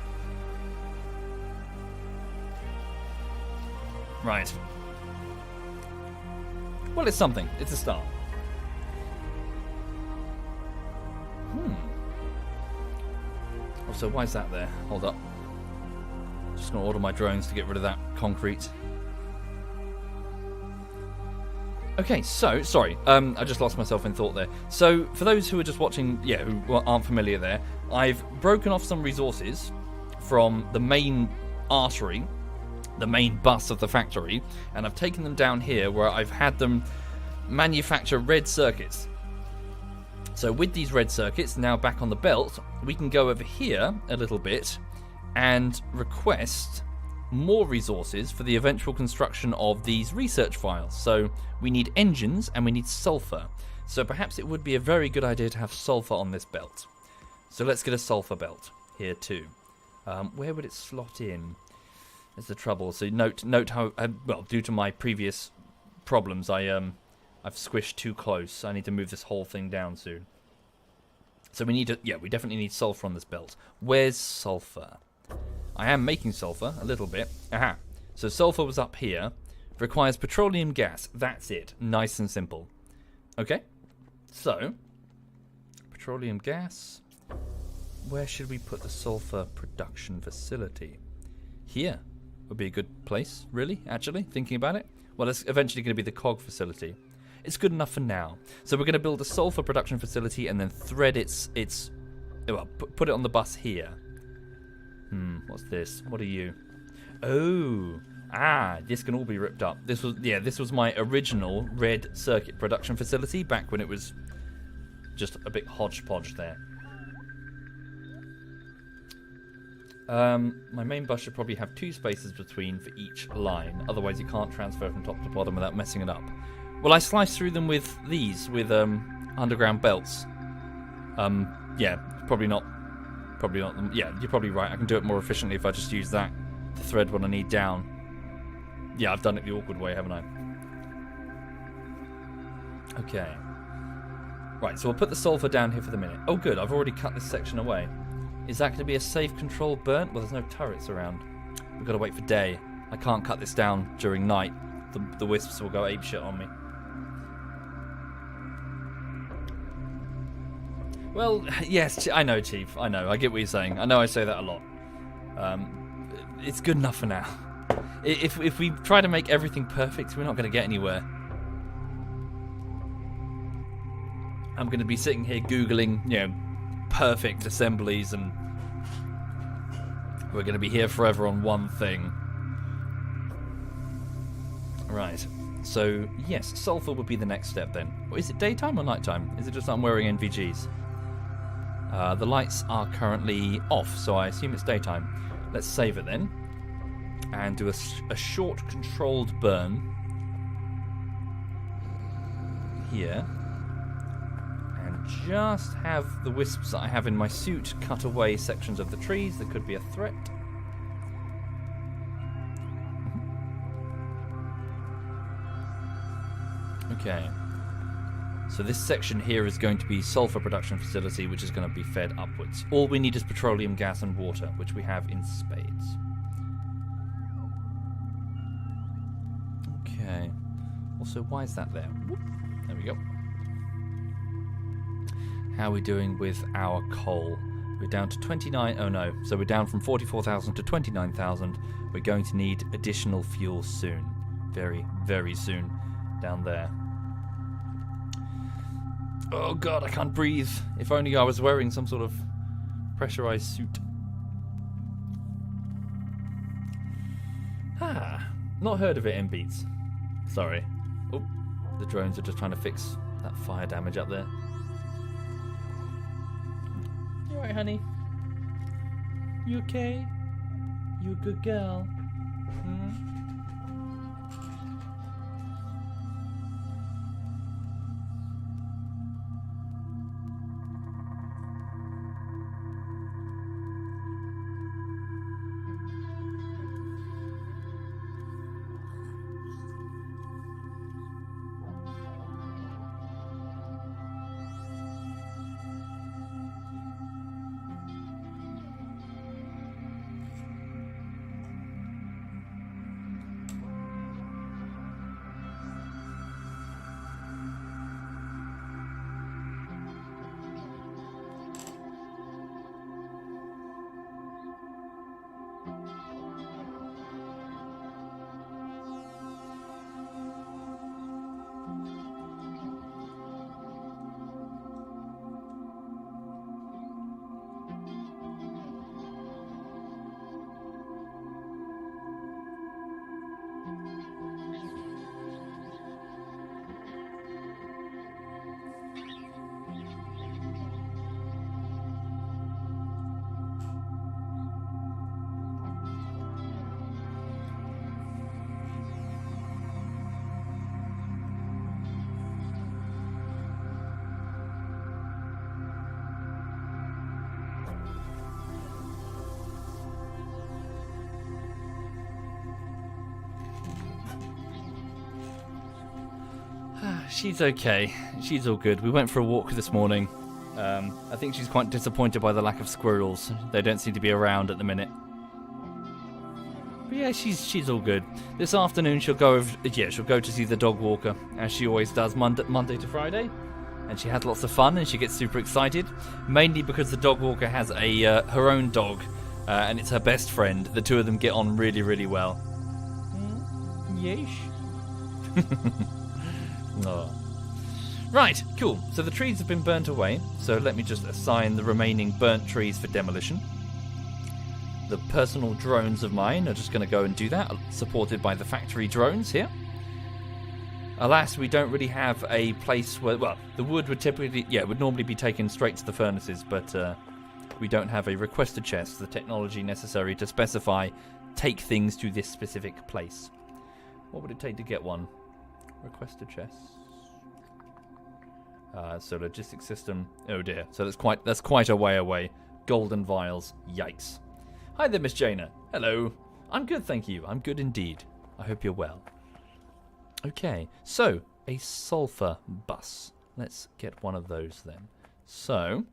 Right. Well, it's something. It's a start. Oh, so why is that there? Hold up. Just going to order my drones to get rid of that concrete. Okay, so, sorry. I just lost myself in thought there. So, for those who are just watching, yeah, who aren't familiar there, I've broken off some resources from the main artery, the main bus of the factory, and I've taken them down here where I've had them manufacture red circuits. So with these red circuits now back on the belt, we can go over here a little bit and request more resources for the eventual construction of these research files. So we need engines and we need sulfur. So perhaps it would be a very good idea to have sulfur on this belt. So let's get a sulfur belt here too. Where would it slot in? Is the trouble. So note how well, due to my previous problems, I've squished too close. I need to move this whole thing down soon. So we definitely need sulfur on this belt. Where's sulfur? I am making sulfur a little bit. Aha. So sulfur was up here. Requires petroleum gas. That's it. Nice and simple. Okay. So petroleum gas. Where should we put the sulfur production facility? Here would be a good place, really, actually, thinking about it. Well, it's eventually going to be the cog facility. It's good enough for now. So we're going to build a sulfur production facility and then thread put it on the bus here. What's this? What are you? Oh, this can all be ripped up. This was my original red circuit production facility back when it was just a bit hodgepodge there. My main bus should probably have 2 spaces between for each line. Otherwise, you can't transfer from top to bottom without messing it up. Well, I slice through them with these, with underground belts. Yeah, probably not. Yeah, you're probably right. I can do it more efficiently if I just use that to thread what I need down. Yeah, I've done it the awkward way, haven't I? Okay. Right, so we'll put the sulfur down here for the minute. Oh, good. I've already cut this section away. Is that going to be a safe control burnt? Well, there's no turrets around. We've got to wait for day. I can't cut this down during night. The wisps will go apeshit on me. Well, yes, I know, Chief. I know. I get what you're saying. I know I say that a lot. It's good enough for now. If we try to make everything perfect, we're not going to get anywhere. I'm going to be sitting here Googling, perfect assemblies, and we're going to be here forever on one thing. Right. So, yes, sulfur would be the next step then. Or is it daytime or nighttime? Is it just I'm wearing NVGs? The lights are currently off, so I assume it's daytime. Let's save it then. And do a short controlled burn. Here. And just have the wisps that I have in my suit cut away sections of the trees that could be a threat. Okay. So this section here is going to be sulfur production facility, which is going to be fed upwards. All we need is petroleum gas and water, which we have in spades. Okay. Also, why is that there? Whoop. There we go. How are we doing with our coal? We're down to 29... Oh no. So we're down from 44,000 to 29,000. We're going to need additional fuel soon. Very, very soon. Down there. Oh god, I can't breathe. If only I was wearing some sort of pressurized suit. Not heard of it in Beats. Sorry. Oh, the drones are just trying to fix that fire damage up there. You alright, honey? You okay? You a good girl? She's okay. She's all good. We went for a walk this morning. I think she's quite disappointed by the lack of squirrels. They don't seem to be around at the minute. But yeah, she's all good. This afternoon she'll go to see the dog walker, as she always does Monday to Friday. And she has lots of fun and she gets super excited, mainly because the dog walker has her own dog, and it's her best friend. The two of them get on really, really well. Yes. Oh. Right, cool. So the trees have been burnt away. So let me just assign the remaining burnt trees for demolition. The personal drones of mine are just going to go and do that, supported by the factory drones here. Alas, we don't really have a place where... Well, the wood would typically... Yeah, would normally be taken straight to the furnaces, but we don't have a requester chest, the technology necessary to specify take things to this specific place. What would it take to get one? Requester chest. So logistics system. Oh dear. So that's quite a way away. Golden vials. Yikes. Hi there, Miss Jaina. Hello. I'm good, thank you. I'm good indeed. I hope you're well. Okay. So a sulfur bus. Let's get one of those then. So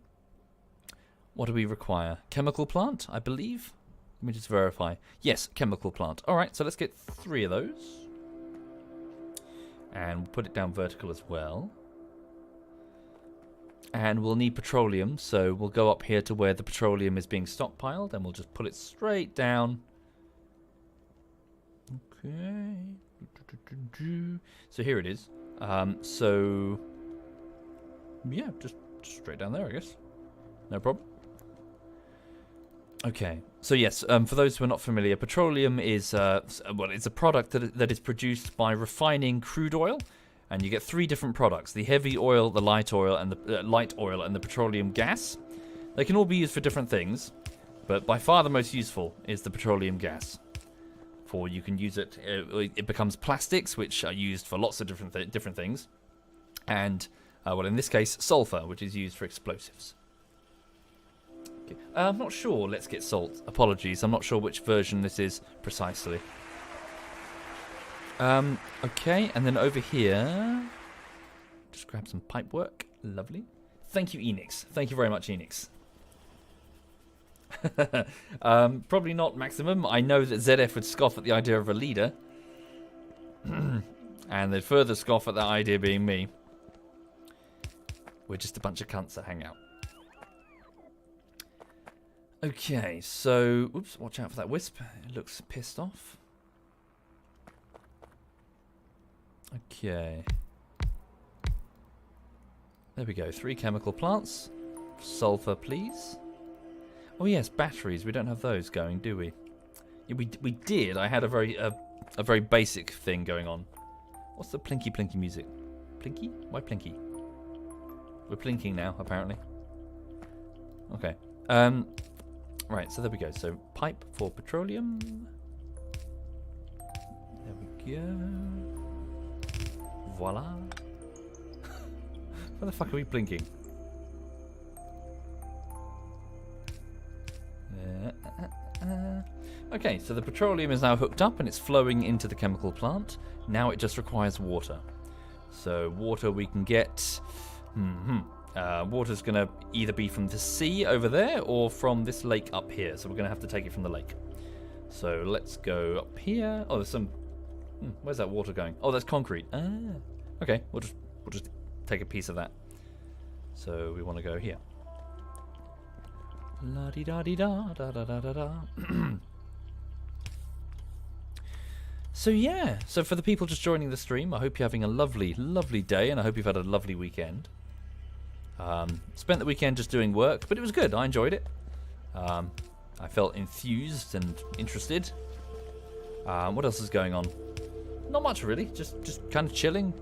what do we require? Chemical plant, I believe. Let me just verify. Yes, chemical plant. All right. So let's get 3 of those. And we'll put it down vertical as well. And we'll need petroleum, so we'll go up here to where the petroleum is being stockpiled, and we'll just pull it straight down. Okay. So here it is. So yeah, just straight down there, I guess. No problem. Okay. So yes, for those who are not familiar, petroleum is well, it's a product that is produced by refining crude oil. And you get 3 different products: the heavy oil, the light oil, and the the petroleum gas. They can all be used for different things, but by far the most useful is the petroleum gas. For you can use it; it becomes plastics, which are used for lots of different things, and well, in this case, sulfur, which is used for explosives. Okay. I'm not sure. Let's get salt. Apologies, I'm not sure which version this is precisely. Okay, and then over here, just grab some pipe work. Lovely. Thank you, Enix. Thank you very much, Enix. Probably not maximum. I know that ZF would scoff at the idea of a leader. And they'd further scoff at that idea being me. We're just a bunch of cunts that hang out. Okay, so... Oops, watch out for that wisp. It looks pissed off. Okay. There we go. 3 chemical plants. Sulfur, please. Oh yes, batteries. We don't have those going, do we? Yeah, we did. I had a very basic thing going on. What's the plinky plinky music? Plinky? Why plinky? We're plinking now, apparently. Okay. Right. So there we go. So pipe for petroleum. There we go. Voila. Why the fuck are we blinking? Okay, so the petroleum is now hooked up and it's flowing into the chemical plant. Now it just requires water. So water we can get... water's going to either be from the sea over there or from this lake up here. So we're going to have to take it from the lake. So let's go up here. Oh, there's some... where's that water going? Oh, that's concrete. Okay, we'll just take a piece of that. So we want to go here. La di da di da da da da da da. So yeah, so for the people just joining the stream, I hope you're having a lovely, lovely day, and I hope you've had a lovely weekend. Spent the weekend just doing work, but it was good. I enjoyed it. I felt enthused and interested. What else is going on? Not much really. Just kind of chilling.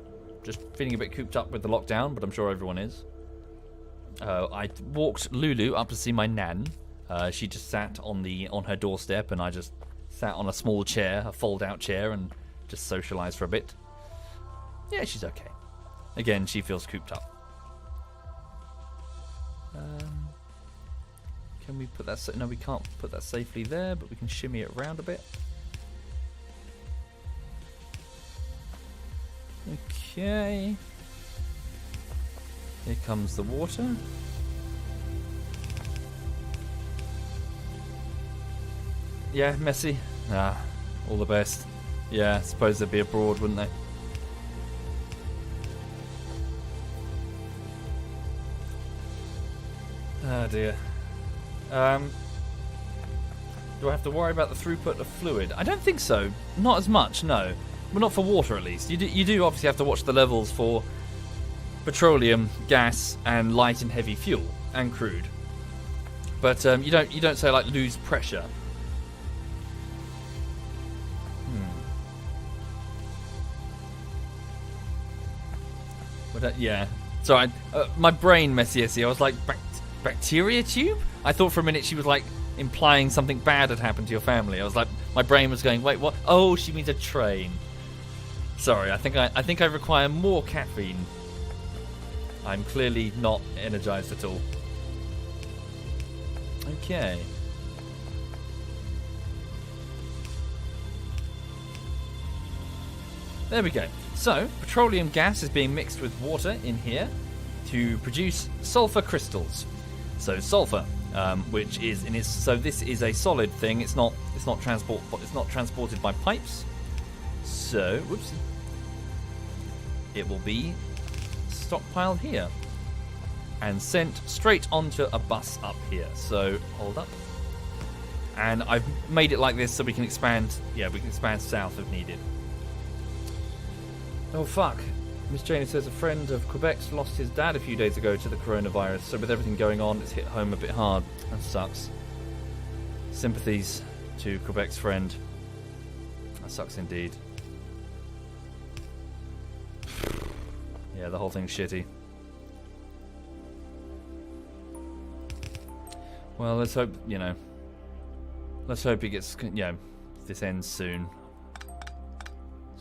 Just feeling a bit cooped up with the lockdown, but I'm sure everyone is. I walked Lulu up to see my nan. She just sat on her doorstep, and I just sat on a small chair, a fold-out chair, and just socialised for a bit. Yeah, she's okay. Again, she feels cooped up. Can we put that... No, we can't put that safely there, but we can shimmy it around a bit. Okay. Here comes the water. Yeah, messy. Ah, all the best. Yeah, I suppose they'd be abroad, wouldn't they? Oh dear. Do I have to worry about the throughput of fluid? I don't think so. Not as much, no. Well, not for water at least. You do obviously have to watch the levels for petroleum, gas, and light and heavy fuel, and crude. But you don't say like lose pressure. But yeah. So my brain, Messiesi, I was like, bacteria tube? I thought for a minute she was like implying something bad had happened to your family. I was like, my brain was going, wait, what? Oh, she means a train. Sorry, I think I require more caffeine. I'm clearly not energized at all. Okay. There we go. So, petroleum gas is being mixed with water in here to produce sulfur crystals. So sulfur, which is in its... So this is a solid thing. It's not transported by pipes. So, whoops. It will be stockpiled here. and sent straight onto a bus up here. So hold up. And I've made it like this so we can expand. Yeah, we can expand south if needed. Oh fuck. Miss Janie says a friend of Quebec's lost his dad a few days ago to the coronavirus. So with everything going on, it's hit home a bit hard. That sucks. Sympathies to Quebec's friend. That sucks indeed. Yeah, the whole thing's shitty. Well, let's hope, you know. Let's hope it gets, you know, this ends soon.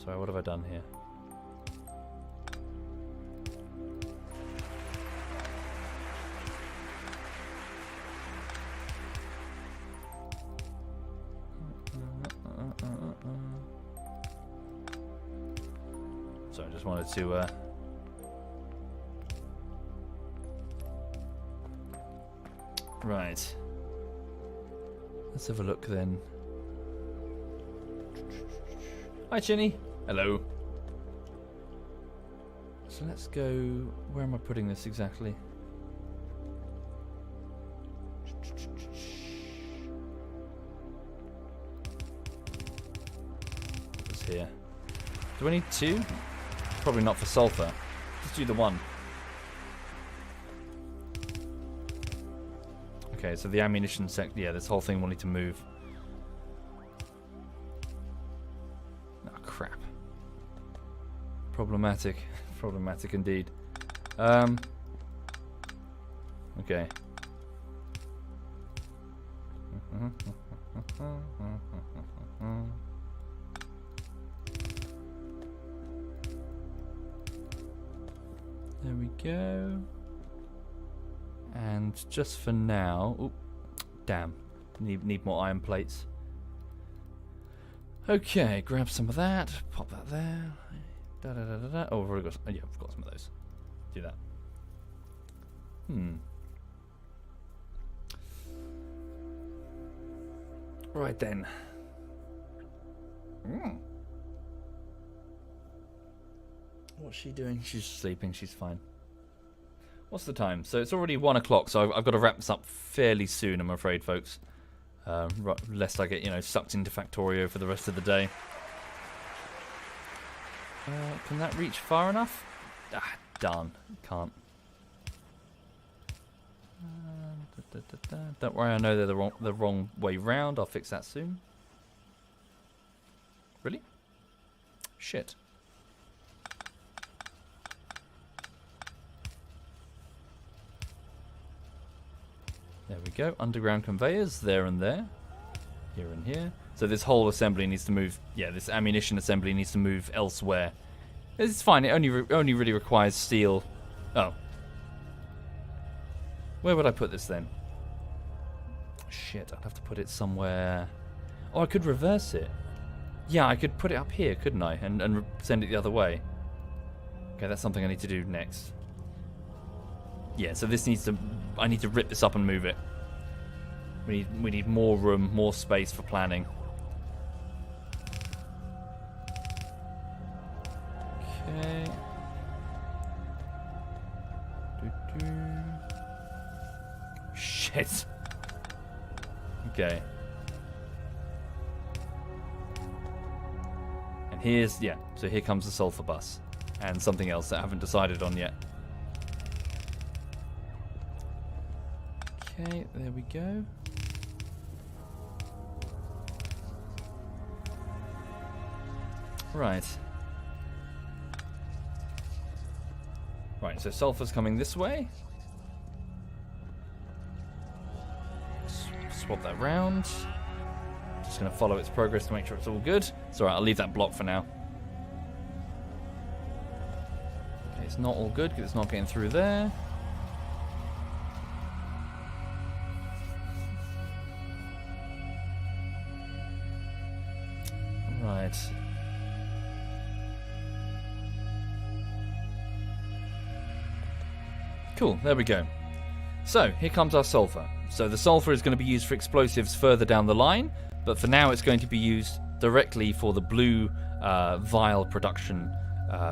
Sorry, what have I done here? Sorry, I just wanted to, Right. Let's have a look then. Hi, Chinny. Hello. So let's go... Where am I putting this exactly? It's here. Do I need two? Probably not for sulfur. Just do the one. Okay, so the ammunition yeah, this whole thing will need to move. Oh, crap. Problematic. Problematic indeed. Okay. There we go. And just for now... Oop, damn. Need more iron plates. Okay, grab some of that. Pop that there. Da, da, da, da, da. Oh, I've already got... yeah, I've got some of those. Do that. Right then. What's she doing? She's sleeping. She's fine. What's the time? So it's already 1 o'clock, so I've got to wrap this up fairly soon, I'm afraid, folks. Lest I get, you know, sucked into Factorio for the rest of the day. Can that reach far enough? Ah, darn. Can't. Don't worry, I know they're the wrong way round. I'll fix that soon. Really? Shit. There we go. Underground conveyors there and there. Here and here. So this whole assembly needs to move. Yeah, this ammunition assembly needs to move elsewhere. It's fine. It only really requires steel. Oh. Where would I put this then? Shit, I'd have to put it somewhere. Oh, I could reverse it. Yeah, I could put it up here, couldn't I? And send it the other way. Okay, that's something I need to do next. Yeah, so this needs to... I need to rip this up and move it. We need more room, more space for planning. Okay. Shit. Okay. And here's... yeah, so here comes the sulfur bus. And something else that I haven't decided on yet. Okay, there we go. Right. Right, so sulfur's coming this way. Swap that round. Just going to follow its progress to make sure it's all good. It's alright, I'll leave that block for now. Okay, it's not all good because it's not getting through there. Right. Cool, there we go. So, here comes our sulfur. So the sulfur is going to be used for explosives further down the line, but for now it's going to be used directly for the blue vial production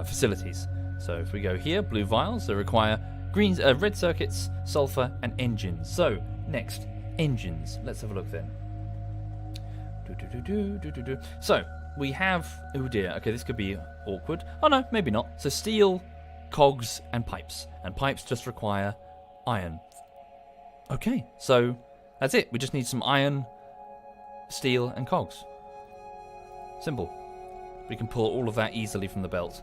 facilities. So if we go here, blue vials, they require red circuits, sulfur, and engines. So, next, engines. Let's have a look then. So, we have... Oh dear, okay, this could be awkward. Oh no, maybe not. So, steel, cogs, and pipes. And pipes just require iron. Okay, so that's it. We just need some iron, steel, and cogs. Simple. We can pull all of that easily from the belt.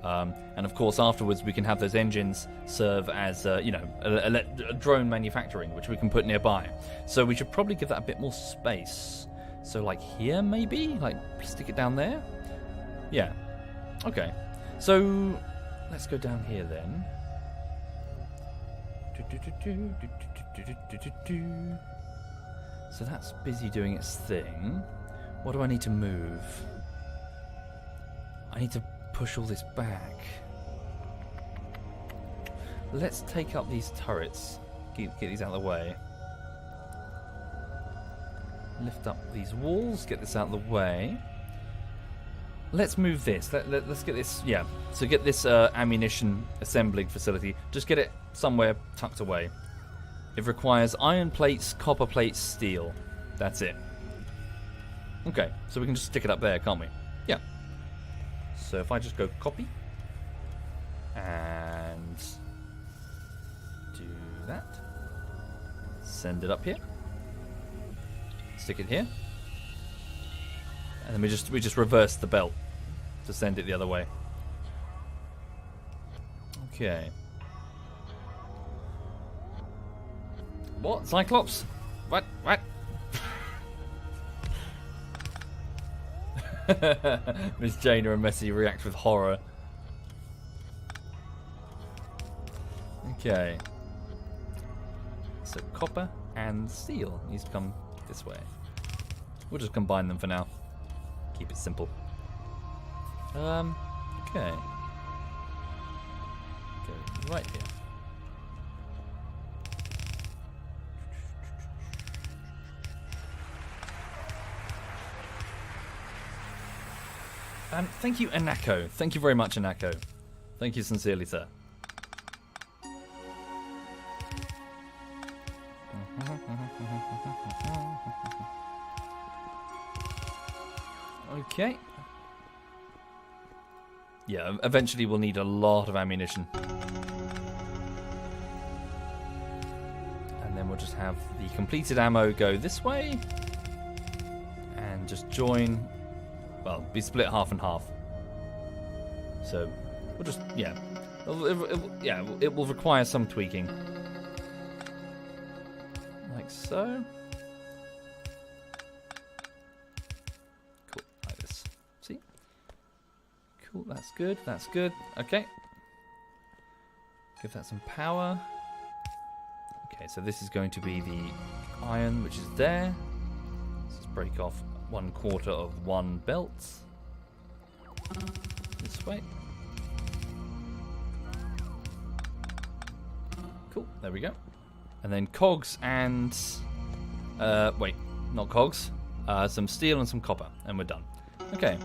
And of course, afterwards, we can have those engines serve as, a drone manufacturing, which we can put nearby. So we should probably give that a bit more space. So like here, maybe? Like, stick it down there? Yeah. Okay. So, let's go down here then. So that's busy doing its thing. What do I need to move? I need to push all this back. Let's take up these turrets. Get these out of the way. Lift up these walls. Get this out of the way. Let's move this. Let's get this. Yeah. So get this ammunition assembling facility. Just get it somewhere tucked away. It requires iron plates, copper plates, steel. That's it. Okay. So we can just stick it up there, can't we? Yeah. So if I just go copy and do that, send it up here, stick it here, and then we just reverse the belt to send it the other way. Okay. What? Cyclops? What? Miss Jaina and Messi react with horror. Okay. So copper and steel needs to come this way. We'll just combine them for now. Keep it simple. Okay. Go right here. Thank you, Anako. Thank you very much, Anako. Thank you sincerely, sir. Okay. Yeah, eventually we'll need a lot of ammunition. And then we'll just have the completed ammo go this way. And just join... Well, be split half and half. So, we'll just, yeah. It will require some tweaking. Like so. Cool, like this. See? Cool, that's good, that's good. Okay. Give that some power. Okay, so this is going to be the iron, which is there. Let's just break off 1/4 of one belt. This way. Cool, there we go. And then cogs and... wait, not cogs. Some steel and some copper, and we're done. Okay.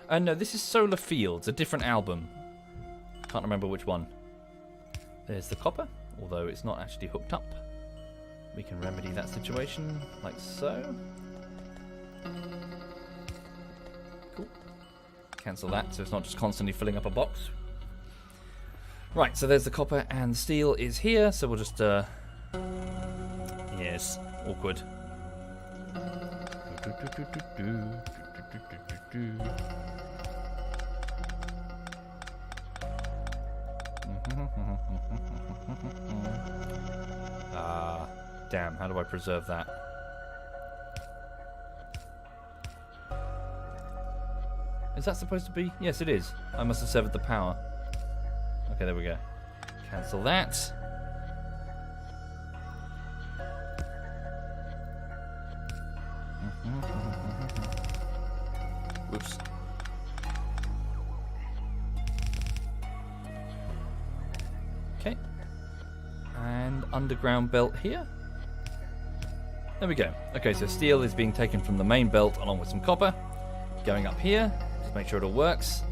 No, this is Solar Fields, a different album. Can't remember which one. There's the copper, although it's not actually hooked up. We can remedy that situation, like so. Cool. Cancel that, so it's not just constantly filling up a box. Right, so there's the copper, and steel is here, so we'll just, yes, awkward. Damn, how do I preserve that? Is that supposed to be? Yes, it is. I must have severed the power. Okay, there we go. Cancel that. Whoops. Okay. And underground belt here. There we go. Okay, so steel is being taken from the main belt along with some copper. Going up here. Just make sure it all works.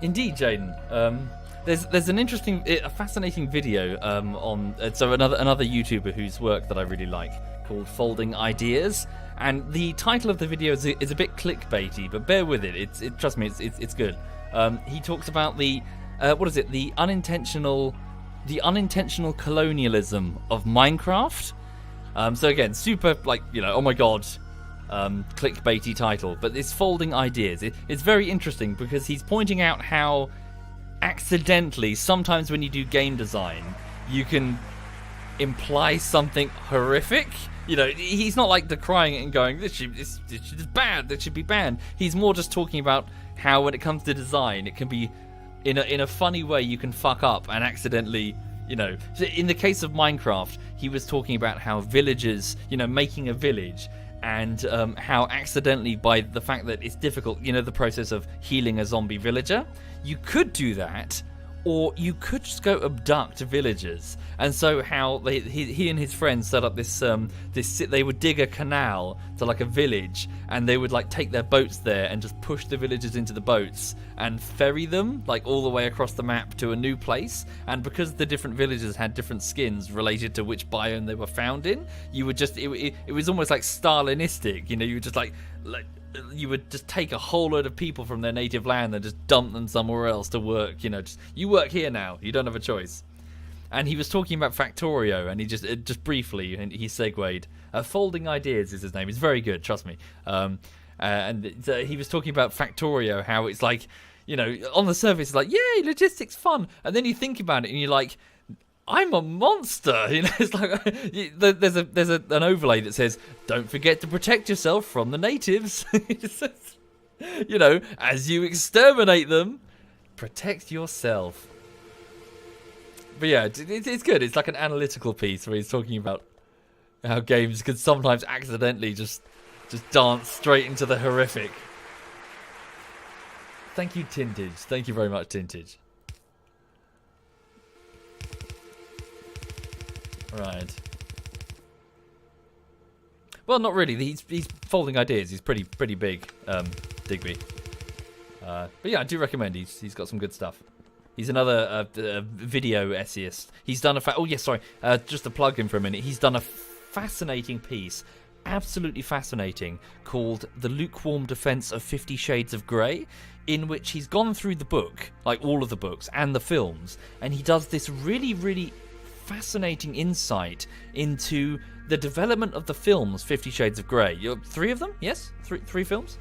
Indeed, Jaden. There's an interesting, a fascinating video on so another YouTuber whose work that I really like called Folding Ideas, and the title of the video is a bit clickbaity, but bear with it. Trust me, it's good. He talks about the the unintentional colonialism of Minecraft. So again, super oh my god. Clickbaity title, but it's Folding Ideas. It's very interesting because he's pointing out how accidentally sometimes when you do game design you can imply something horrific. He's not decrying it and going this is bad, that should be banned. He's more just talking about how when it comes to design it can be in a funny way you can fuck up and accidentally so in the case of Minecraft he was talking about how villagers making a village and how accidentally, by the fact that it's difficult, the process of healing a zombie villager, you could do that, or you could just go abduct villagers. And so how he and his friends set up this they would dig a canal to a village, and they would take their boats there and just push the villagers into the boats and ferry them all the way across the map to a new place. And because the different villages had different skins related to which biome they were found in, you would just it was almost like Stalinistic. You would just you would just take a whole load of people from their native land and just dump them somewhere else to work. You work here now. You don't have a choice. And he was talking about Factorio, and he just briefly, and he segued. Folding Ideas is his name. It's very good, trust me. And he was talking about Factorio, how it's on the surface, it's yay, logistics fun. And then you think about it, and you're like, I'm a monster. It's there's an overlay that says, "Don't forget to protect yourself from the natives." As you exterminate them, protect yourself. But yeah, it's good. It's like an analytical piece where he's talking about how games could sometimes accidentally just dance straight into the horrific. Thank you, Tintage. Thank you very much, Tintage. Right. Well, not really. He's Folding Ideas. He's pretty big, Digby. But yeah, I do recommend. He's got some good stuff. He's another video essayist. He's done just to plug him for a minute. He's done a fascinating piece, absolutely fascinating, called "The Lukewarm Defense of 50 Shades of Grey," in which he's gone through the book, all of the books and the films, and he does this really, really fascinating insight into the development of the films 50 Shades of Grey. 3 of them? Yes? Three films?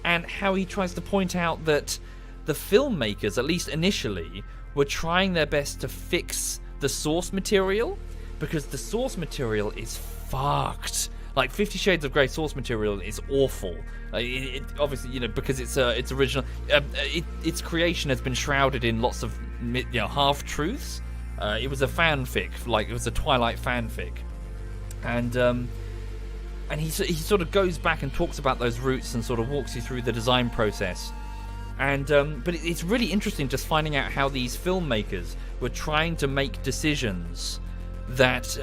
And how he tries to point out that the filmmakers, at least initially, were trying their best to fix the source material, because the source material is fucked. 50 Shades of Grey source material is awful. It obviously, because it's original. Its creation has been shrouded in lots of half-truths. It was a fanfic, it was a Twilight fanfic, and he sort of goes back and talks about those roots and sort of walks you through the design process, and but it's really interesting just finding out how these filmmakers were trying to make decisions that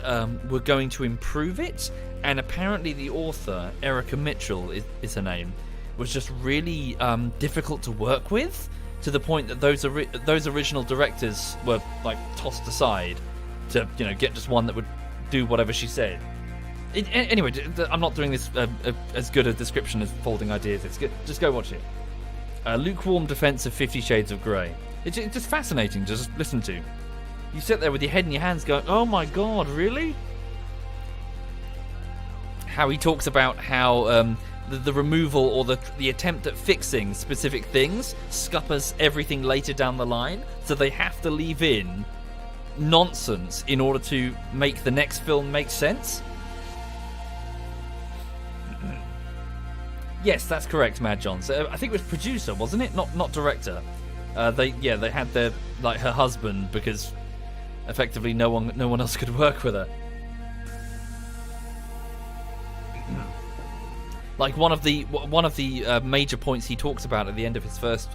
were going to improve it, and apparently the author, Erica Mitchell is her name, was just really difficult to work with, to the point that those original directors were tossed aside to get just one that would do whatever she said. Anyway, I'm not doing this as good a description as Folding Ideas. It's good. Just go watch it. Lukewarm Defense of 50 Shades of Grey. It's just fascinating to just listen to. You sit there with your head in your hands going, "Oh my god, really?" How he talks about how the removal or the attempt at fixing specific things scuppers everything later down the line, so they have to leave in nonsense in order to make the next film make sense. Yes, that's correct, Mad John. So I think it was producer, wasn't it? Not director. They had their her husband, because effectively no one else could work with her. One of the major points he talks about at the end of his first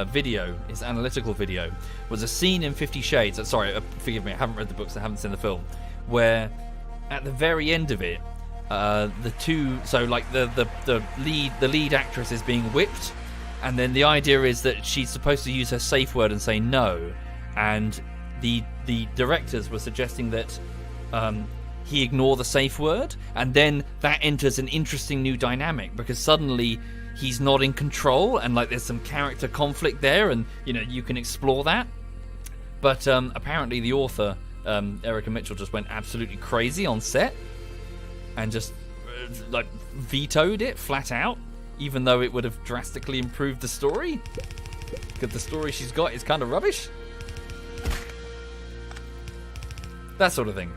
video, his analytical video, was a scene in 50 Shades. Sorry, forgive me, I haven't read the books, I haven't seen the film. Where at the very end of it, the two, so like the lead actress is being whipped, and then the idea is that she's supposed to use her safe word and say no, and the directors were suggesting that he ignore the safe word, and then that enters an interesting new dynamic because suddenly he's not in control, and like there's some character conflict there, and you can explore that. But apparently the author, Erica Mitchell, just went absolutely crazy on set and just like vetoed it flat out, even though it would have drastically improved the story, because the story she's got is kind of rubbish. That sort of thing.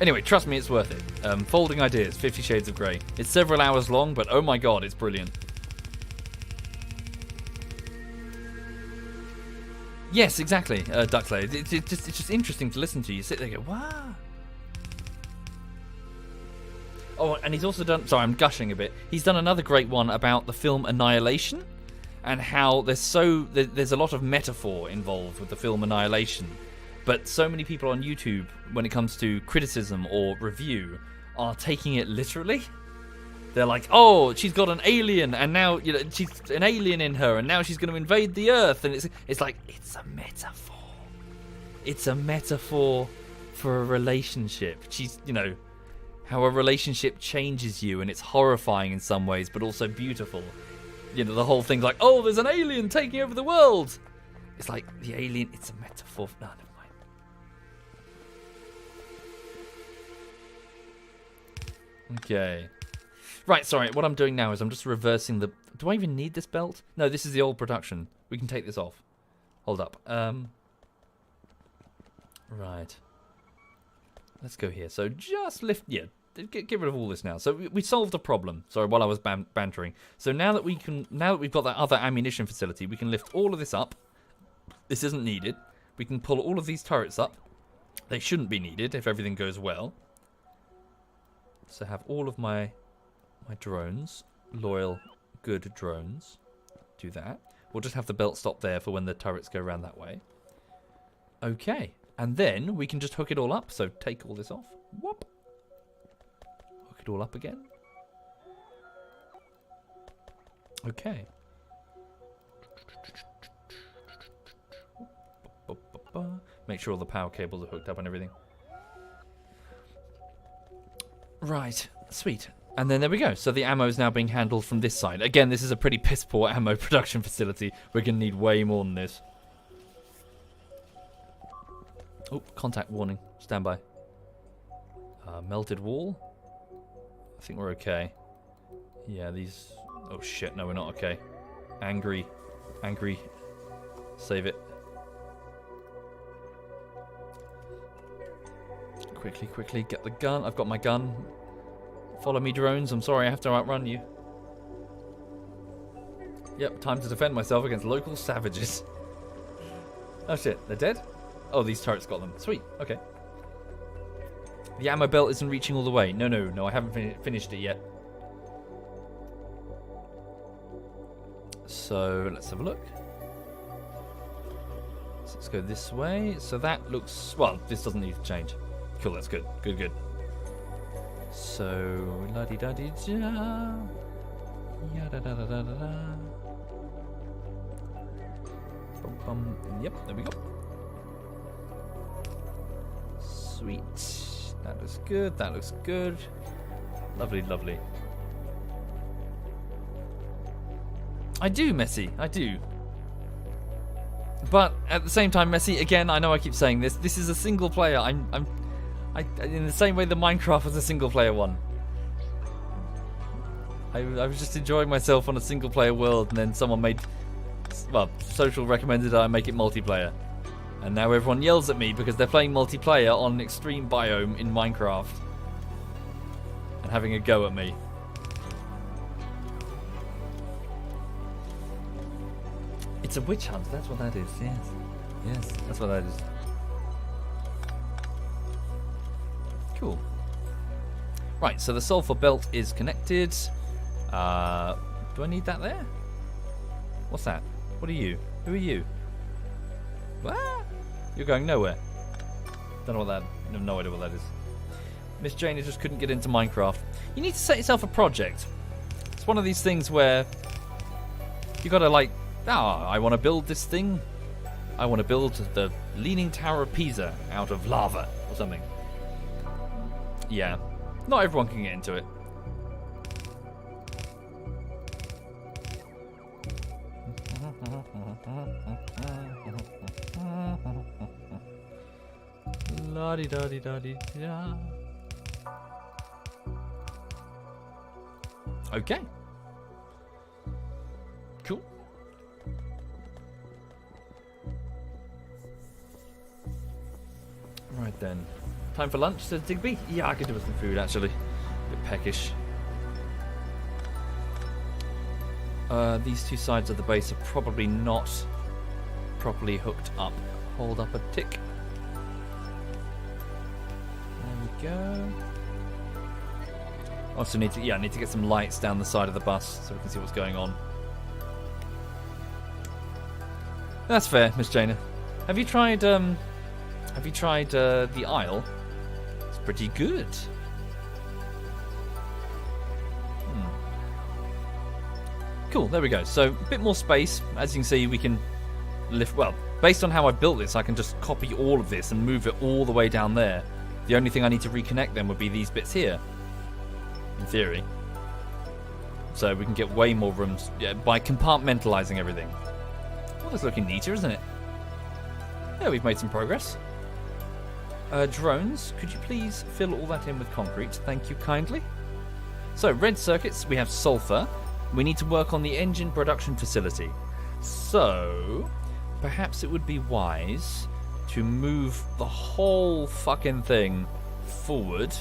Anyway, trust me, it's worth it. Folding Ideas, 50 Shades of Grey. It's several hours long, but oh my god, it's brilliant. Yes, exactly, Ducksley. It's just interesting to listen to. You sit there and go, wow. Oh, and he's also done... Sorry, I'm gushing a bit. He's done another great one about the film Annihilation, and how there's a lot of metaphor involved with the film Annihilation. But so many people on YouTube, when it comes to criticism or review, are taking it literally. They're like, oh, she's got an alien, and now she's an alien in her, and now she's going to invade the Earth. And it's like, it's a metaphor. It's a metaphor for a relationship. She's, how a relationship changes you, and it's horrifying in some ways, but also beautiful. The whole thing's like, oh, there's an alien taking over the world. It's like, the alien, it's a metaphor. No, never mind. Okay. Right, sorry, what I'm doing now is I'm just reversing the... Do I even need this belt? No, this is the old production. We can take this off. Hold up. Right. Let's go here. So just lift... Yeah, get rid of all this now. So we solved a problem. Sorry, while I was bantering. So now that we've got that other ammunition facility, we can lift all of this up. This isn't needed. We can pull all of these turrets up. They shouldn't be needed if everything goes well. So have all of my drones, loyal, good drones. Do that. We'll just have the belt stop there for when the turrets go around that way. Okay. And then we can just hook it all up. So take all this off. Whoop. Hook it all up again. Okay. Make sure all the power cables are hooked up and everything. Right. Sweet. And then there we go. So the ammo is now being handled from this side. Again, this is a pretty piss poor ammo production facility. We're going to need way more than this. Oh, contact warning. Stand by. Melted wall. I think we're okay. Yeah, these... Oh shit, no, we're not okay. Angry. Angry. Save it. Quickly, quickly, get the gun. I've got my gun. Follow me, drones. I'm sorry, I have to outrun you. Yep, time to defend myself against local savages. Oh shit, they're dead? Oh, these turrets got them. Sweet, okay. The ammo belt isn't reaching all the way. No, I haven't finished it yet. So, let's have a look. So let's go this way. So that looks... Well, this doesn't need to change. Cool, that's good. Good. So, la-di-da-di-da. Ya-da-da-da-da-da. Bum. Yep, there we go. Sweet. That looks good. That looks good. Lovely, lovely. I do, Messi. I do. But at the same time, Messi, again, I know I keep saying this. This is a single player. I'm in the same way the Minecraft was a single player one. I was just enjoying myself on a single player world, and then someone made... Well, Social recommended I make it multiplayer. And now everyone yells at me because they're playing multiplayer on an extreme biome in Minecraft. And having a go at me. It's a witch hunt, that's what that is, yes, that's what that is. Cool. Right, so the sulfur belt is connected. Do I need that there? What's that? What are you? Who are you? What? You're going nowhere. Don't know what that... I have no idea what that is. Miss Jana just couldn't get into Minecraft. You need to set yourself a project. It's one of these things where you gotta like, I want to build this thing. I want to build the Leaning Tower of Pisa out of lava or something. Yeah, not everyone can get into it. La-di-da-di-da-di-da. Okay. Cool. Right then. Time for lunch, says Digby. Yeah, I could do with some food actually. A bit peckish. These two sides of the base are probably not properly hooked up. Hold up a tick. There we go. Also need to get some lights down the side of the bus so we can see what's going on. That's fair, Miss Jana. Have you tried the aisle? It's pretty good. Cool, there we go. So, a bit more space. As you can see, we can lift... Well, based on how I built this, I can just copy all of this and move it all the way down there. The only thing I need to reconnect then would be these bits here. In theory. So, we can get way more rooms by compartmentalizing everything. Well, that's looking neater, isn't it? Yeah, we've made some progress. Drones, could you please fill all that in with concrete? Thank you kindly. So, red circuits, we have sulfur. We need to work on the engine production facility. So, perhaps it would be wise to move the whole fucking thing forward.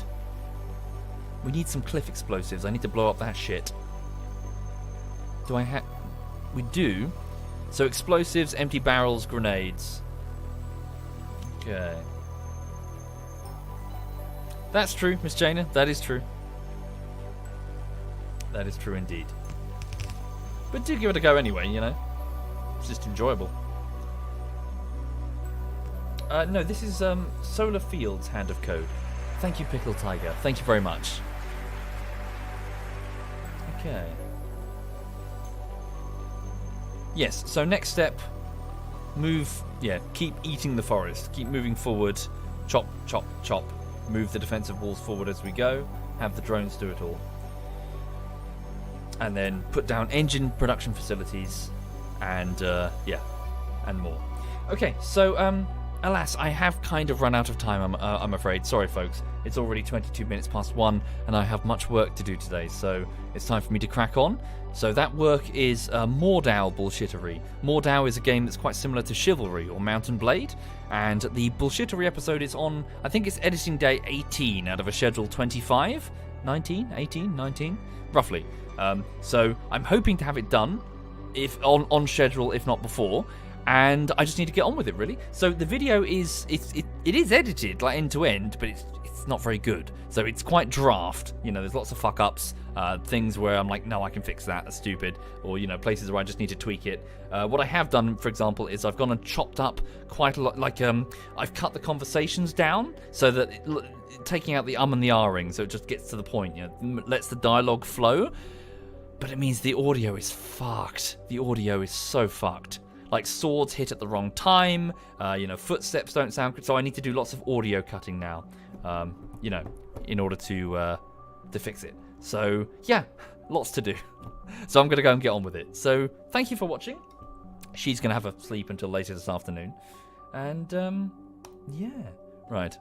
We need some cliff explosives. I need to blow up that shit. Do I have... We do. So, explosives, empty barrels, grenades. Okay. That's true, Miss Jana. That is true. That is true indeed. But do give it a go anyway, you know. It's just enjoyable. No, this is Solar Fields Hand of Code. Thank you, Pickle Tiger. Thank you very much. Okay. Yes, so next step, keep eating the forest. Keep moving forward. Chop, chop, chop. Move the defensive walls forward as we go. Have the drones do it all. And then put down engine production facilities and and more. Okay, so alas, I have kind of run out of time, I'm afraid. Sorry, folks. It's already 22 minutes past 1, and I have much work to do today, so it's time for me to crack on. So that work is Mordau bullshittery. Mordau is a game that's quite similar to Chivalry or Mount and Blade, and the bullshittery episode is on, I think it's editing day 18 out of a schedule 25? 19? 18? 19? Roughly. So I'm hoping to have it done, if on schedule, if not before, and I just need to get on with it, really. So the video is it is edited like end to end, but it's not very good. So it's quite draft. You know, there's lots of fuck ups, things where I'm like, no, I can fix that. That's stupid, or you know, places where I just need to tweak it. What I have done, for example, is I've gone and chopped up quite a lot. Like I've cut the conversations down so that taking out the and the r-ing, so it just gets to the point. You know, lets the dialogue flow. But it means the audio is fucked. The audio is so fucked. Like swords hit at the wrong time. You know, footsteps don't sound good. So I need to do lots of audio cutting now. You know, in order to fix it. So yeah, lots to do. So I'm gonna go and get on with it. So thank you for watching. She's gonna have a sleep until later this afternoon. And yeah, right.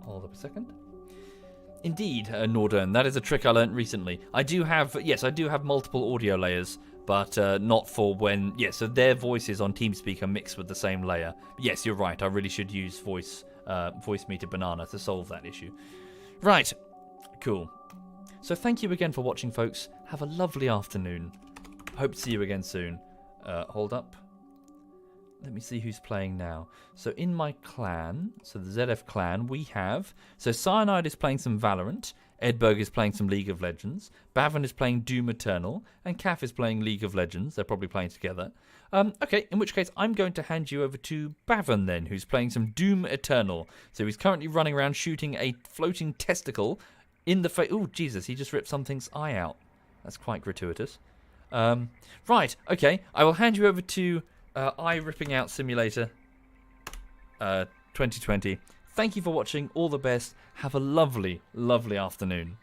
Hold up a second. Indeed, Nordern, that is a trick I learned recently. I do have multiple audio layers, but not for when... Yeah, so their voices on TeamSpeak are mixed with the same layer. Yes, you're right, I really should use voice meter banana to solve that issue. Right, cool. So thank you again for watching, folks. Have a lovely afternoon. Hope to see you again soon. Hold up. Let me see who's playing now. So in my clan, so the ZF clan, we have... So Cyanide is playing some Valorant. Edberg is playing some League of Legends. Bavin is playing Doom Eternal. And Kath is playing League of Legends. They're probably playing together. Okay, in which case I'm going to hand you over to Bavin then, who's playing some Doom Eternal. So he's currently running around shooting a floating testicle in the face. Oh, Jesus, he just ripped something's eye out. That's quite gratuitous. Right, okay, I will hand you over to Eye Ripping Out Simulator 2020. Thank you for watching. All the best. Have a lovely, lovely afternoon.